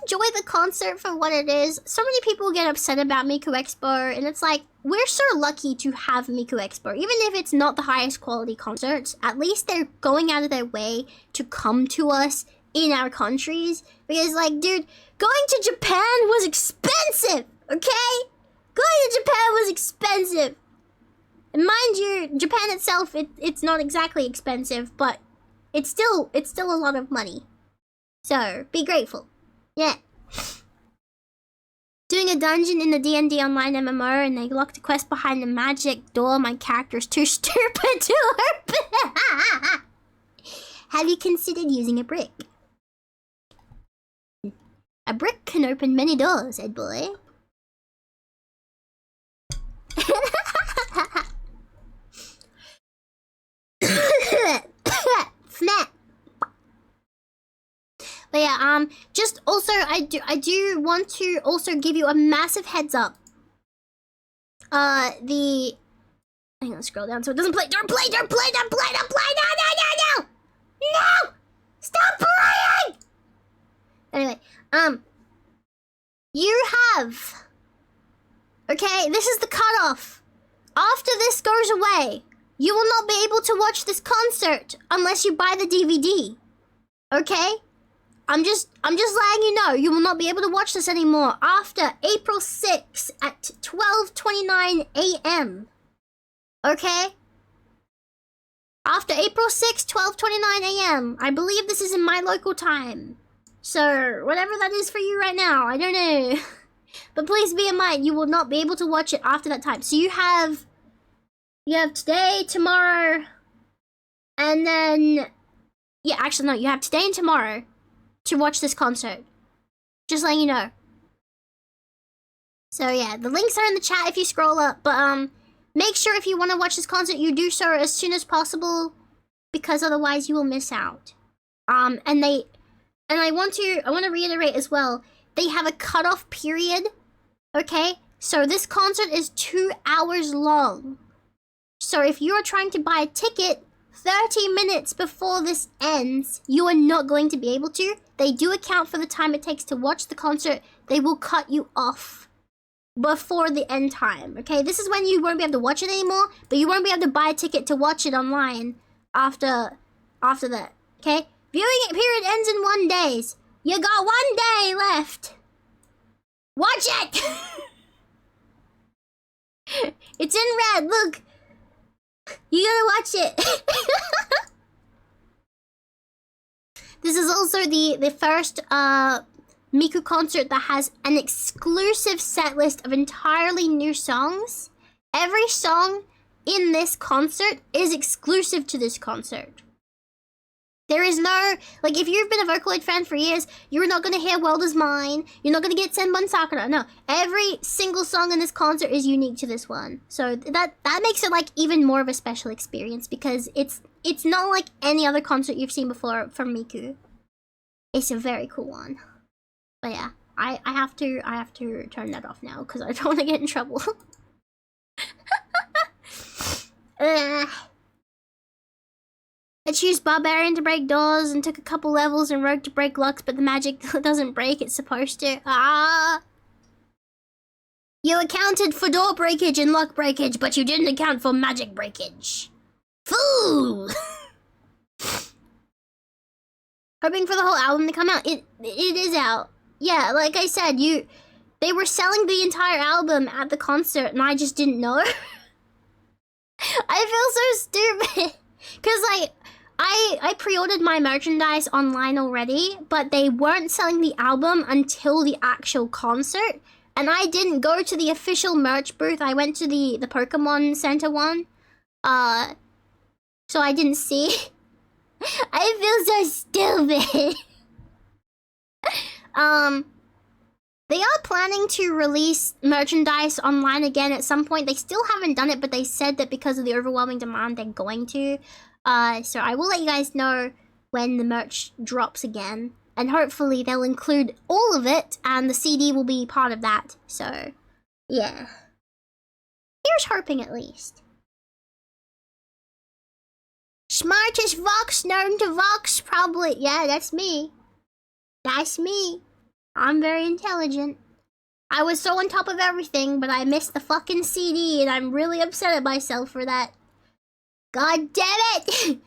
enjoy the concert for what it is. So many people get upset about Miku Expo, and it's like, we're so lucky to have Miku Expo. Even if it's not the highest quality concerts, at least they're going out of their way to come to us in our countries. Because, like, dude, going to Japan was expensive, okay? Going to Japan was expensive. And mind you, Japan itself, it's not exactly expensive, but it's still a lot of money. So, be grateful. Yeah. Doing a dungeon in the D&D Online MMO and they locked a quest behind the magic door. My character's too stupid to open. Have you considered using a brick? A brick can open many doors, Ed boy. Snap. But yeah, just also, I do want to also give you a massive heads up. Hang on, scroll down so it doesn't play. Don't play, no! Stop playing! Anyway, you have, okay, this is the cutoff. After this goes away, you will not be able to watch this concert unless you buy the DVD. Okay? I'm just letting you know, you will not be able to watch this anymore after April 6th at 12:29 a.m. Okay? After April 6th, 12:29 a.m. I believe this is in my local time. So, whatever that is for you right now, I don't know. But please be in mind, you will not be able to watch it after that time. So you have today, tomorrow, and then, yeah, actually no, you have today and tomorrow to watch this concert. Just letting you know. So yeah, the links are in the chat if you scroll up, but make sure if you want to watch this concert, you do so as soon as possible, because otherwise you will miss out. And I want to reiterate as well, they have a cutoff period, okay? So this concert is 2 hours long. So if you're trying to buy a ticket 30 minutes before this ends, you are not going to be able to. They do account for the time it takes to watch the concert. They will cut you off before the end time, okay? This is when you won't be able to watch it anymore, but you won't be able to buy a ticket to watch it online after that, okay? Viewing period ends in 1 day. You got 1 day left. Watch it! It's in red, look. You gotta watch it. This is also the first Miku concert that has an exclusive set list of entirely new songs. Every song in this concert is exclusive to this concert. There is no, like, if you've been a Vocaloid fan for years, you're not gonna hear World Is Mine, you're not gonna get Senbon Sakura. No, every single song in this concert is unique to this one. So that makes it, like, even more of a special experience, because it's not like any other concert you've seen before from Miku. It's a very cool one. But yeah, I have to turn that off now, because I don't want to get in trouble. I choose Barbarian to break doors and took a couple levels and Rogue to break locks, but the magic doesn't break, it's supposed to. Ah! You accounted for door breakage and lock breakage, but you didn't account for magic breakage. Fool! Hoping for the whole album to come out. It is out. Yeah, like I said, they were selling the entire album at the concert and I just didn't know. I feel so stupid. Cause like, I pre-ordered my merchandise online already, but they weren't selling the album until the actual concert. And I didn't go to the official merch booth. I went to the Pokemon Center one. So I didn't see. I feel so stupid. They are planning to release merchandise online again at some point. They still haven't done it, but they said that because of the overwhelming demand, they're going to. So I will let you guys know when the merch drops again. And hopefully they'll include all of it, and the CD will be part of that. So, yeah. Here's hoping, at least. Smartest Vox known to Vox, probably. Yeah, that's me. That's me. I'm very intelligent. I was so on top of everything, but I missed the fucking CD, and I'm really upset at myself for that. God damn it!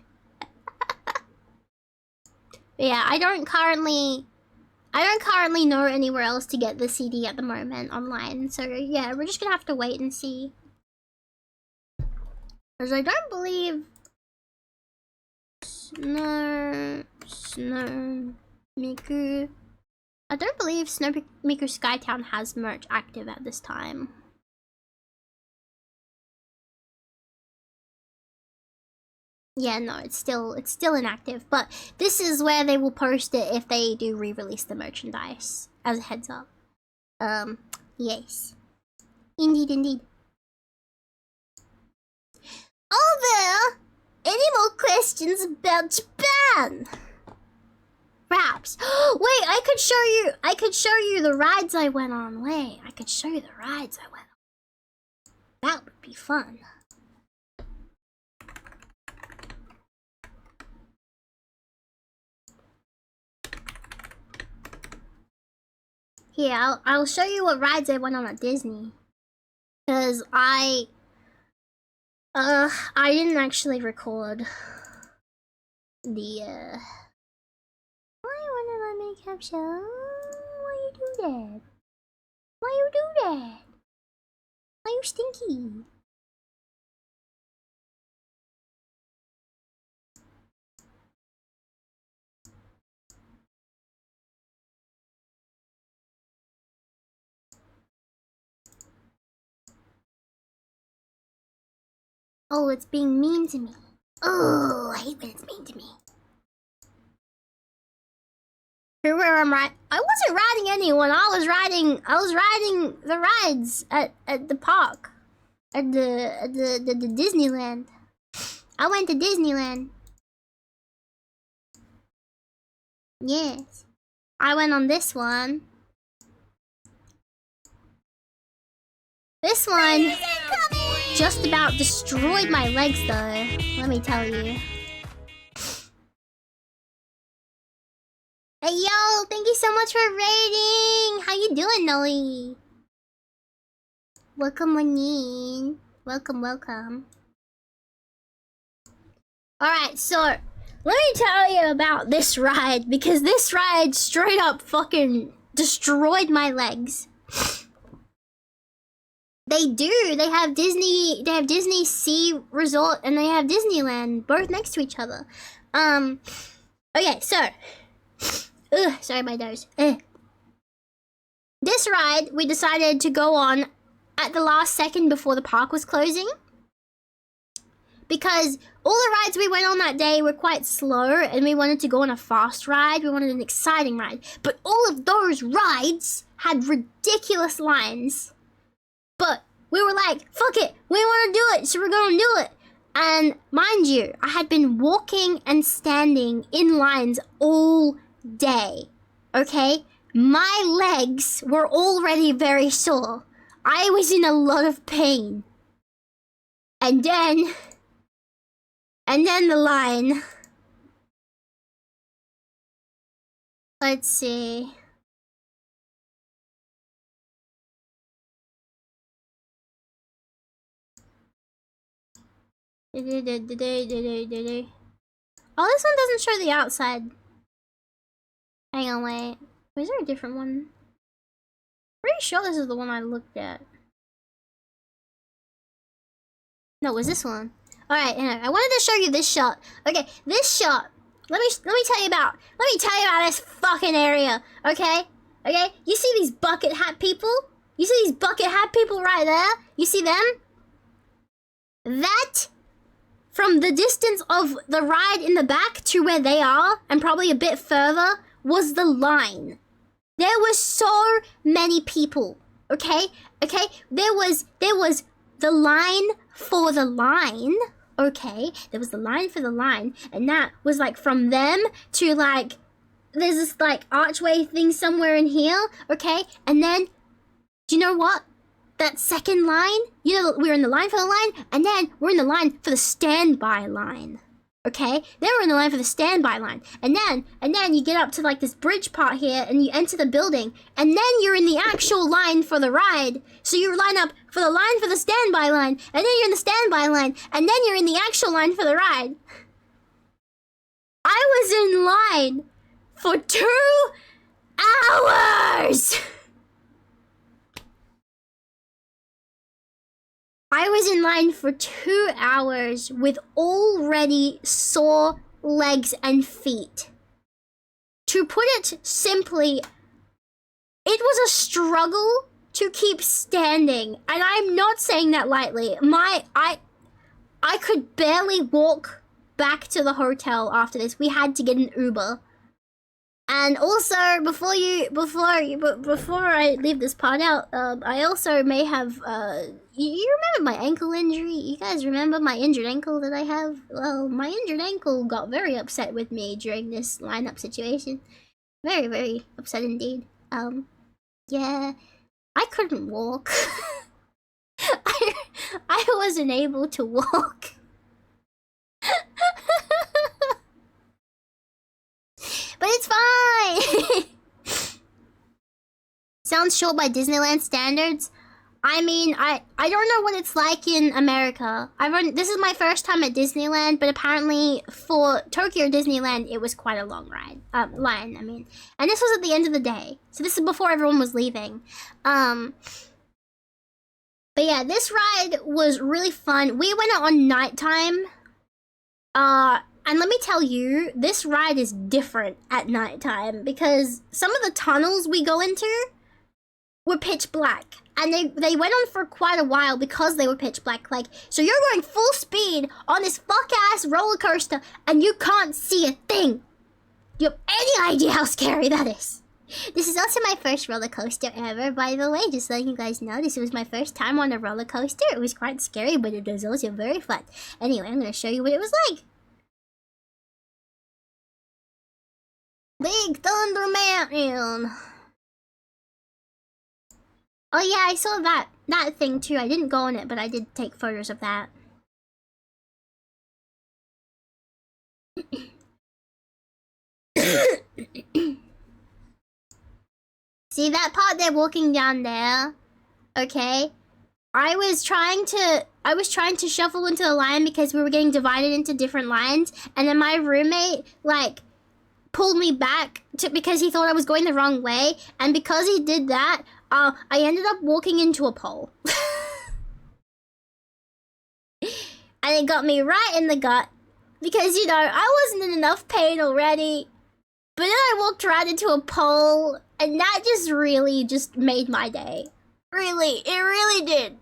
Yeah, I don't currently know anywhere else to get the CD at the moment online. So yeah, we're just gonna have to wait and see. Because I don't believe Snow Miku. I don't believe Snow Miku Skytown has merch active at this time. Yeah, no, it's still inactive, but this is where they will post it if they do re-release the merchandise, as a heads up. Yes. Indeed, indeed. Are there any more questions about Japan? Perhaps. Wait, I could show you the rides I went on. Wait, I could show you the rides I went on. That would be fun. Yeah, I'll show you what rides I went on at Disney. Cause I didn't actually record the Why wouldn't I make capture? Why you do that? Why you do that? Why you stinky? Oh, it's being mean to me. Oh, I hate when it's mean to me. Here where I'm I wasn't riding anyone. I was riding the rides at the park. At the Disneyland. I went to Disneyland. Yes. I went on this one. This one just about destroyed my legs though, let me tell you. Hey yo, thank you so much for raiding! How you doing, Noe? Welcome, Manin. Welcome, welcome. Alright, so let me tell you about this ride, because this ride straight up fucking destroyed my legs. They do. They have Disney Sea Resort and they have Disneyland both next to each other. Okay, so sorry my nose. This ride we decided to go on at the last second before the park was closing. because all the rides we went on that day were quite slow, and we wanted to go on a fast ride. We wanted an exciting ride. But all of those rides had ridiculous lines. But we were like, fuck it, we want to do it, so we're going to do it. And mind you, I had been walking and standing in lines all day, okay? My legs were already very sore. I was in a lot of pain. And then the line. Let's see. Oh, this one doesn't show the outside. Hang on, wait. Is there a different one? Pretty sure this is the one I looked at. No, it was this one. Alright, anyway, I wanted to show you this shot. Okay, this shot. Let me tell you about this fucking area. Okay? Okay? You see these bucket hat people? You see these bucket hat people right there? You see them? That, from the distance of the ride in the back to where they are, and probably a bit further, was the line. There were so many people, okay? Okay? There was the line for the line, okay? There was the line for the line, and that was like from them to like, there's this like archway thing somewhere in here, okay? And then, do you know what? That second line, you know, we're in the line for the line, and then we're in the line for the standby line. Okay? Then we're in the line for the standby line. And then you get up to like this bridge part here, and you enter the building, and then you're in the actual line for the ride. So you line up for the line for the standby line, and then you're in the standby line, and then you're in the actual line for the ride. I was in line for 2 hours! I was in line for 2 hours with already sore legs and feet. To put it simply, it was a struggle to keep standing, and I'm not saying that lightly. I could barely walk back to the hotel after this. We had to get an Uber. And also, before I leave this part out, I also may have, you remember my ankle injury? You guys remember my injured ankle that I have? Well, my injured ankle got very upset with me during this lineup situation. Very, very upset indeed. Yeah, I couldn't walk. I wasn't able to walk. But it's fine! Sounds short by Disneyland standards. I mean, I don't know what it's like in America. This is my first time at Disneyland, but apparently for Tokyo Disneyland, it was quite a long line, I mean. And this was at the end of the day. So this is before everyone was leaving. But yeah, this ride was really fun. We went out on nighttime. And let me tell you, this ride is different at nighttime because some of the tunnels we go into were pitch black. And they went on for quite a while because they were pitch black. Like, so you're going full speed on this fuck-ass roller coaster and you can't see a thing. Do you have any idea how scary that is? This is also my first roller coaster ever, by the way. Just letting you guys know, this was my first time on a roller coaster. It was quite scary, but it was also very fun. Anyway, I'm going to show you what it was like. Big Thunder Mountain. Oh yeah, I saw that thing too. I didn't go on it, but I did take photos of that. See that part they're walking down there? Okay. I was trying to shuffle into the line because we were getting divided into different lines, and then my roommate like pulled me back because he thought I was going the wrong way, and because he did that, I ended up walking into a pole. And it got me right in the gut because, you know, I wasn't in enough pain already. But then I walked right into a pole, and that just really just made my day. Really, it really did.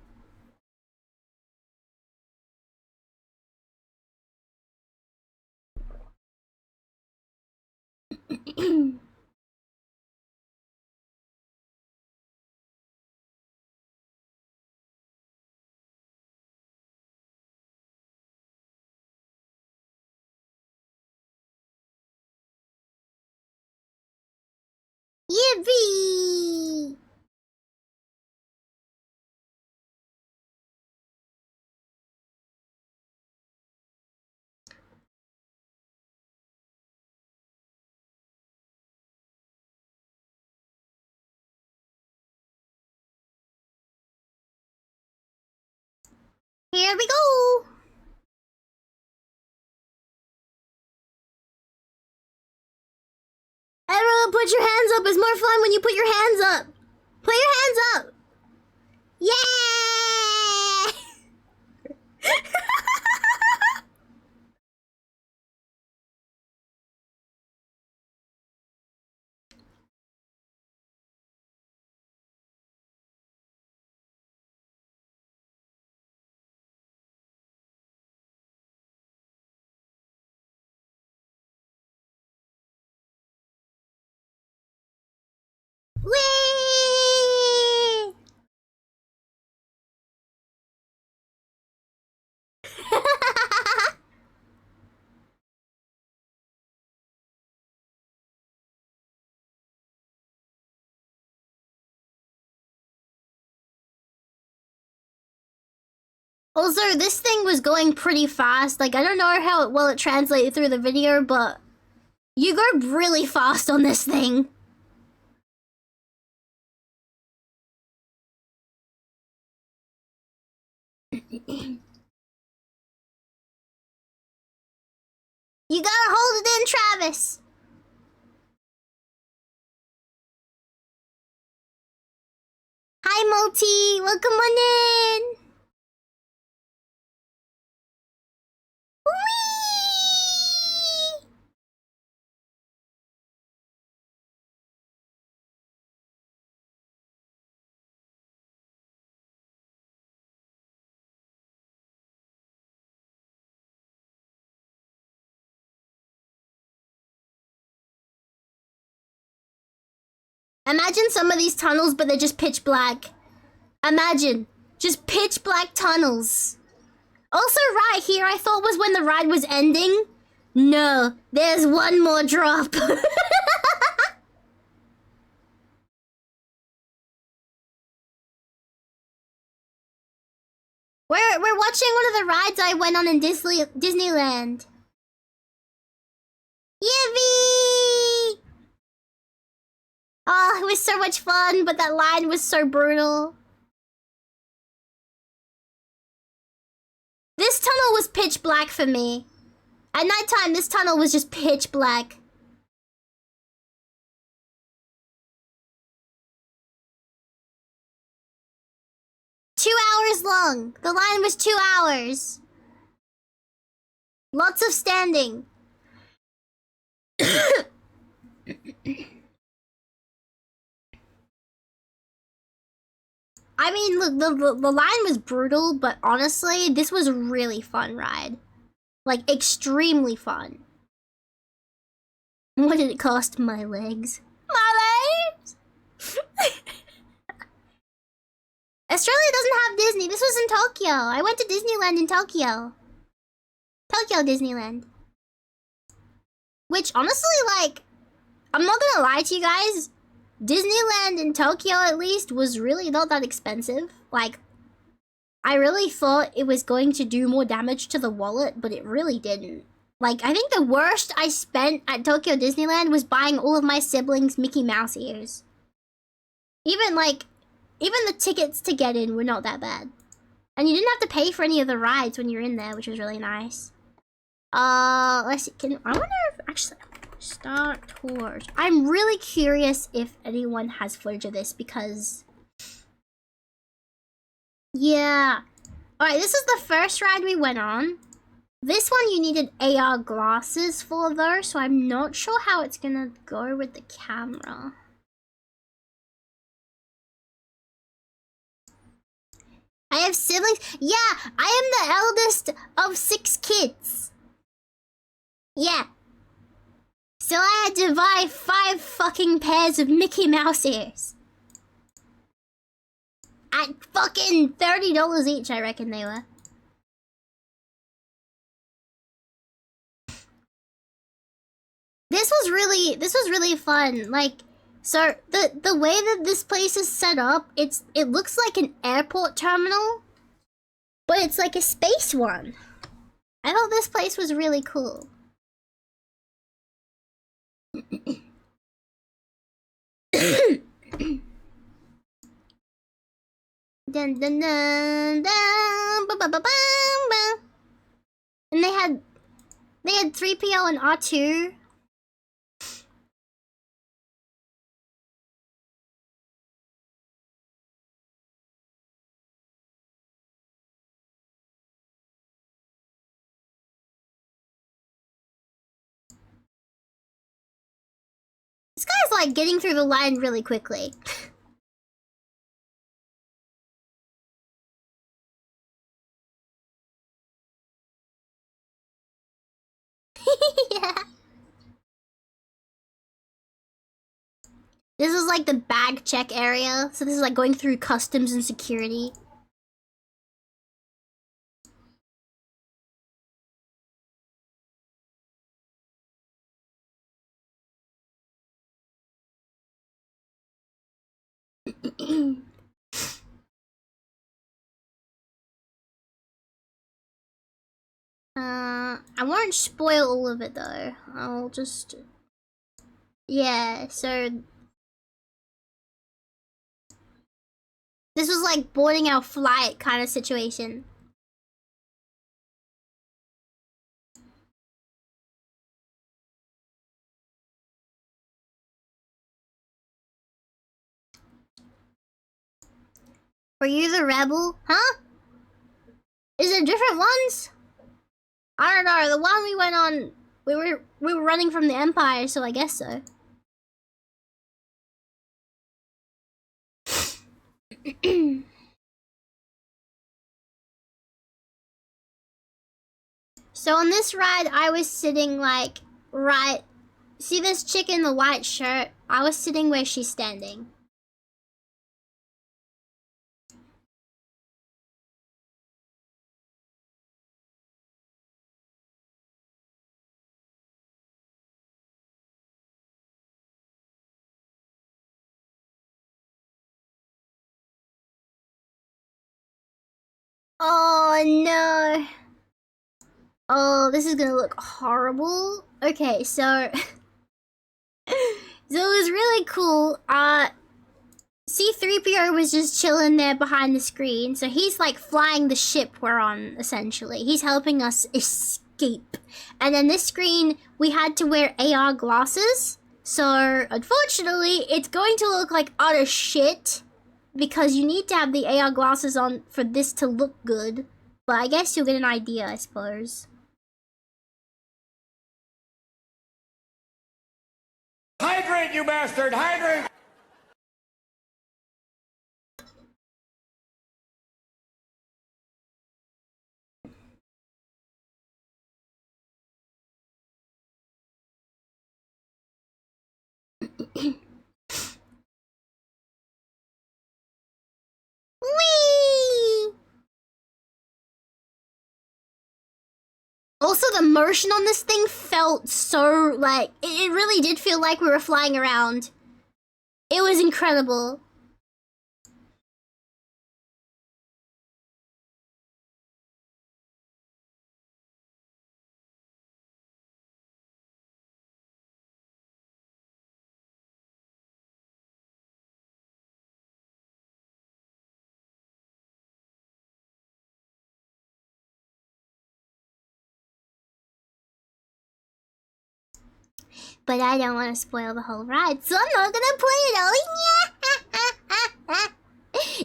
Yippee! Here we go! Everyone put your hands up. It's more fun when you put your hands up. Put your hands up. Yeah! Whee! Also, this thing was going pretty fast. Like, I don't know how well it translated through the video, but you go really fast on this thing. You gotta hold it in, Travis. Hi, Multi. Welcome on in. Whee! Imagine some of these tunnels, but they're just pitch black. Imagine. Just pitch black tunnels. Also, right here, I thought was when the ride was ending. No, there's one more drop. We're watching one of the rides I went on in Disneyland. Yippee! Oh, it was so much fun, but that line was so brutal. This tunnel was pitch black for me. At nighttime, this tunnel was just pitch black. Long. The line was 2 hours. Lots of standing. I mean, look, the line was brutal, but honestly, this was a really fun ride. Like, extremely fun. What did it cost? My legs. My legs! Australia doesn't have Disney. This was in Tokyo. I went to Disneyland in Tokyo. Tokyo Disneyland. Which, honestly, like, I'm not gonna lie to you guys. Disneyland in Tokyo, at least, was really not that expensive. Like, I really thought it was going to do more damage to the wallet, but it really didn't. Like, I think the worst I spent at Tokyo Disneyland was buying all of my siblings Mickey Mouse ears. Even the tickets to get in were not that bad. And you didn't have to pay for any of the rides when you're in there, which was really nice. Let's see, I wonder if, actually, start tours. I'm really curious if anyone has footage of this, because... yeah. Alright, this is the first ride we went on. This one you needed AR glasses for, though, so I'm not sure how it's gonna go with the camera. I have siblings. Yeah, I am the eldest of 6 kids. Yeah. So I had to buy 5 fucking pairs of Mickey Mouse ears. At fucking $30 each, I reckon they were. This was really fun. Like, so the way that this place is set up, it looks like an airport terminal, but it's like a space one. I thought this place was really cool. Dun dun dun dun, ba ba ba ba ba. And they had 3PO and R2. This guy's like getting through the line really quickly. Yeah. This is like the bag check area. So this is like going through customs and security. I won't spoil all of it though. I'll just... Yeah, so... This was like boarding our flight kind of situation. Were you the rebel? Huh? Is there different ones? I don't know. The one we went on, we were running from the Empire, so I guess so. So on this ride, I was sitting like right. See this chick in the white shirt? I was sitting where she's standing. Oh no. Oh, this is gonna look horrible. Okay, so so it was really cool. C-3PO was just chilling there behind the screen. So he's like flying the ship we're on, essentially. He's helping us escape. And then this screen, we had to wear AR glasses. So unfortunately, it's going to look like utter shit, because you need to have the AR glasses on for this to look good. But I guess you'll get an idea, I suppose. Hydrate, you bastard! Hydrate! Whee! Also, the motion on this thing felt so, like, it really did feel like we were flying around. It was incredible. But I don't want to spoil the whole ride, so I'm not gonna play it all.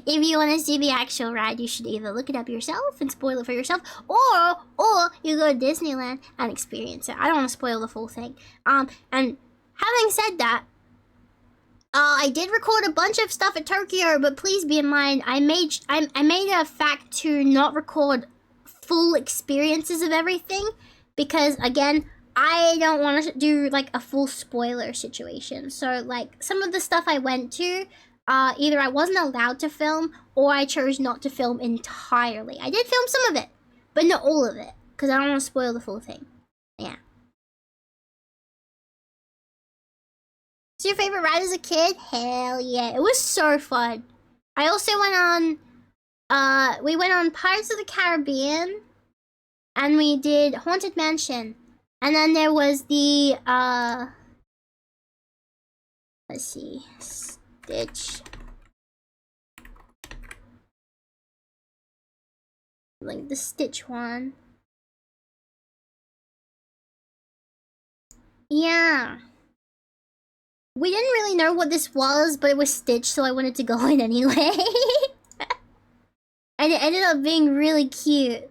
If you want to see the actual ride, you should either look it up yourself and spoil it for yourself, or you go to Disneyland and experience it. I don't want to spoil the full thing. And having said that, I did record a bunch of stuff at Tokyo, but please be in mind, I made a fact to not record full experiences of everything, because again, I don't want to do like a full spoiler situation. So like some of the stuff I went to, either I wasn't allowed to film or I chose not to film entirely. I did film some of it, but not all of it, because I don't want to spoil the full thing. Yeah. What's your favorite ride as a kid? Hell yeah, it was so fun. I also went on, we went on Pirates of the Caribbean, and we did Haunted Mansion. And then there was the, let's see, Stitch. Like the Stitch one. Yeah. We didn't really know what this was, but it was Stitch, so I wanted to go in anyway. And it ended up being really cute.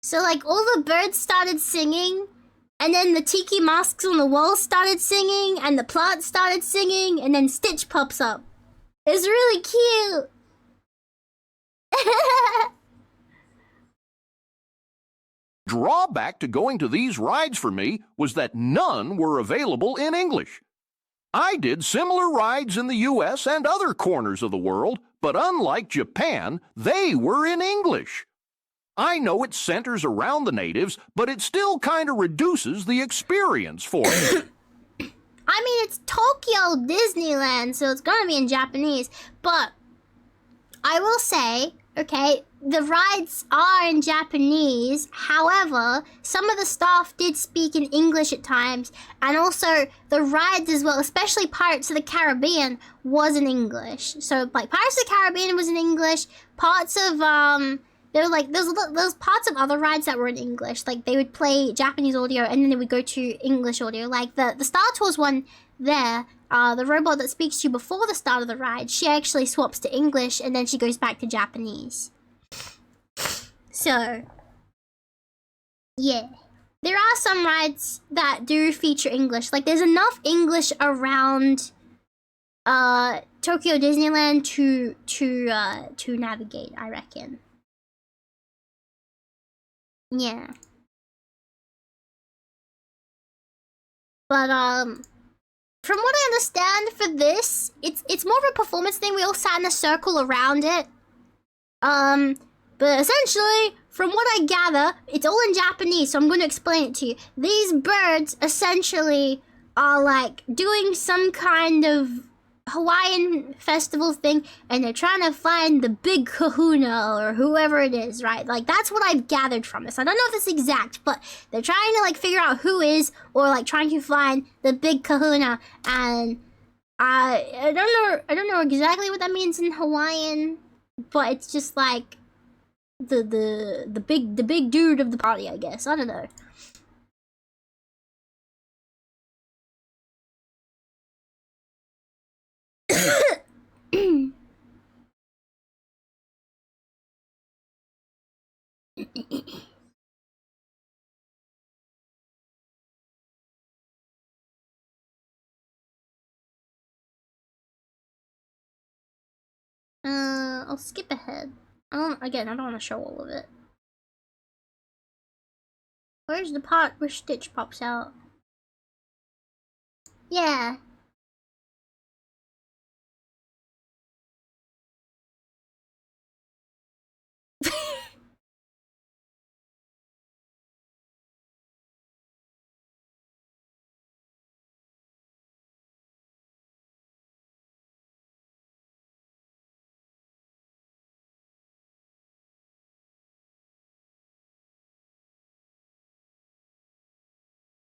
So like all the birds started singing, and then the tiki masks on the wall started singing, and the plants started singing, and then Stitch pops up. It's really cute. Drawback to going to these rides for me was that none were available in English. I did similar rides in the US and other corners of the world, but unlike Japan, they were in English. I know it centers around the natives, but it still kind of reduces the experience for me. I mean, it's Tokyo Disneyland, so it's gonna be in Japanese, but I will say, okay, the rides are in Japanese. However, some of the staff did speak in English at times, and also the rides as well, especially Pirates of the Caribbean, was in English. So, like, Pirates of the Caribbean was in English. Parts of, there were, like, there's parts of other rides that were in English. Like, they would play Japanese audio, and then they would go to English audio. Like, the Star Tours one there, the robot that speaks to you before the start of the ride, she actually swaps to English, and then she goes back to Japanese. So, yeah. There are some rides that do feature English. Like, there's enough English around Tokyo Disneyland to navigate, I reckon. Yeah. But from what I understand for this, it's more of a performance thing. We all sat in a circle around it. But essentially, from what I gather, it's all in Japanese, so I'm going to explain it to you. These birds essentially are like doing some kind of Hawaiian festival thing, and they're trying to find the big kahuna or whoever it is, right? Like, that's what I've gathered from this. I don't know if it's exact, but they're trying to like figure out who is, or like trying to find the big kahuna, and I don't know exactly what that means in Hawaiian, but it's just like the big dude of the party, I guess. I don't know. I'll skip ahead. I don't want to show all of it. Where's the part where Stitch pops out? Yeah.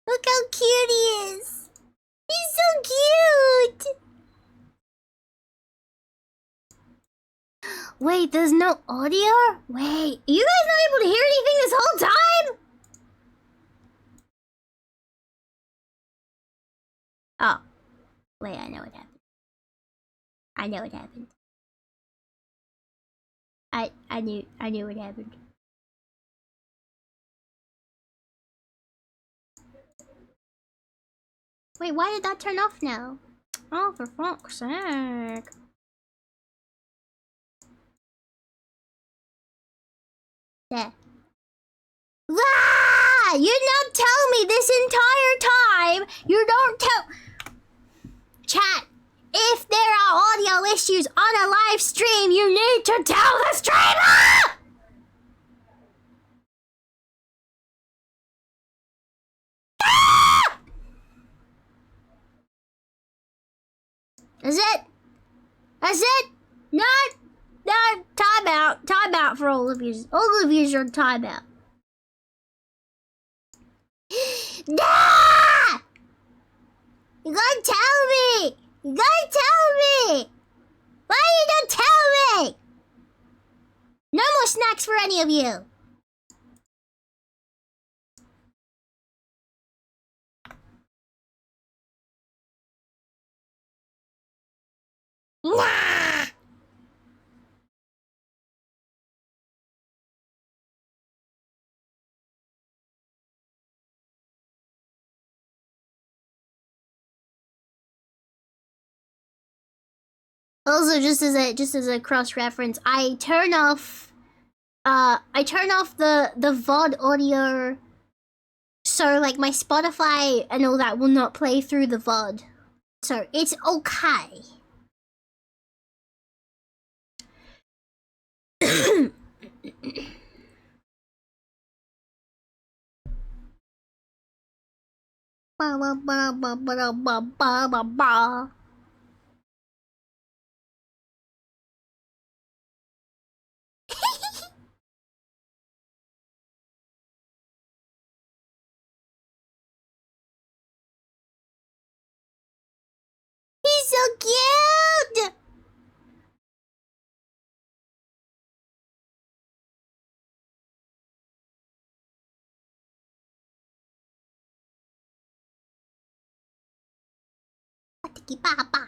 Look how cute he is! He's so cute! Wait, there's no audio? Wait, you guys not able to hear anything this whole time? Oh. Wait, I know what happened. I know what happened. I knew what happened. Wait, why did that turn off now? Oh, for fuck's sake. There. Ah! You don't tell me this entire time. You don't tell. Chat. If there are audio issues on a live stream, you need to tell the streamer. Ah! Is it? That's it? No, time out for all of you. All of you are on timeout. Nah! You gotta tell me! You gotta tell me! Why you don't tell me? No more snacks for any of you. Nah! Also, just as a cross reference, I turn off the VOD audio, so like my Spotify and all that will not play through the VOD, so it's okay. Ba ba ba ba ba ba ba ba ba. He's so cute! Patiki papa.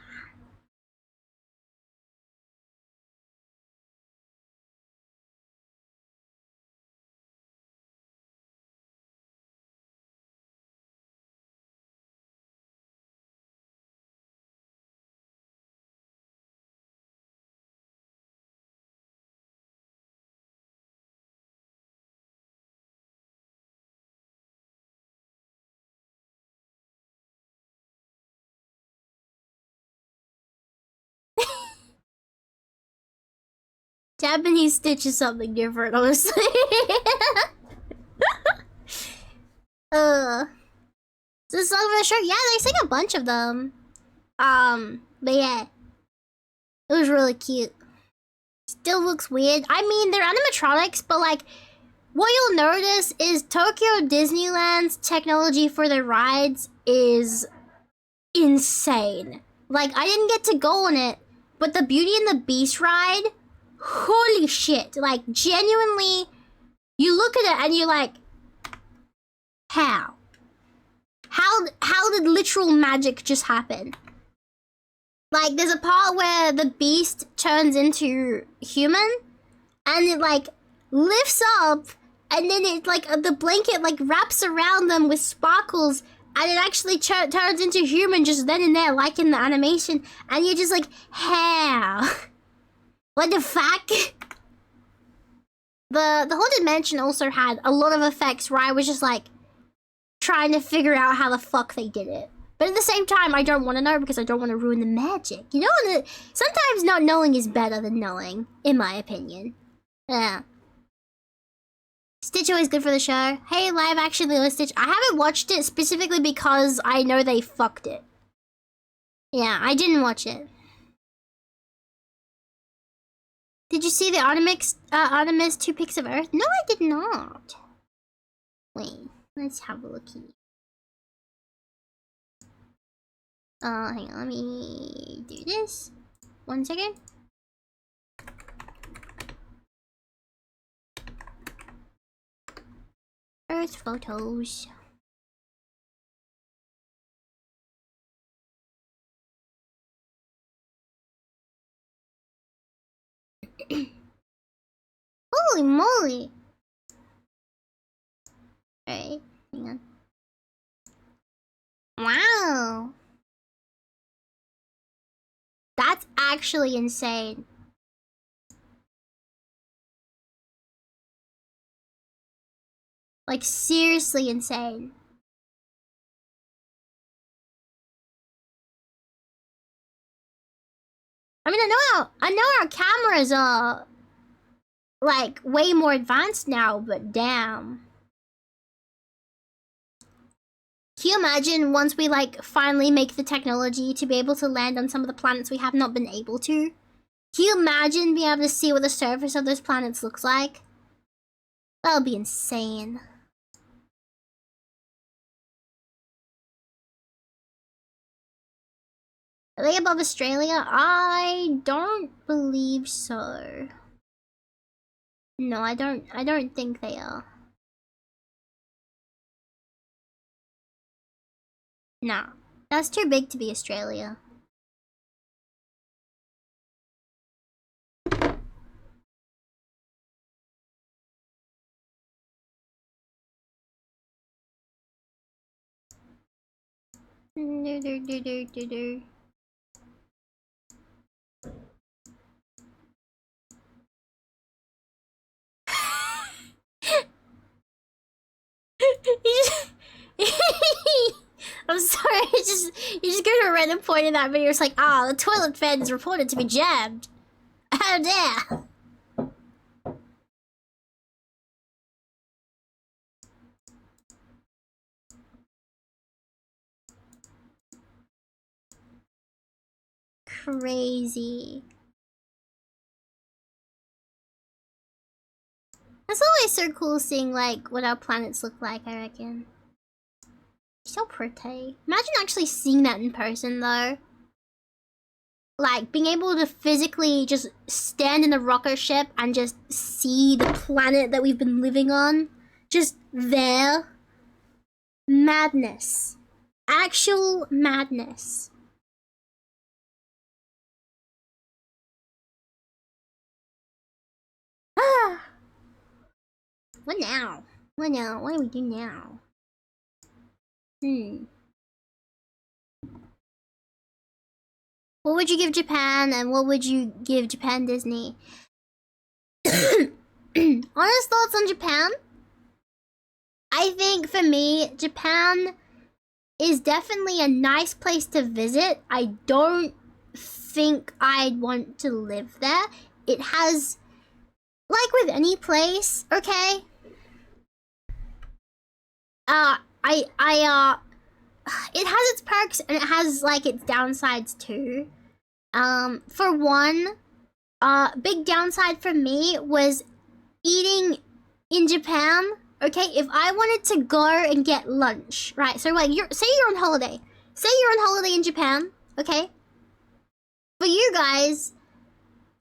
Japanese Stitch is something different, honestly. Is this song for sure? Yeah, they sing a bunch of them. But yeah. It was really cute. Still looks weird. I mean, they're animatronics, but like, what you'll notice is Tokyo Disneyland's technology for their rides is insane. Like, I didn't get to go on it, but the Beauty and the Beast ride, holy shit. Like, genuinely, you look at it and you're like, how? How did literal magic just happen? Like, there's a part where the beast turns into human, and it, like, lifts up, and then it, like, the blanket, like, wraps around them with sparkles, and it actually turns into human just then and there, like in the animation, and you're just like, how? What the fuck? The Haunted Mansion also had a lot of effects where I was just, like, trying to figure out how the fuck they did it. But at the same time, I don't want to know because I don't want to ruin the magic. You know, sometimes not knowing is better than knowing, in my opinion. Yeah. Stitch always good for the show. Hey, live action Lilo Stitch. I haven't watched it specifically because I know they fucked it. Yeah, I didn't watch it. Did you see the Artemis 2 Pics of Earth? No, I did not. Wait, let's have a look here. Hang on, let me do this. 1 second. Earth photos. Holy moly! Alright, hang on. Wow! That's actually insane. Like, seriously insane. I mean, I know our cameras are, like, way more advanced now, but damn. Can you imagine once we, like, finally make the technology to be able to land on some of the planets we have not been able to? Can you imagine being able to see what the surface of those planets looks like? That would be insane. Are they above Australia? I don't believe so. No, I don't think they are. Nah, that's too big to be Australia. Do. I'm sorry, you just go to a random point in that video. It's like, the toilet fan is reported to be jammed. How dare! Crazy. That's always so cool seeing, like, what our planets look like, I reckon. So pretty. Imagine actually seeing that in person, though. Like, being able to physically just stand in a rocket ship and just see the planet that we've been living on. Just there. Madness. Actual madness. Ah. What now? What now? What do we do now? What would you give Japan, and what would you give Japan Disney? Honest thoughts on Japan? I think for me, Japan is definitely a nice place to visit. I don't think I'd want to live there. It has, like with any place, okay? It has its perks and it has like its downsides too. For one, big downside for me was eating in Japan. Okay, if I wanted to go and get lunch, right? So like, say you're on holiday. Say you're on holiday in Japan, okay? For you guys,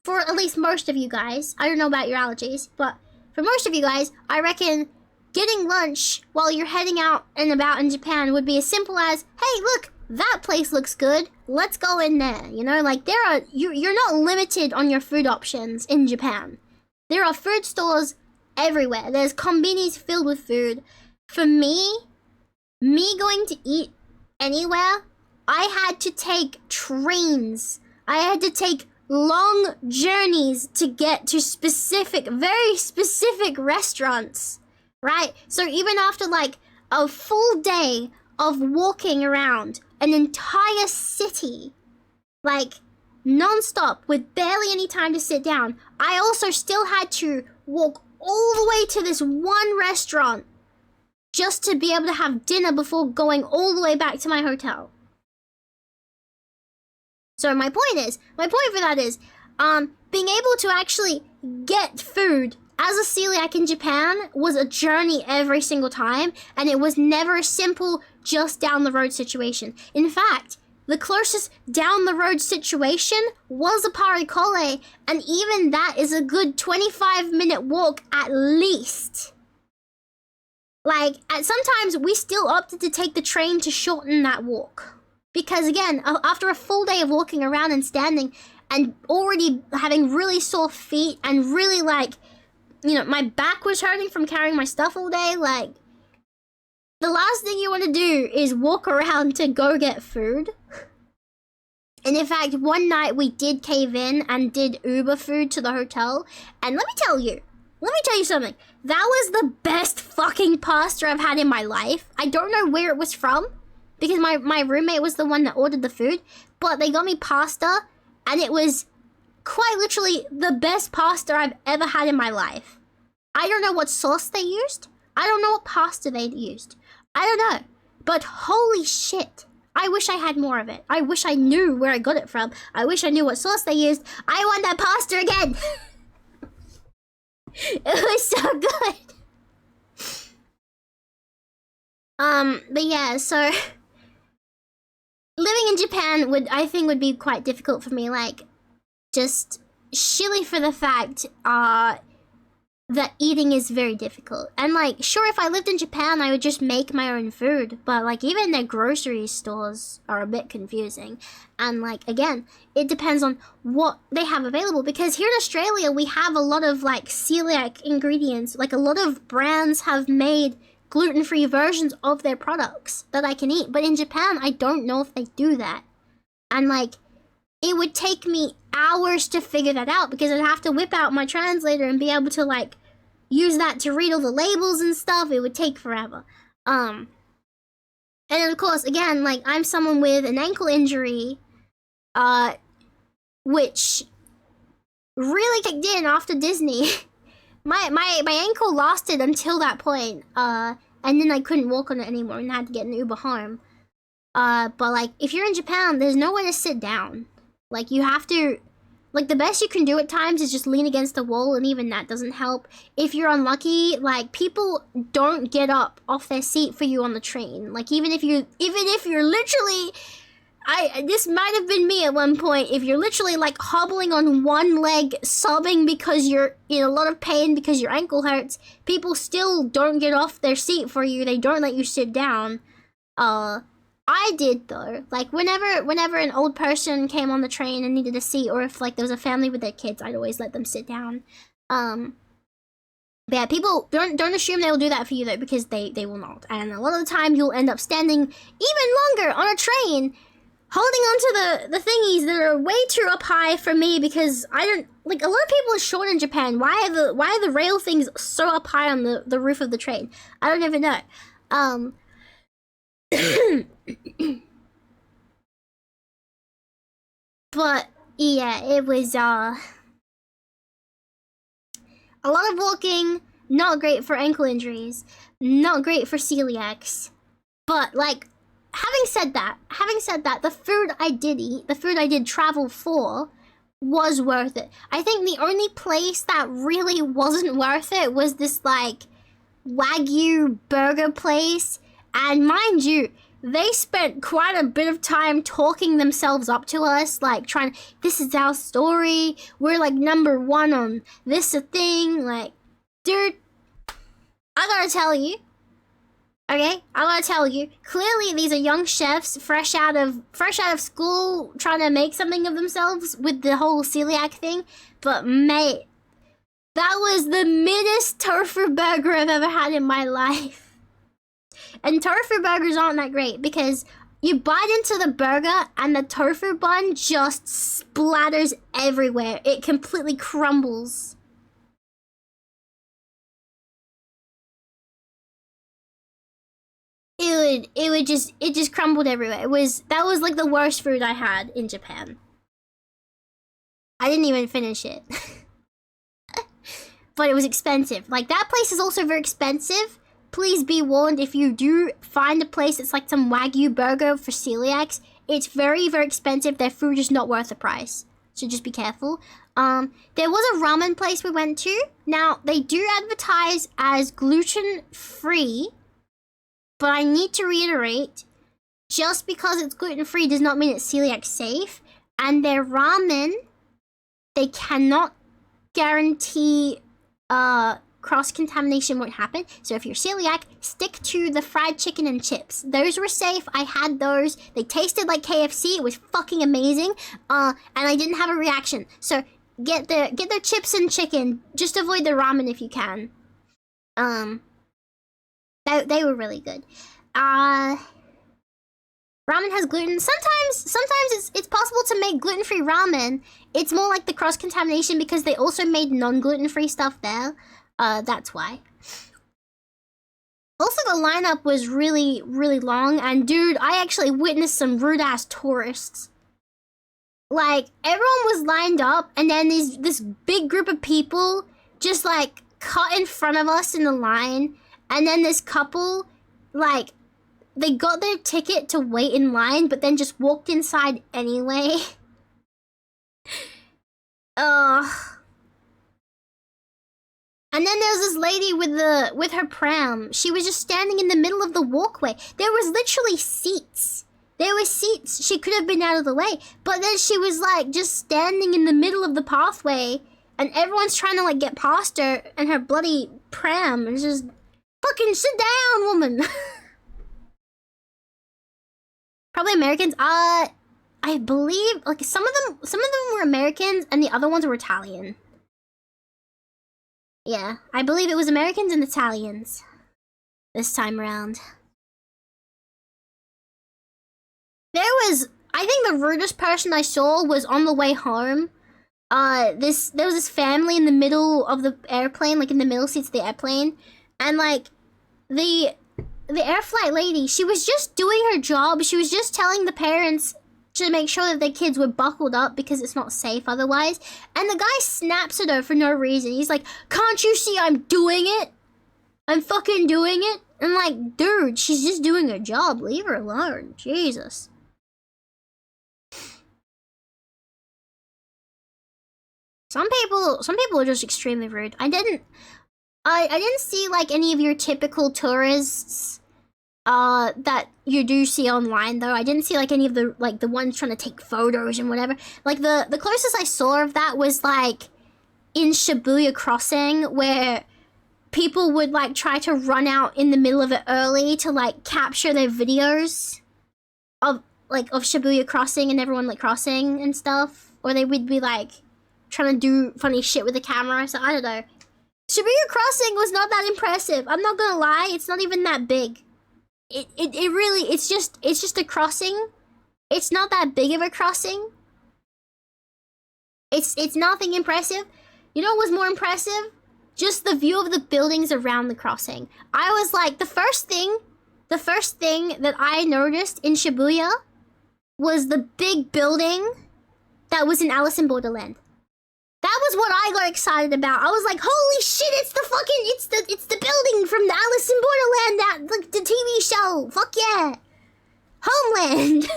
for at least most of you guys, I don't know about your allergies, but for most of you guys, I reckon getting lunch while you're heading out and about in Japan would be as simple as, hey, look, that place looks good. Let's go in there. You know, like you're not limited on your food options in Japan. There are food stores everywhere. There's konbinis filled with food. For me going to eat anywhere, I had to take trains. I had to take long journeys to get to very specific restaurants. Right? So even after like a full day of walking around an entire city, like non-stop with barely any time to sit down, I also still had to walk all the way to this one restaurant just to be able to have dinner before going all the way back to my hotel. So my point for that is, being able to actually get food as a celiac in Japan was a journey every single time, and it was never a simple just down the road situation. In fact, the closest down the road situation was a Parikole, and even that is a good 25-minute walk at least. Like, sometimes we still opted to take the train to shorten that walk. Because again, after a full day of walking around and standing, and already having really sore feet, and really like, you know, my back was hurting from carrying my stuff all day, like, the last thing you want to do is walk around to go get food. And in fact, one night we did cave in and did Uber food to the hotel. And let me tell you, let me tell you something. That was the best fucking pasta I've had in my life. I don't know where it was from, because my roommate was the one that ordered the food, but they got me pasta, and it was quite literally the best pasta I've ever had in my life. I don't know what sauce they used. I don't know what pasta they used. I don't know. But holy shit. I wish I had more of it. I wish I knew where I got it from. I wish I knew what sauce they used. I want that pasta again. It was so good. But yeah, so living in Japan I think would be quite difficult for me, like, just surely for the fact that eating is very difficult. And like, sure, if I lived in Japan, I would just make my own food, but like, even their grocery stores are a bit confusing. And like, again, it depends on what they have available, because here in Australia, we have a lot of like celiac ingredients. Like, a lot of brands have made gluten-free versions of their products that I can eat, but in Japan, I don't know if they do that. And like, it would take me hours to figure that out, because I'd have to whip out my translator and be able to like use that to read all the labels and stuff. It would take forever. And of course, again, like, I'm someone with an ankle injury, which really kicked in after Disney. my ankle lasted until that point, and then I couldn't walk on it anymore and had to get an Uber home. But like, if you're in Japan, there's nowhere to sit down. Like, you have to, like, the best you can do at times is just lean against the wall, and even that doesn't help. If you're unlucky, like, people don't get up off their seat for you on the train. Like, even if you're literally, this might have been me at one point, if you're literally like hobbling on one leg, sobbing because you're in a lot of pain because your ankle hurts, people still don't get off their seat for you. They don't let you sit down. I did though. Like, whenever an old person came on the train and needed a seat, or if like there was a family with their kids, I'd always let them sit down. But yeah, people don't assume they will do that for you though, because they will not. And a lot of the time you'll end up standing even longer on a train, holding onto the thingies that are way too up high for me, because I don't, like, a lot of people are short in Japan. Why are the rail things so up high on the roof of the train? I don't even know. But yeah, it was a lot of walking, not great for ankle injuries, not great for celiacs. But like, having said that, the food I did eat, the food I did travel for, was worth it. I think the only place that really wasn't worth it was this like Wagyu burger place. And mind you, they spent quite a bit of time talking themselves up to us, like trying, this is our story, we're like #1 on this thing. Like, dude, I gotta tell you, clearly these are young chefs fresh out of school, trying to make something of themselves with the whole celiac thing. But mate, that was the middest tofu burger I've ever had in my life. And tofu burgers aren't that great, because you bite into the burger and the tofu bun just splatters everywhere. It completely crumbles. It just crumbled everywhere. That was like the worst food I had in Japan. I didn't even finish it. But it was expensive. Like, that place is also very expensive. Please be warned, if you do find a place that's like some Wagyu burger for celiacs, it's very, very expensive. Their food is not worth the price. So just be careful. There was a ramen place we went to. Now, they do advertise as gluten-free, but I need to reiterate, just because it's gluten-free does not mean it's celiac safe. And their ramen, they cannot guarantee cross-contamination won't happen. So if you're celiac, stick to the fried chicken and chips. Those were safe. I had those. They tasted like KFC. It was fucking amazing. And I didn't have a reaction. So get their chips and chicken. Just avoid the ramen if you can. They were really good. Ramen has gluten. Sometimes it's possible to make gluten-free ramen. It's more like the cross-contamination because they also made non-gluten-free stuff there. That's why. Also, the lineup was really, really long, and dude, I actually witnessed some rude-ass tourists. Like, everyone was lined up, and then this big group of people just, like, cut in front of us in the line, and then this couple, like, they got their ticket to wait in line, but then just walked inside anyway. And then there was this lady with her pram. She was just standing in the middle of the walkway. There was literally seats. There were seats. She could have been out of the way. But then she was like just standing in the middle of the pathway, and everyone's trying to like get past her and her bloody pram. It's just fucking sit down, woman. Probably Americans. I believe like some of them were Americans and the other ones were Italian. Yeah, I believe it was Americans and Italians this time around. I think the rudest person I saw was on the way home. There was this family in the middle of the airplane, like in the middle seats of the airplane, and like the air flight lady, she was just doing her job. She was just telling the parents to make sure that their kids were buckled up because it's not safe otherwise. And the guy snaps at her for no reason. He's like, "Can't you see I'm doing it? I'm fucking doing it." And like, dude, she's just doing her job. Leave her alone. Jesus. Some people are just extremely rude. I didn't see like any of your typical tourists that you do see online though. I didn't see like any of the ones trying to take photos and whatever. Like the closest I saw of that was like in Shibuya Crossing, where people would like try to run out in the middle of it early to like capture their videos of Shibuya Crossing and everyone like crossing and stuff, or they would be like trying to do funny shit with the camera. So I don't know. Shibuya Crossing was not that impressive. I'm not gonna lie, it's not even that big. It really, it's just a crossing. It's not that big of a crossing. It's nothing impressive. You know what was more impressive? Just the view of the buildings around the crossing. I was like, the first thing that I noticed in Shibuya was the big building that was in Alice in Borderland. That was what I got excited about. I was like, holy shit, it's the building from the Alice in Borderland, the TV show. Fuck yeah. Homeland.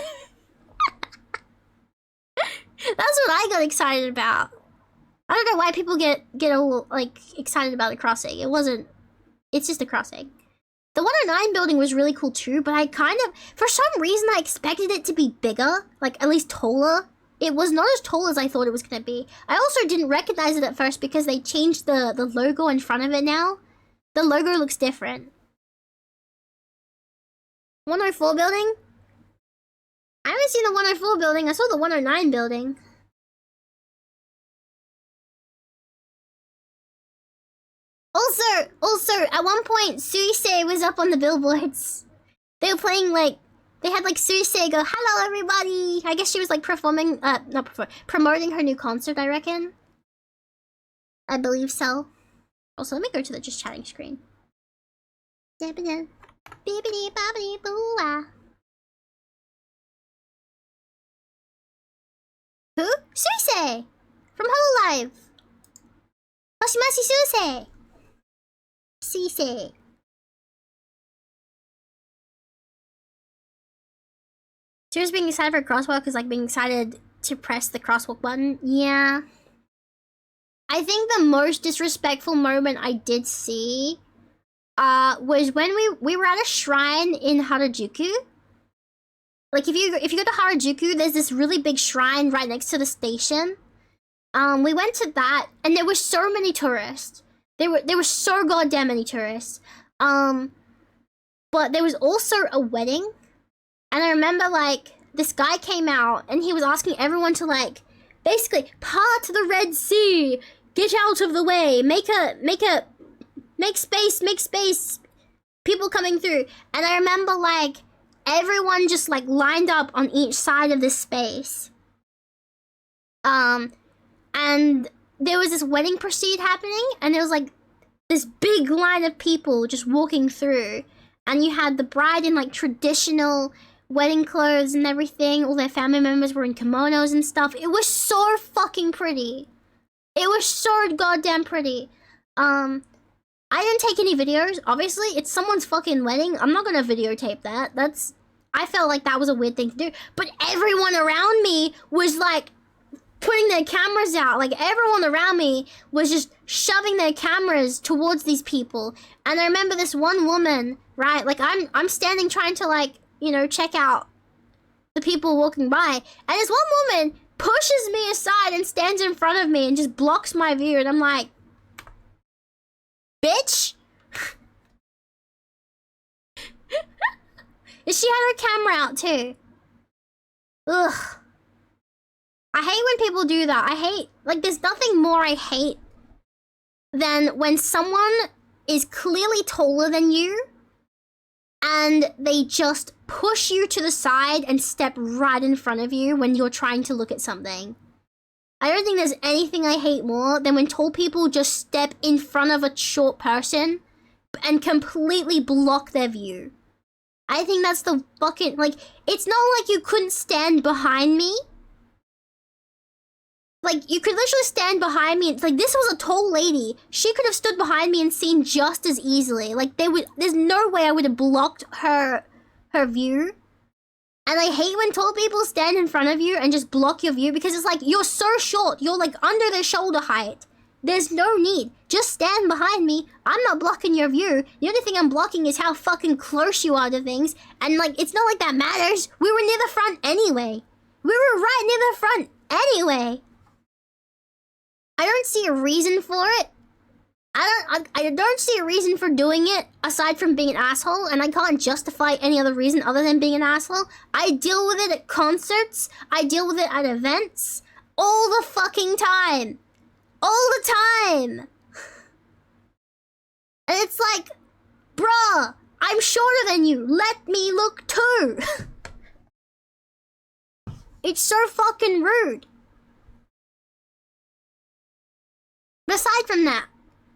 That's what I got excited about. I don't know why people get all like excited about the crossing. It's just a crossing. The 109 building was really cool too, but I kind of, for some reason, I expected it to be bigger, like at least taller. It was not as tall as I thought it was going to be. I also didn't recognize it at first because they changed the logo in front of it now. The logo looks different. 104 building? I haven't seen the 104 building. I saw the 109 building. Also, at one point, Suisei was up on the billboards. They were playing like, they had like Suisei go, "Hello everybody." I guess she was like promoting her new concert, I reckon. I believe so. Also, let me go to the just chatting screen. Who? Suisei! From Hololive! Masimashi Suisei! Suisei. Just being excited for a crosswalk is like being excited to press the crosswalk button. Yeah. I think the most disrespectful moment I did see was when we were at a shrine in Harajuku. Like if you go to Harajuku, there's this really big shrine right next to the station. We went to that and there were so many tourists. There were so goddamn many tourists. But there was also a wedding. And I remember, like, this guy came out and he was asking everyone to, like, basically, part the Red Sea, get out of the way, make space, people coming through. And I remember, like, everyone just, like, lined up on each side of this space. And there was this wedding proceed happening, and there was, like, this big line of people just walking through, and you had the bride in like traditional wedding clothes and everything. All their family members were in kimonos and stuff. It was so fucking pretty. It was so goddamn pretty. I didn't take any videos. Obviously, it's someone's fucking wedding. I'm not gonna videotape that. I felt like that was a weird thing to do. But everyone around me was like putting their cameras out. Like everyone around me was just shoving their cameras towards these people. And I remember this one woman, right? Like I'm standing trying to like, you know, check out the people walking by. And this one woman pushes me aside and stands in front of me and just blocks my view. And I'm like, bitch? And she had her camera out too. Ugh. I hate when people do that. Like, there's nothing more I hate than when someone is clearly taller than you and they just push you to the side and step right in front of you when you're trying to look at something. I don't think there's anything I hate more than when tall people just step in front of a short person and completely block their view. I think that's the fucking, like, it's not like you couldn't stand behind me. Like, you could literally stand behind me. It's like, this was a tall lady. She could have stood behind me and seen just as easily. Like, there's no way I would have blocked her view. And I hate when tall people stand in front of you and just block your view because it's like, you're so short. You're like under their shoulder height. There's no need. Just stand behind me. I'm not blocking your view. The only thing I'm blocking is how fucking close you are to things. And like, it's not like that matters. We were near the front anyway. We were right near the front anyway. I don't see a reason for it. I don't see a reason for doing it aside from being an asshole, and I can't justify any other reason other than being an asshole. I deal with it at concerts. I deal with it at events. All the fucking time. All the time. And it's like, bruh, I'm shorter than you. Let me look too. It's so fucking rude. Aside from that,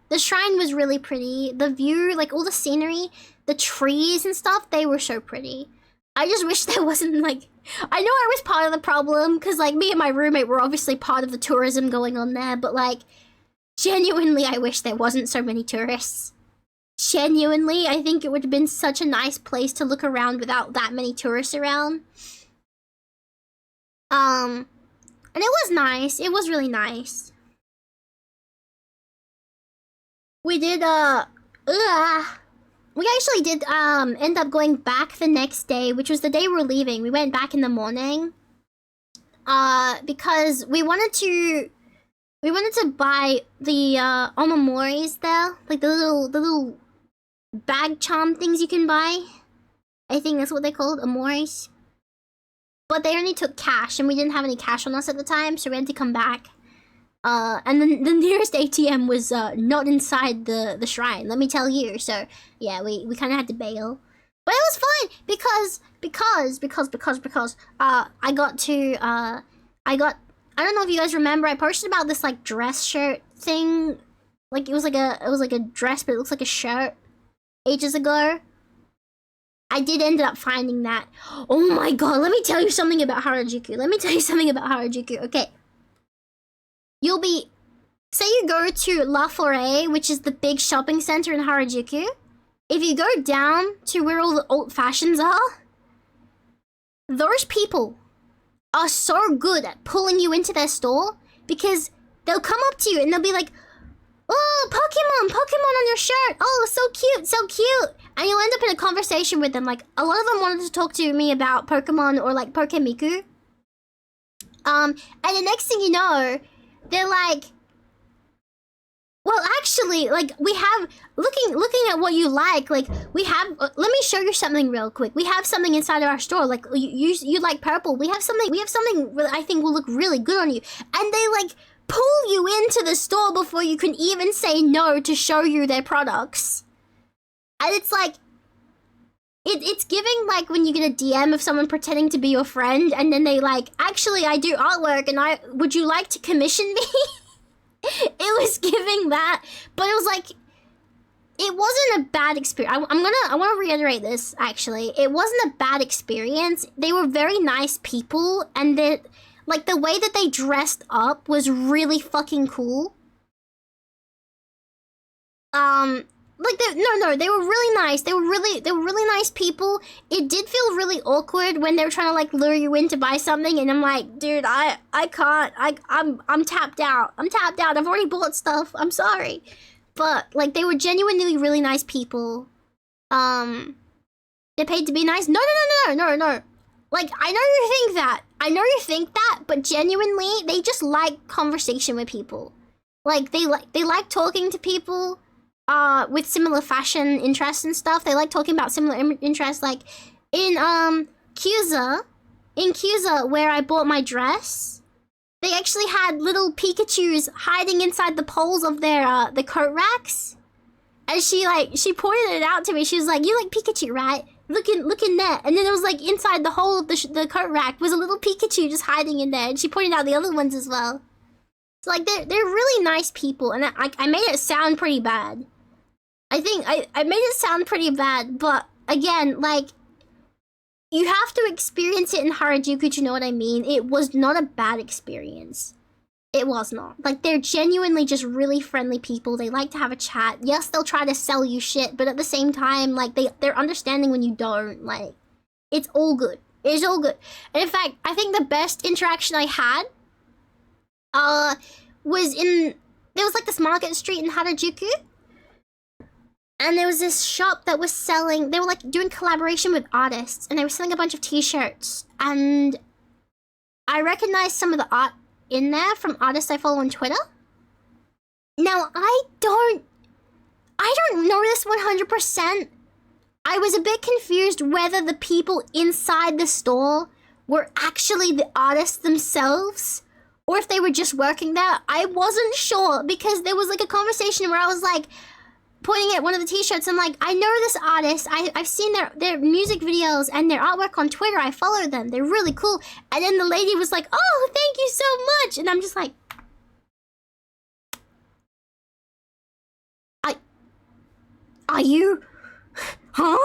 the shrine was really pretty. The view, like all the scenery, the trees and stuff, they were so pretty. I just wish there wasn't like, I know I was part of the problem because like me and my roommate were obviously part of the tourism going on there, but like genuinely I wish there wasn't so many tourists. Genuinely, I think it would have been such a nice place to look around without that many tourists around. And it was nice. It was really nice. We did, we actually did, end up going back the next day, which was the day we were leaving. We went back in the morning, because we wanted to buy the, omomoris there, like the little bag charm things you can buy. I think that's what they called, omoris. But they only took cash, and we didn't have any cash on us at the time, so we had to come back. And then the nearest ATM was not inside the shrine, let me tell you. So yeah, we kind of had to bail, but it was fine because I don't know if you guys remember, I posted about this like dress shirt thing, like it was like a dress but it looks like a shirt ages ago. I did end up finding that. Oh my god, let me tell you something about Harajuku. Okay. Say you go to La Forêt, which is the big shopping center in Harajuku. If you go down to where all the old fashions are, those people are so good at pulling you into their store because they'll come up to you and they'll be like, oh, Pokemon on your shirt. Oh, so cute. And you'll end up in a conversation with them. Like, a lot of them wanted to talk to me about Pokemon or like Pokemiku. And the next thing you know, they're like, well, actually, like, we have, looking at what you like we have, let me show you something real quick. We have something inside of our store, like, you like purple. We have something that I think will look really good on you. And they, like, pull you into the store before you can even say no to show you their products. And it's like, it's giving, like, when you get a DM of someone pretending to be your friend, and then they, like, actually, I do artwork, and would you like to commission me? It was giving that, but it was like, it wasn't a bad experience. I want to reiterate this, actually. It wasn't a bad experience. They were very nice people, and the way that they dressed up was really fucking cool. They were really nice. They were really nice people. It did feel really awkward when they were trying to like lure you in to buy something, and I'm like, dude, I can't. I'm tapped out. I've already bought stuff. I'm sorry. But like they were genuinely really nice people. They paid to be nice. No. Like I know you think that, but genuinely they just like conversation with people. Like they like talking to people with similar fashion interests and stuff. They like talking about similar interests. Like in Cusa, where I bought my dress, they actually had little Pikachus hiding inside the poles of their the coat racks. And she pointed it out to me. She was like, "You like Pikachu, right? Look in there." And then it was like inside the hole of the coat rack was a little Pikachu just hiding in there. And she pointed out the other ones as well. So like they're really nice people, and I made it sound pretty bad. I think I made it sound pretty bad, but again, like, you have to experience it in Harajuku to know what I mean. It was not a bad experience. It was not. Like, they're genuinely just really friendly people. They like to have a chat. Yes, they'll try to sell you shit, but at the same time, like, they're understanding when you don't. Like, it's all good. It's all good. And in fact, I think the best interaction I had there was like this market street in Harajuku. And there was this shop that was selling, they were like doing collaboration with artists, and they were selling a bunch of t-shirts. And I recognized some of the art in there from artists I follow on Twitter. Now, I don't know this 100%. I was a bit confused whether the people inside the store were actually the artists themselves, or if they were just working there. I wasn't sure, because there was like a conversation where I was like, pointing at one of the t-shirts, I'm like, I know this artist, I've seen their music videos and their artwork on Twitter, I follow them, they're really cool. And then the lady was like, "Oh, thank you so much." And I'm just like, are you, huh?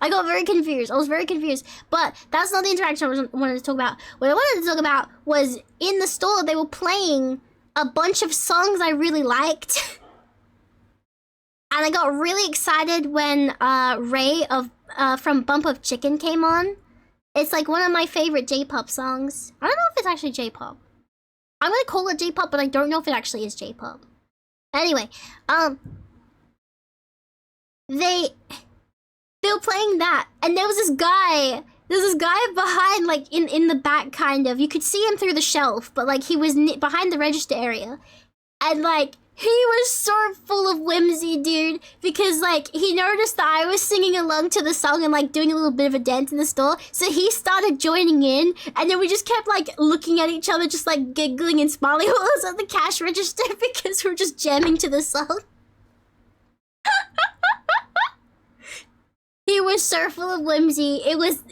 I got very confused. I was very confused. But that's not the interaction I wanted to talk about. What I wanted to talk about was in the store, they were playing a bunch of songs I really liked. And I got really excited when Ray from Bump of Chicken came on. It's like one of my favorite J-pop songs. I don't know if it's actually J-pop. I'm gonna call it J-pop, but I don't know if it actually is J-pop. Anyway, they were playing that, and there was this guy behind, like, in the back, kind of. You could see him through the shelf, but, like, he was behind the register area. And, like, he was so full of whimsy, dude, because, like, he noticed that I was singing along to the song and, like, doing a little bit of a dance in the store, so he started joining in, and then we just kept, like, looking at each other, just, like, giggling and smiling while I was at the cash register because we're just jamming to the song. He was so full of whimsy. It was,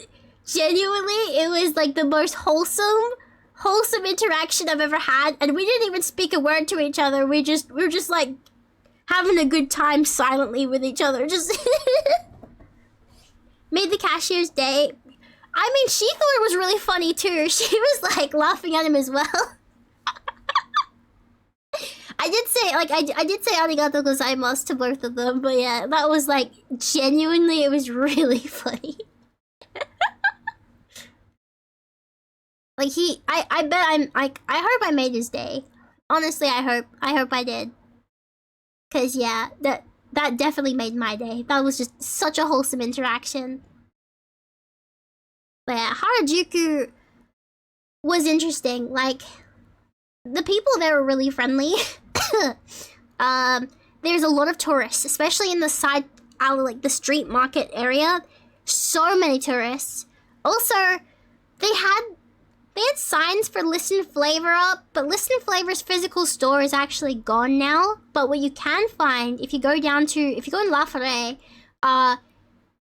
genuinely, it was, like, the most wholesome interaction I've ever had, and we didn't even speak a word to each other. We were just like having a good time silently with each other. Just made the cashier's day. I mean, she thought it was really funny too. She was like laughing at him as well. I did say arigato gozaimasu to both of them, but yeah, that was like genuinely, it was really funny. Like I hope I made his day. Honestly, I hope I did. Cause yeah, that definitely made my day. That was just such a wholesome interaction. But yeah, Harajuku was interesting. Like, the people there were really friendly. There's a lot of tourists, especially in the side alley, like the street market area. So many tourists. Also, they had signs for Listen Flavor up, but Listen Flavor's physical store is actually gone now. But what you can find, if you go in La Forêt,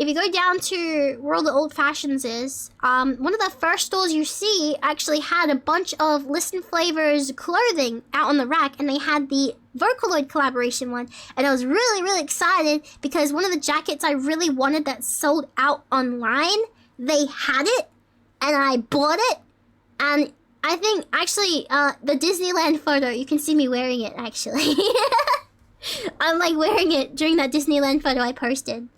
if you go down to where all the old fashions is, one of the first stores you see actually had a bunch of Listen Flavors clothing out on the rack, and they had the Vocaloid collaboration one, and I was really, really excited because one of the jackets I really wanted that sold out online, they had it, and I bought it, and I think, actually, the Disneyland photo, you can see me wearing it, actually. I'm, like, wearing it during that Disneyland photo I posted.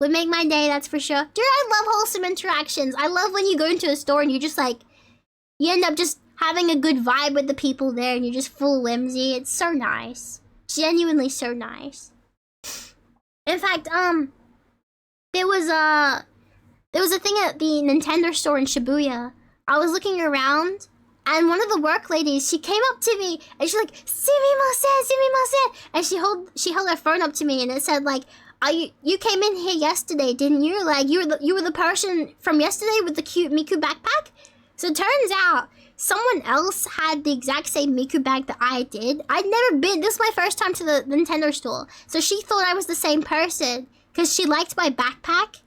Would make my day, that's for sure. Dude, I love wholesome interactions. I love when you go into a store and you just, like, you end up just having a good vibe with the people there and you're just full whimsy. It's so nice. Genuinely so nice. In fact, there was a thing at the Nintendo store in Shibuya. I was looking around, and one of the work ladies, she came up to me, and she's like, sumimasen, and she held her phone up to me, and it said, like, you came in here yesterday, didn't you? Like, you were the person from yesterday with the cute Miku backpack? So it turns out, someone else had the exact same Miku bag that I did. I'd never been, this is my first time to the Nintendo store, so she thought I was the same person, because she liked my backpack.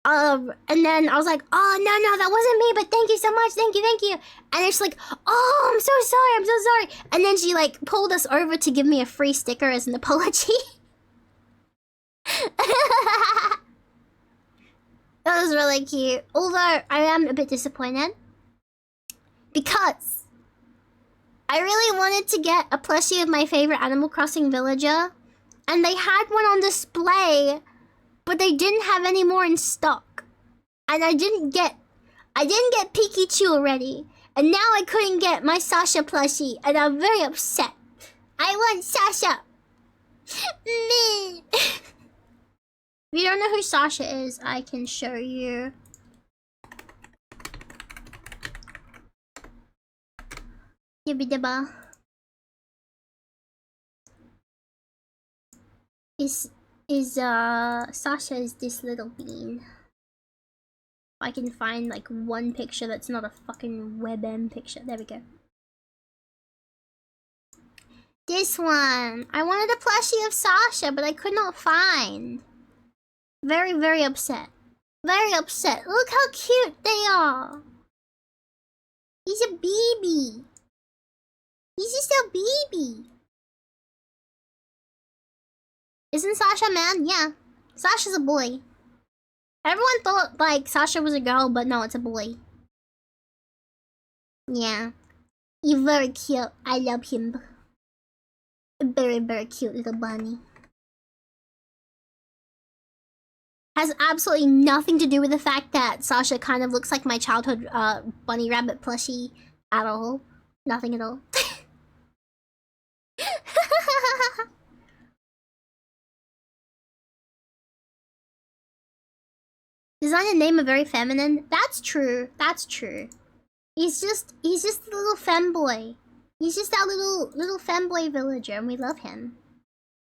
And then I was like, oh, no, that wasn't me, but thank you so much, thank you. And it's like, oh, I'm so sorry. And then she, like, pulled us over to give me a free sticker as an apology. That was really cute. Although, I am a bit disappointed. Because I really wanted to get a plushie of my favorite Animal Crossing villager. And they had one on display, but they didn't have any more in stock. And I didn't get Pikachu already. And now I couldn't get my Sasha plushie, and I'm very upset. I want Sasha. Me. If you don't know who Sasha is, I can show you. Yibidaba. Sasha is this little bean. I can find like one picture that's not a fucking WebM picture. There we go. This one. I wanted a plushie of Sasha, but I could not find. Very, very upset. Very upset. Look how cute they are. He's a baby. He's just a baby. Isn't Sasha a man? Yeah. Sasha's a boy. Everyone thought, like, Sasha was a girl, but no, it's a boy. Yeah. You're very cute. I love him. A very, very cute little bunny. Has absolutely nothing to do with the fact that Sasha kind of looks like my childhood bunny rabbit plushie at all. Nothing at all. Design and name are very feminine. That's true. That's true. He's just a little femboy. He's just our little femboy villager, and we love him.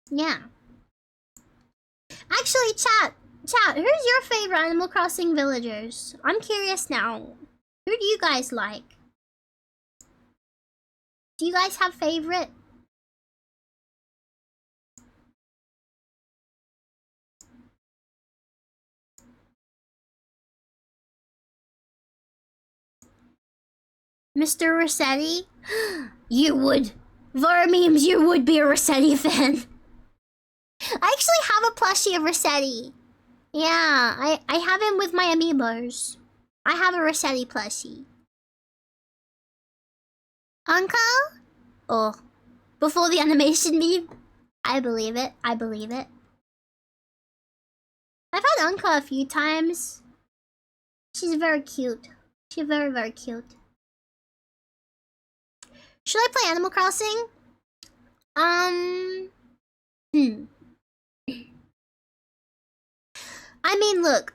Yeah. Actually, chat, who's your favorite Animal Crossing villagers? I'm curious now. Who do you guys like? Do you guys have favorite? Mr. Rossetti? You would. Vermemes, you would be a Rossetti fan. I actually have a plushie of Rossetti. Yeah, I have him with my amiibos. I have a Rossetti plushie. Uncle? Oh. Before the animation meme? I believe it. I believe it. I've had Uncle a few times. She's very cute. She's very, very cute. Should I play Animal Crossing? I mean, look.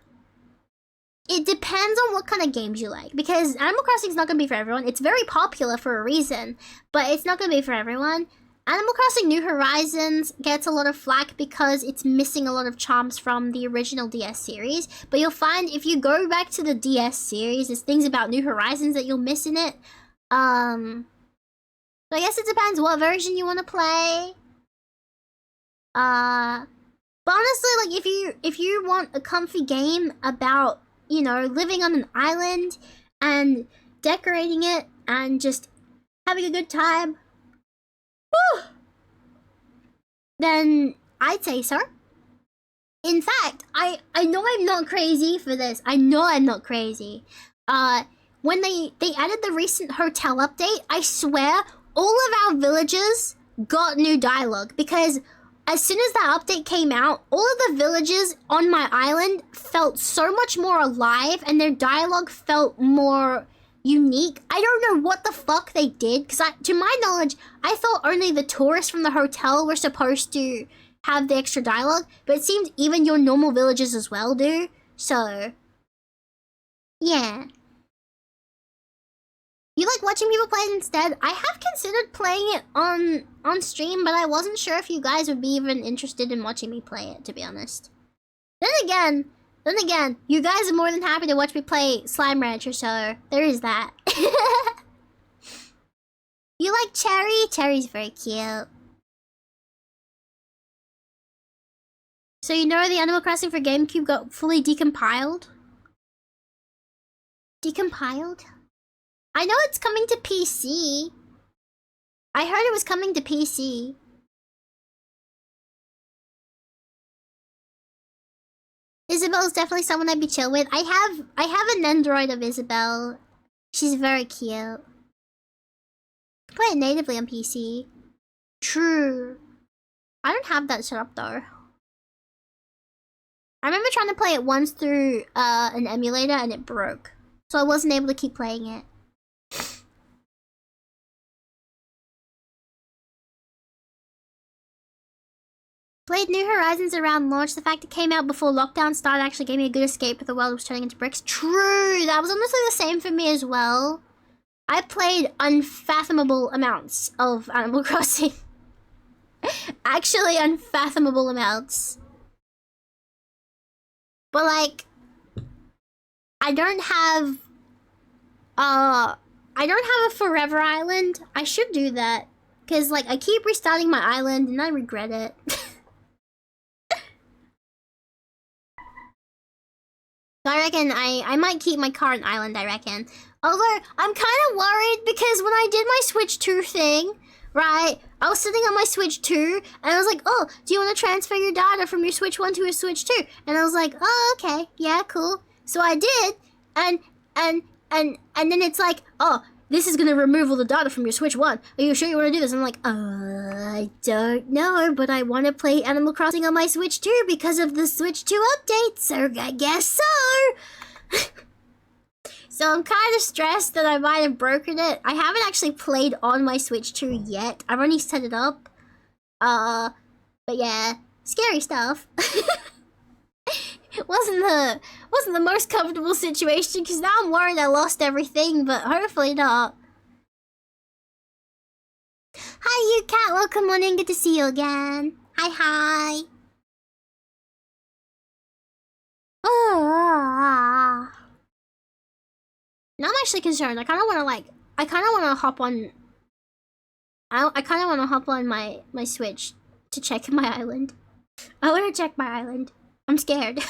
It depends on what kind of games you like. Because Animal Crossing is not going to be for everyone. It's very popular for a reason. But it's not going to be for everyone. Animal Crossing New Horizons gets a lot of flack because it's missing a lot of charms from the original DS series. But you'll find if you go back to the DS series, there's things about New Horizons that you'll miss in it. So I guess it depends what version you want to play. But honestly, like if you want a comfy game about, you know, living on an island and decorating it and just having a good time, whew, then I'd say so. In fact, I know I'm not crazy for this. I know I'm not crazy. When they added the recent hotel update, I swear all of our villagers got new dialogue, because as soon as that update came out, all of the villagers on my island felt so much more alive and their dialogue felt more unique. I don't know what the fuck they did, because to my knowledge, I thought only the tourists from the hotel were supposed to have the extra dialogue, but it seems even your normal villagers as well do. So, yeah. You like watching people play it instead? I have considered playing it on stream, but I wasn't sure if you guys would be even interested in watching me play it, to be honest. Then again, you guys are more than happy to watch me play Slime Rancher, so there is that. You like Cherry? Cherry's very cute. So you know the Animal Crossing for GameCube got fully decompiled? Decompiled? I know it's coming to PC. I heard it was coming to PC. Isabel's definitely someone I'd be chill with. I have an Android of Isabel. She's very cute. Play it natively on PC. True. I don't have that set up though. I remember trying to play it once through an emulator and it broke. So I wasn't able to keep playing it. Played New Horizons around launch. The fact it came out before lockdown started actually gave me a good escape, but the world was turning into bricks. True! That was honestly the same for me as well. I played unfathomable amounts of Animal Crossing. Actually, unfathomable amounts. But like, I don't have a forever island. I should do that. Cause like, I keep restarting my island and I regret it. So I reckon I might keep my current island, I reckon. Although, I'm kind of worried because when I did my Switch 2 thing, right, I was sitting on my Switch 2, and I was like, oh, do you want to transfer your data from your Switch 1 to your Switch 2? And I was like, oh, okay, yeah, cool. So I did, and then it's like, oh, this is gonna remove all the data from your Switch 1. Are you sure you want to do this? I'm like, I don't know, but I want to play Animal Crossing on my Switch 2 because of the Switch 2 update, so I guess so. So I'm kind of stressed that I might have broken it. I haven't actually played on my Switch 2 yet. I've only set it up. But yeah, scary stuff. It wasn't the most comfortable situation, because now I'm worried I lost everything, but hopefully not. Hi, you cat. Welcome on in. Good to see you again. Hi. Oh. Now I'm actually concerned. I kind of want to hop on. I kind of want to hop on my Switch to check my island. I want to check my island. I'm scared.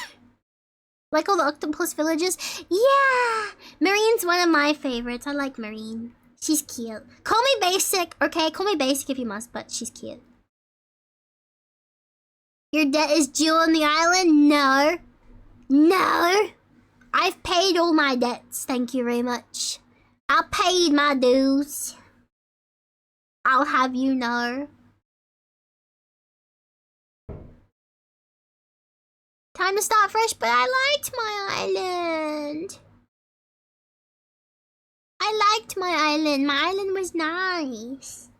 Like all the octopus villages? Yeah! Marine's one of my favorites. I like Marine. She's cute. Call me basic, okay? Call me basic if you must, but she's cute. Your debt is due on the island? No. No. I've paid all my debts, thank you very much. I paid my dues. I'll have you know. Time to start fresh, but I liked my island. I liked my island. My island was nice.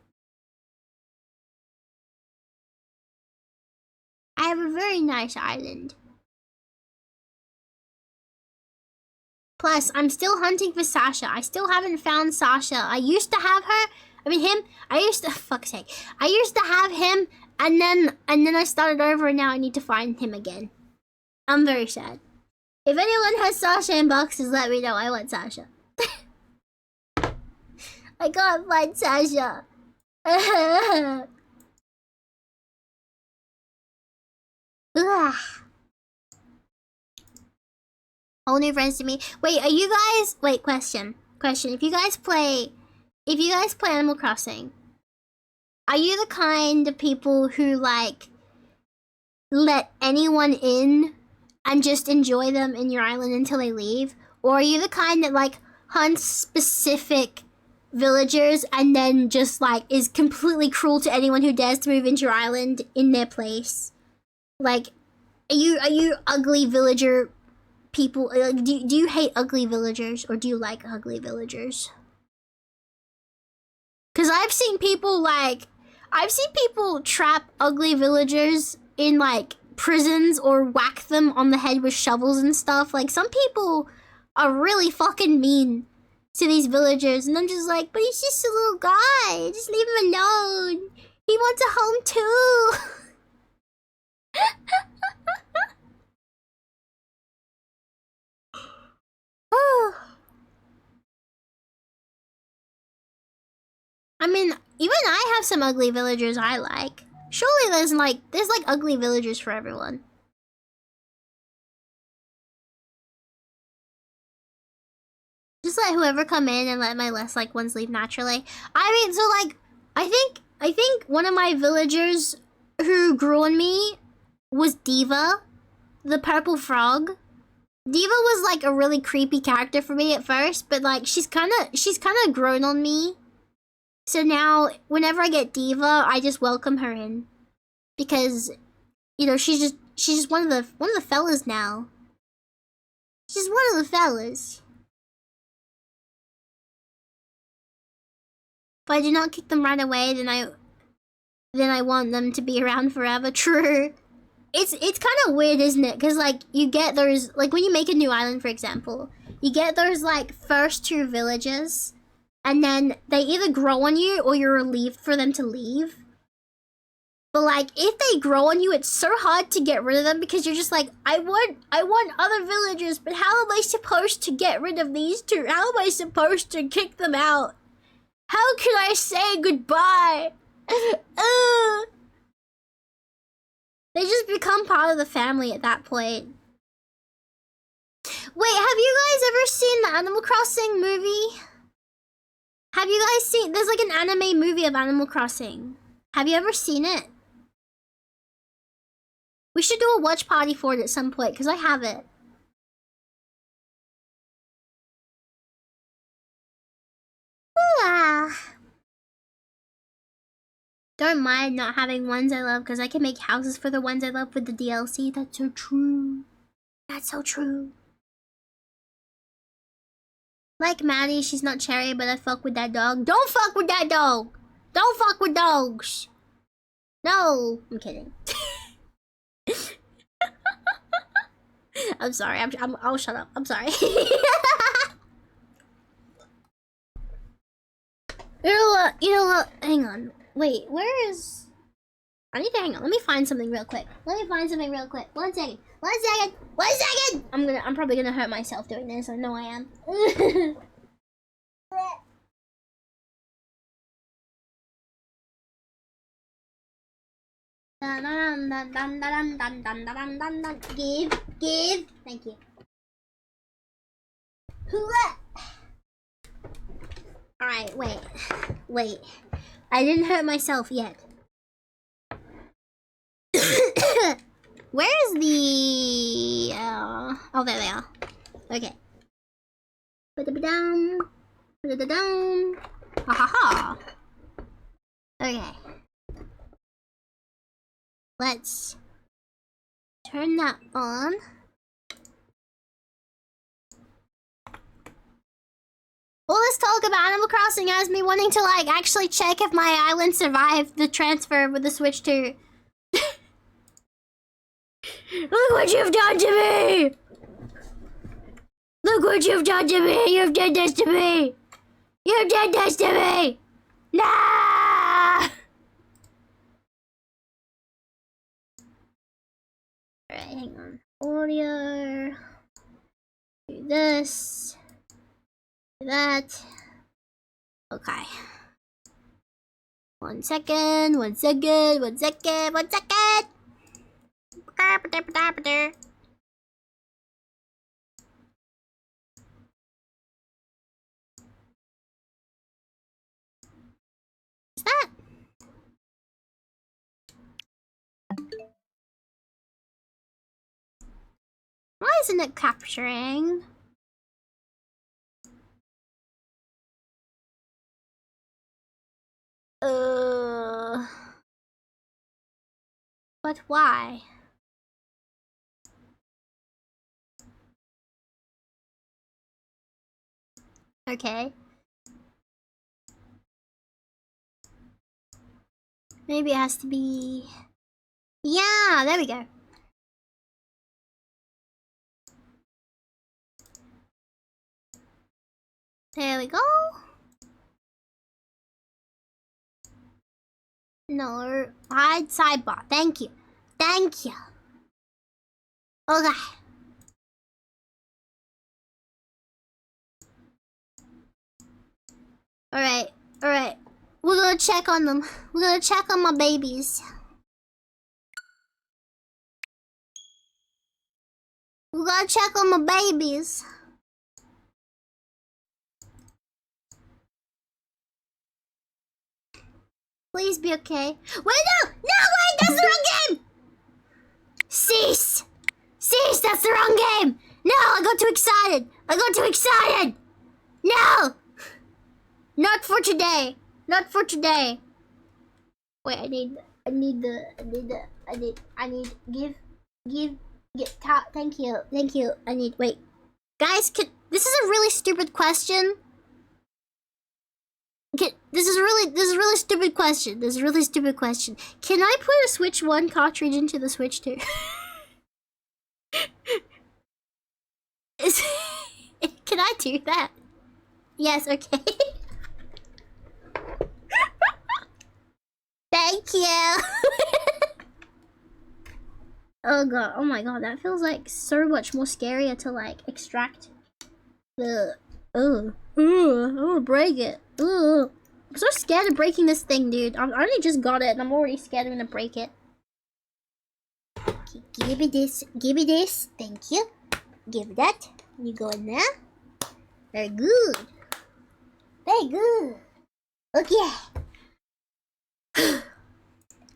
I have a very nice island. Plus, I'm still hunting for Sasha. I still haven't found Sasha. I used to have her. I mean, him. I used to, fuck's sake. I used to have him, and then I started over, and now I need to find him again. I'm very sad. If anyone has Sasha in boxes, let me know. I want Sasha. I can't find Sasha. Ugh. Whole new friends to me. Wait, are you guys... Wait, question. If you guys play Animal Crossing, are you the kind of people who, like, let anyone in and just enjoy them in your island until they leave? Or are you the kind that, like, hunts specific villagers and then just, like, is completely cruel to anyone who dares to move into your island in their place? Like, are you ugly villager people? Like, do you hate ugly villagers, or do you like ugly villagers? Because I've seen people trap ugly villagers in, like, prisons or whack them on the head with shovels and stuff. Like, some people are really fucking mean to these villagers, and I'm just like, but he's just a little guy. Just leave him alone. He wants a home too. Oh. I mean, even I have some ugly villagers I like. Surely there's like ugly villagers for everyone. Just let whoever come in and let my less like ones leave naturally. I mean, so like, I think one of my villagers who grew on me was Diva, the purple frog. Diva was like a really creepy character for me at first, but like she's kind of grown on me. So now, whenever I get Diva, I just welcome her in, because, you know, she's just one of the fellas now. She's one of the fellas. If I do not kick them right away, then I want them to be around forever. True. It's kind of weird, isn't it? Because like you get those, like when you make a new island, for example, you get those like first 2 villages. And then they either grow on you or you're relieved for them to leave. But like, if they grow on you, it's so hard to get rid of them because you're just like, I want other villagers, but how am I supposed to get rid of these 2? How am I supposed to kick them out? How can I say goodbye? They just become part of the family at that point. Wait, have you guys ever seen the Animal Crossing movie? Have you guys seen... There's like an anime movie of Animal Crossing. Have you ever seen it? We should do a watch party for it at some point, because I have it. Don't mind not having ones I love, because I can make houses for the ones I love with the DLC. That's so true. That's so true. Like Maddie, she's not Cherry, but I fuck with that dog. Don't fuck with that dog! Don't fuck with dogs! No! I'm kidding. I'm sorry, I'll shut up. I'm sorry. You know what? Hang on. Wait, where is... I need to hang on. Let me find something real quick. One second. I'm probably gonna hurt myself doing this. I know I am. Give. Thank you. Alright, wait. I didn't hurt myself yet. Where's the... oh, there they are. Okay. Put it down. Ha ha ha. Okay. Let's turn that on. Well, let's talk about Animal Crossing as me wanting to, like, actually check if my island survived the transfer with the Switch 2. Look what you've done to me! Look what you've done to me! You've done this to me! You did this to me! Nah! Alright, hang on. Audio. Do this. Do that. Okay. One second. Is that? Why isn't it capturing? But why? Okay. Maybe it has to be... Yeah, there we go. There we go. No, hide sidebar. Thank you. Thank you. Okay. Alright, alright. We're gonna check on them. We're gonna check on my babies. We're gonna check on my babies. Please be okay. Wait, no! No, wait, that's the wrong game! Cease! Cease, that's the wrong game! No, I got too excited! I got too excited! No! Not for today. Not for today. Wait, thank you. Wait. Guys, this is a really stupid question. This is a really stupid question. Can I put a Switch 1 cartridge into the Switch 2? Can I do that? Yes, okay. Thank you. Oh god, oh my god, that feels like so much more scarier to like extract the... I'm gonna break it. I'm so scared of breaking this thing, dude. I only just got it and I'm already scared I'm gonna break it. Okay, give me this. Thank you. Give me that. You go in there. Very good. Okay.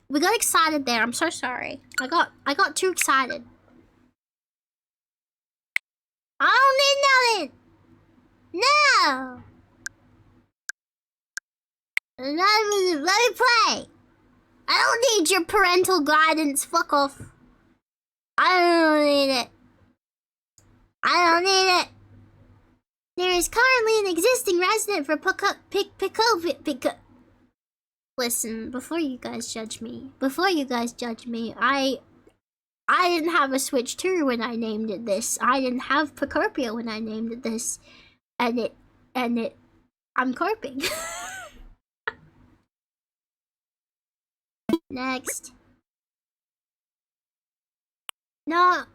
We got excited there. I'm so sorry. I got too excited. I don't need nothing. No. Let me play. I don't need your parental guidance. Fuck off. I don't need it. There is currently an existing resident for pick. Listen, before you guys judge me, I didn't have a Switch 2 when I named it this. I didn't have Picopia when I named it this. And I'm coping. Next. No.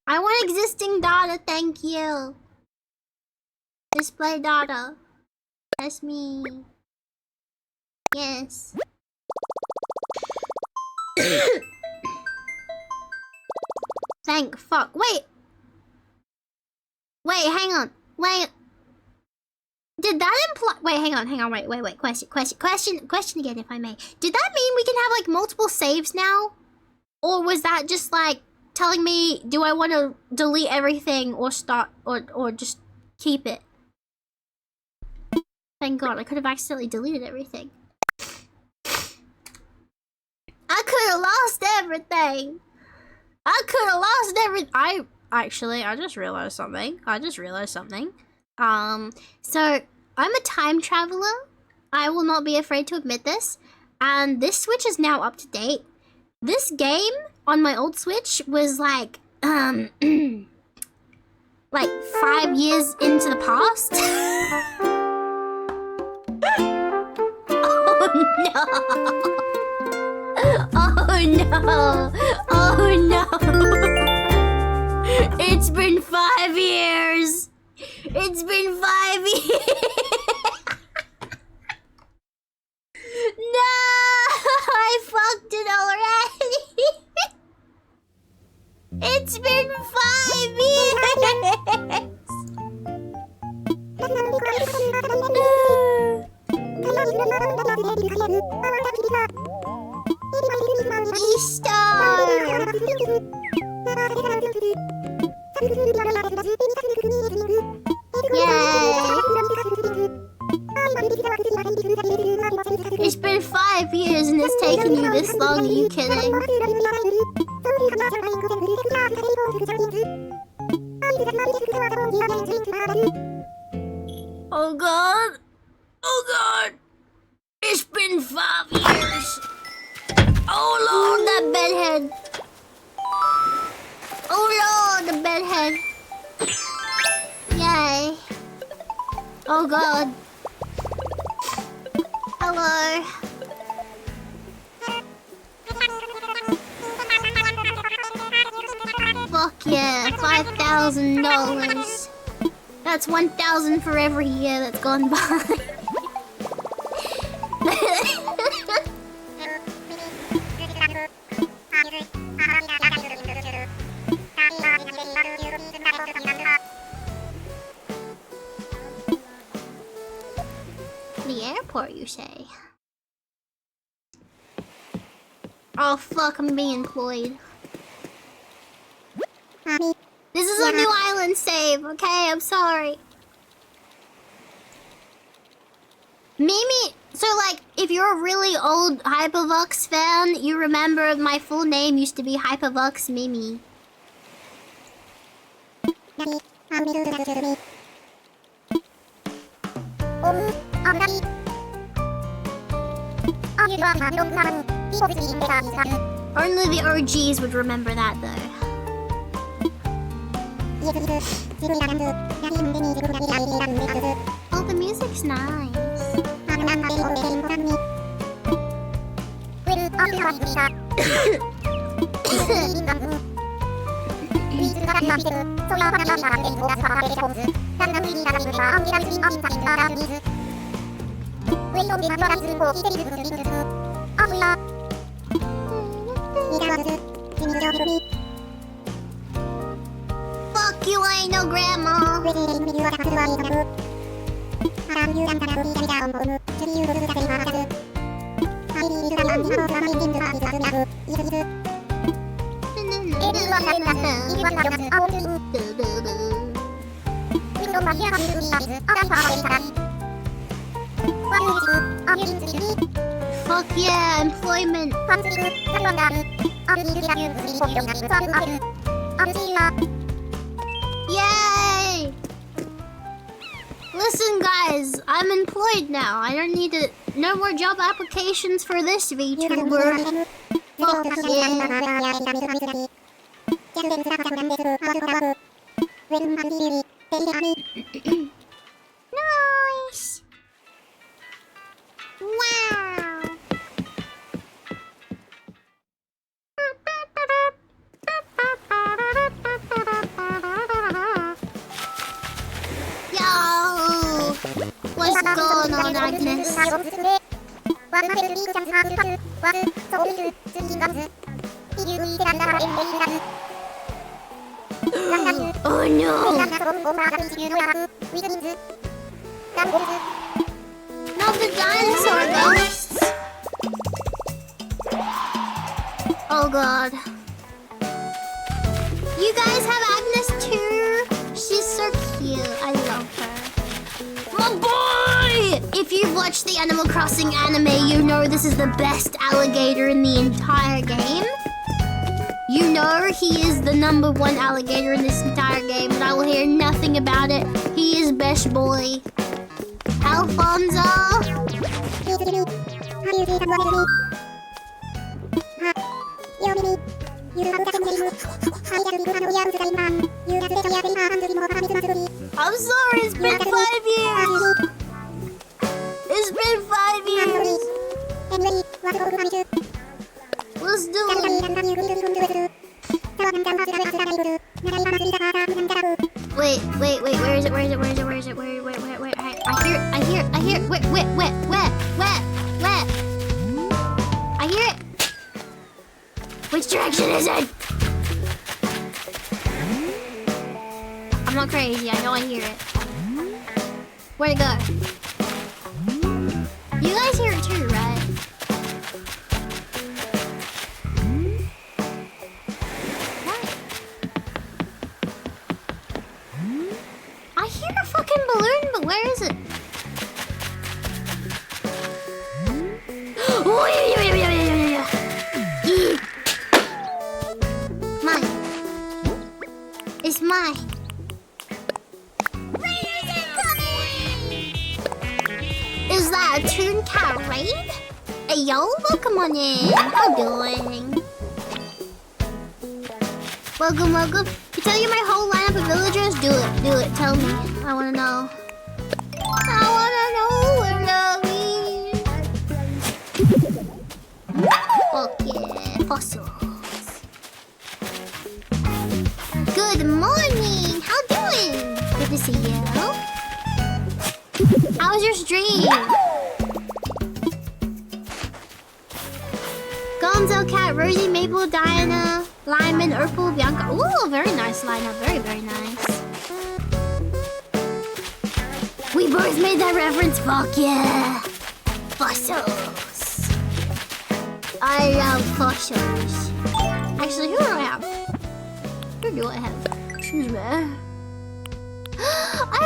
I want existing data, thank you. Display data. That's me. Yes. Thank fuck. Wait, hang on. Did that imply... Wait, hang on. Wait. Question again, if I may. Did that mean we can have, like, multiple saves now? Or was that just, like, telling me, do I want to delete everything or start... or just keep it? Thank God, I could have accidentally deleted everything. I could have lost everything. I just realized something. So I'm a time traveler. I will not be afraid to admit this. And this Switch is now up to date. This game on my old Switch was like, like 5 years into the past. Oh no. It's been 5 years. No, I fucked it already. It's been 5 years and it's taken you this long, are you kidding? Oh god! Oh god! It's been 5 years! Oh lord, that bedhead! Oh lord, the bedhead! Yay! Oh god! Hello! Fuck yeah, $5,000. That's 1,000 for every year that's gone by. The airport, you say? Oh fuck, I'm being employed. This is a new island save, okay? I'm sorry. Mimi, so like, if you're a really old Hypavox fan, you remember my full name used to be Hypavox Mimi. Only the OGs would remember that though. Oh, the music's nice. Fuck you, ain't no grandma. Fuck yeah, employment. Yay! Listen guys, I'm employed now. I don't need to... No more job applications for this VTuber. Fuck yeah. Nice! Wow! Yo! What's going on, Agnes? Oh no! Not the dinosaur ghosts! Oh god. You guys have Agnes too? She's so cute. I love her. My boy! If you've watched the Animal Crossing anime, you know this is the best alligator in the entire game. You know he is the #1 alligator in this entire game, but I will hear nothing about it. He is best boy. Alfonso! I'm sorry, it's been 5 years! It's been 5 years! Let's do it! Wait, where is it? I hear it, where? I hear it! Which direction is it? I'm not crazy, I know I hear it. Where'd it go? You guys hear it too, right? What? I hear a fucking balloon, but where is it? Oh, yeah. Mine. It's mine. Is that a Toon Cat raid? Hey yo, welcome on in. How you doing? Welcome. You tell you my whole lineup of villagers? Do it, tell me. I wanna know. Fuck yeah, fossils. Good morning, how doing? Good to see you. How was your stream? Gonzo, Cat, Rosie, Maple, Diana, Lyman, Urkel, Bianca. Ooh, very nice lineup. Very nice. We both made that reference. Fuck yeah. Fossils. I love fossils. Actually, who do I have? Who do I have? Excuse me. I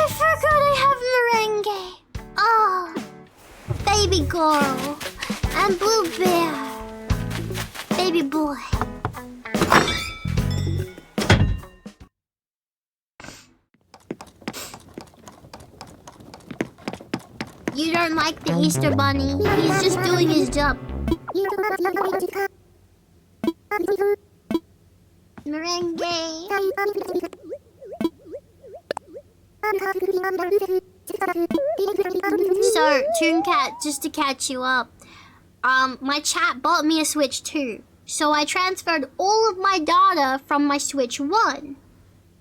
forgot I have Merengue. Oh, baby girl and Blue Bear, baby boy. You don't like the Easter Bunny? He's just doing his job. Merengue. So, Toon Cat, just to catch you up, my chat bought me a Switch 2. So I transferred all of my data from my Switch 1,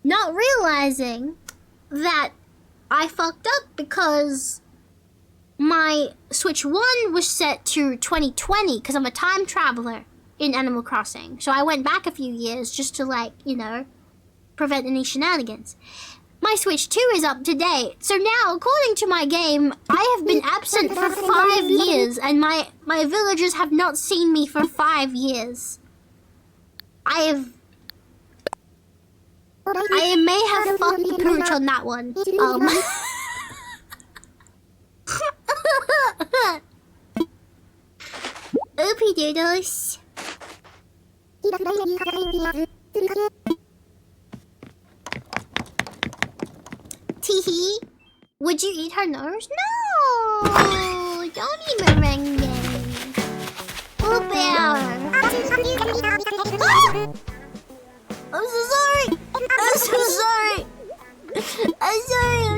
not realizing that I fucked up because my Switch 1 was set to 2020 because I'm a time traveler in Animal Crossing. So I went back a few years just to, like, you know, prevent any shenanigans. My Switch 2 is up to date. So now, according to my game, I have been absent for 5 years and my villagers have not seen me for 5 years. I may have fucked the pooch on that one. Oopie doodles. Teehee. Would you eat her nose? No! Don't eat Merengue. Blue Bear. Ah! I'm so sorry. I'm so sorry. I'm sorry.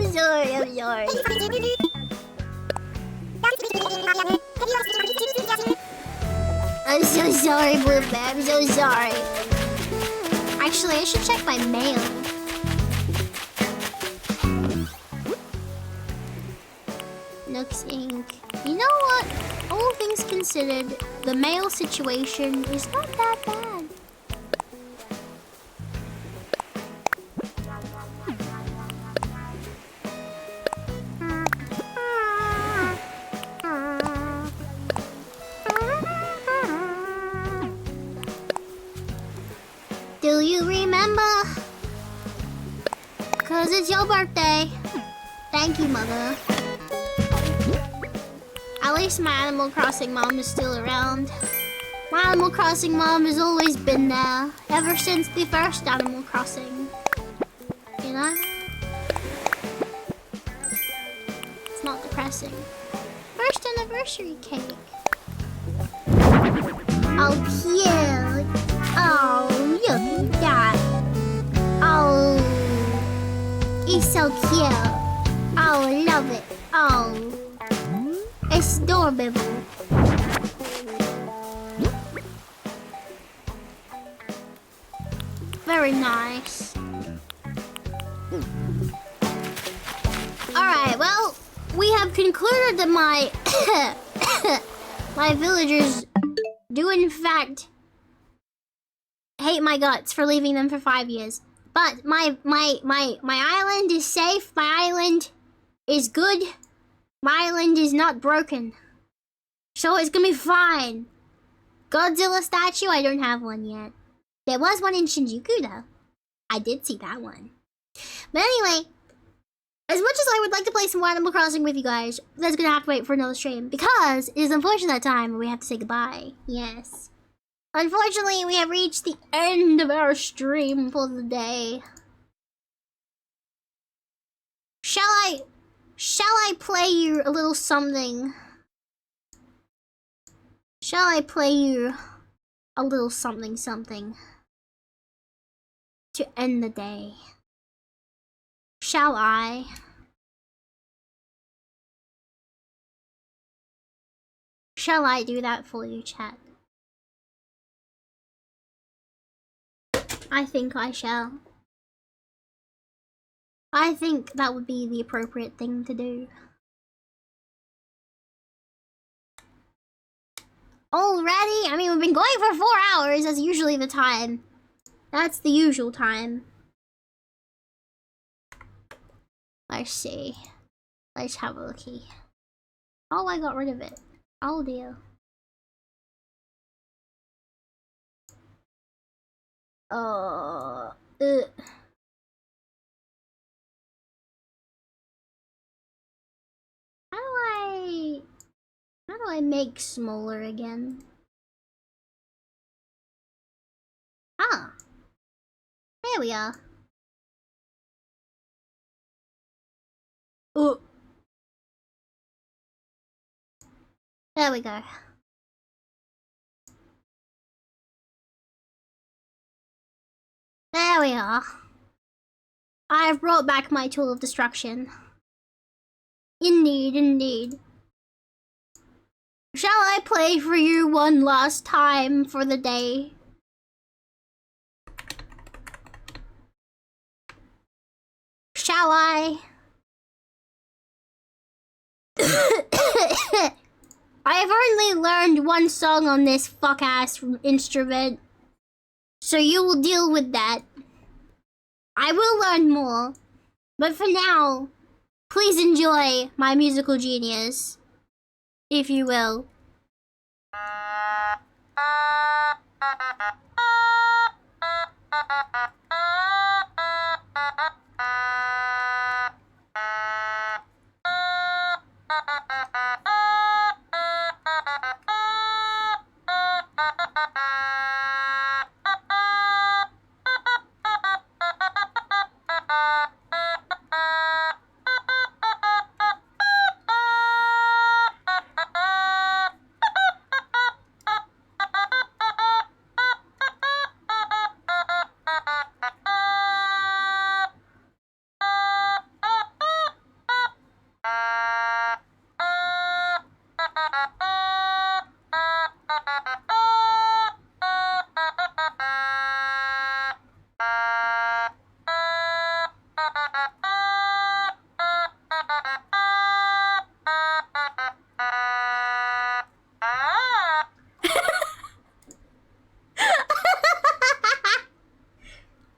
I'm so sorry, Blue Bear. I'm so sorry. Actually, I should check my mail. Nooks Inc. You know what? All things considered, the mail situation is not that bad. Do you remember? 'Cause it's your birthday. Thank you, Mother. At least my Animal Crossing mom is still around. My Animal Crossing mom has always been there, ever since the first Animal Crossing. You know? It's not depressing. First anniversary cake. Oh, cute. Oh, look at that. Oh, it's so cute. Oh, I love it. Oh, it's adorable. Very nice. Alright, well, we have concluded that my my villagers do in fact hate my guts for leaving them for 5 years. But my island is safe. My island is good. My island is not broken. So it's gonna be fine. Godzilla statue, I don't have one yet. There was one in Shinjuku though. I did see that one. But anyway, as much as I would like to play some more Animal Crossing with you guys, that's gonna have to wait for another stream because it is unfortunately that time where we have to say goodbye. Yes. Unfortunately, we have reached the end of our stream for the day. Shall I play you a little something? Shall I play you a little something to end the day? Shall I? Shall I do that for you, chat? I think I shall. I think that would be the appropriate thing to do. Already? I mean, we've been going for 4 hours. That's usually the time. That's the usual time. Let's see. Let's have a looky. Oh, I got rid of it. Oh dear. How do I make smaller again? Ah. There we are. Oh. There we go. There we are. I've brought back my tool of destruction. Indeed, indeed. Shall I play for you one last time for the day? Shall I? I've only learned one song on this fuck-ass instrument, so you will deal with that. I will learn more, but for now, please enjoy my musical genius, if you will.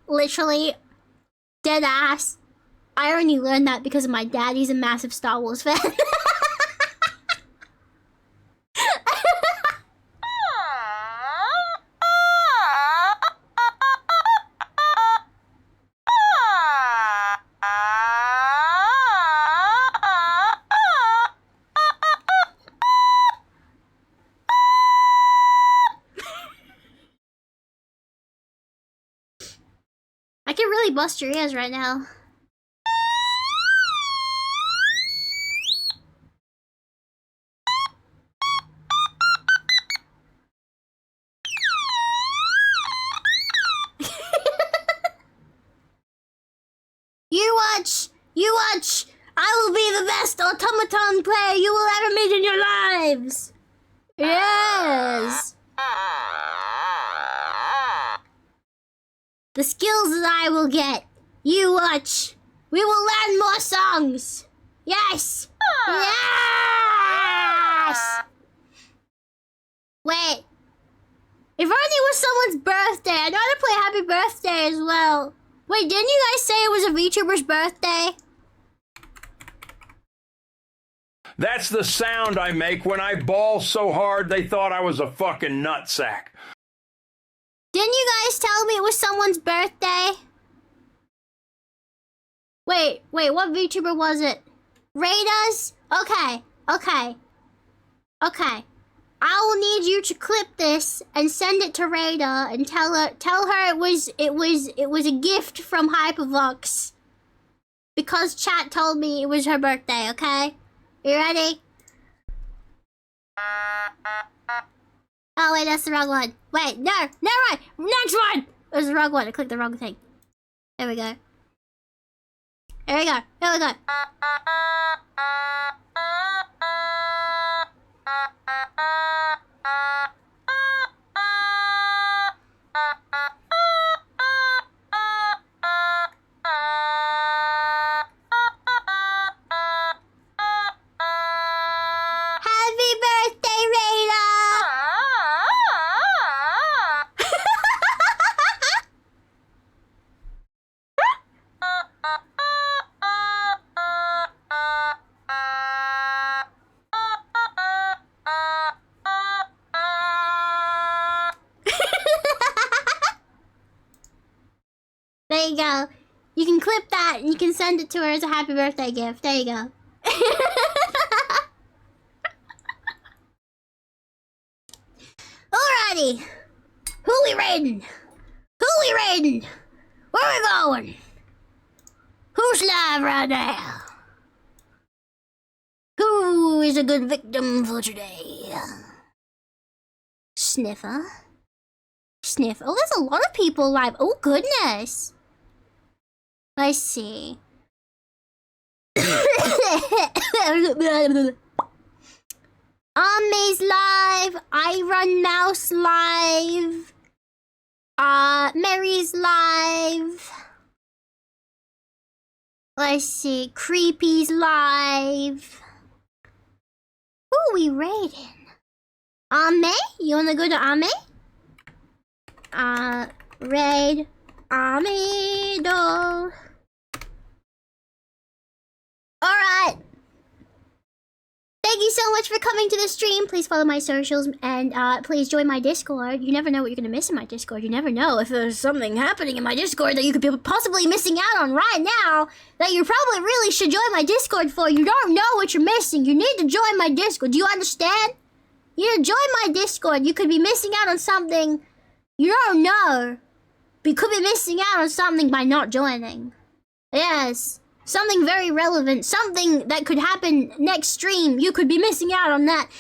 Literally, dead ass. I only learned that because of my dad. He's a massive Star Wars fan. I can really bust your ears right now. You watch! I will be the best automaton player you will ever meet in your lives! Yes! The skills that I will get. You watch. We will learn more songs. Yes! Yes! Wait. If only it was someone's birthday. I'd rather play Happy Birthday as well. Wait, didn't you guys say it was a VTuber's birthday? That's the sound I make when I bawl so hard they thought I was a fucking nutsack. Didn't you guys tell me it was someone's birthday? Wait, what VTuber was it? Raidas? Okay. I will need you to clip this and send it to Rada and tell her it was a gift from Hypervox. Because chat told me it was her birthday, okay? You ready? Oh wait, that's the wrong one. Wait, no, never mind. Next one! It was the wrong one. I clicked the wrong thing. There we go. Here we go. Happy birthday, Rada! There you go. You can clip that and you can send it to her as a happy birthday gift. There you go. Alrighty. Who we raiding? Where we going? Who's live right now? Who is a good victim for today? Sniffer. Oh, there's a lot of people live. Oh, goodness. Let's see. Ame's live. I Run Mouse live. Mary's live. Let's see. Creepy's live. Who are we raiding? Ame? You wanna go to Ame? Raid Ame doll. Alright. Thank you so much for coming to the stream. Please follow my socials and please join my Discord. You never know what you're gonna miss in my Discord. You never know if there's something happening in my Discord that you could be possibly missing out on right now that you probably really should join my Discord for. You don't know what you're missing. You need to join my Discord. Do you understand? You need to join my Discord. You could be missing out on something you don't know. But you could be missing out on something by not joining. Yes. Something very relevant, something that could happen next stream. You could be missing out on that.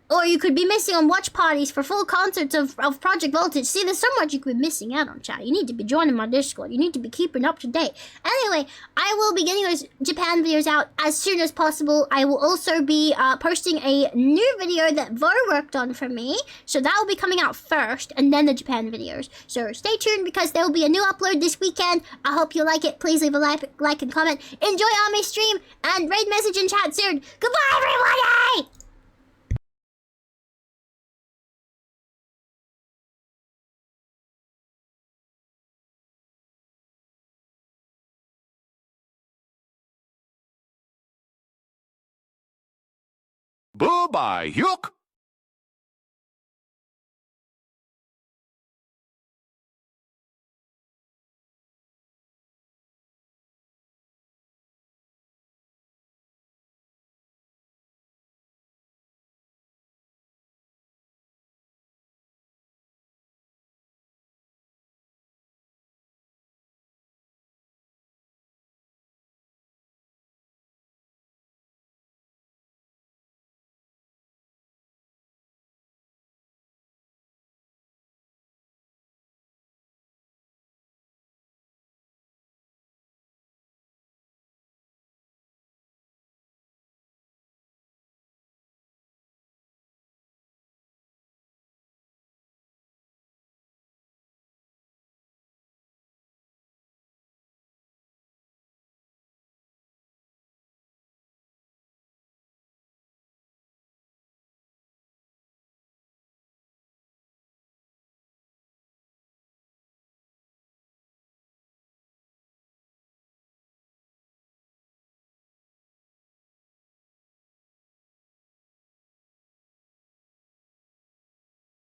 Or you could be missing on watch parties for full concerts of Project Voltage. See, there's so much you could be missing out on, chat. You need to be joining my Discord. You need to be keeping up to date. Anyway, I will be getting those Japan videos out as soon as possible. I will also be posting a new video that Vo worked on for me. So that will be coming out first, and then the Japan videos. So stay tuned because there will be a new upload this weekend. I hope you like it. Please leave a like and comment. Enjoy Ame's stream, and raid message in chat soon. Goodbye, everybody! Bye-bye, Hook.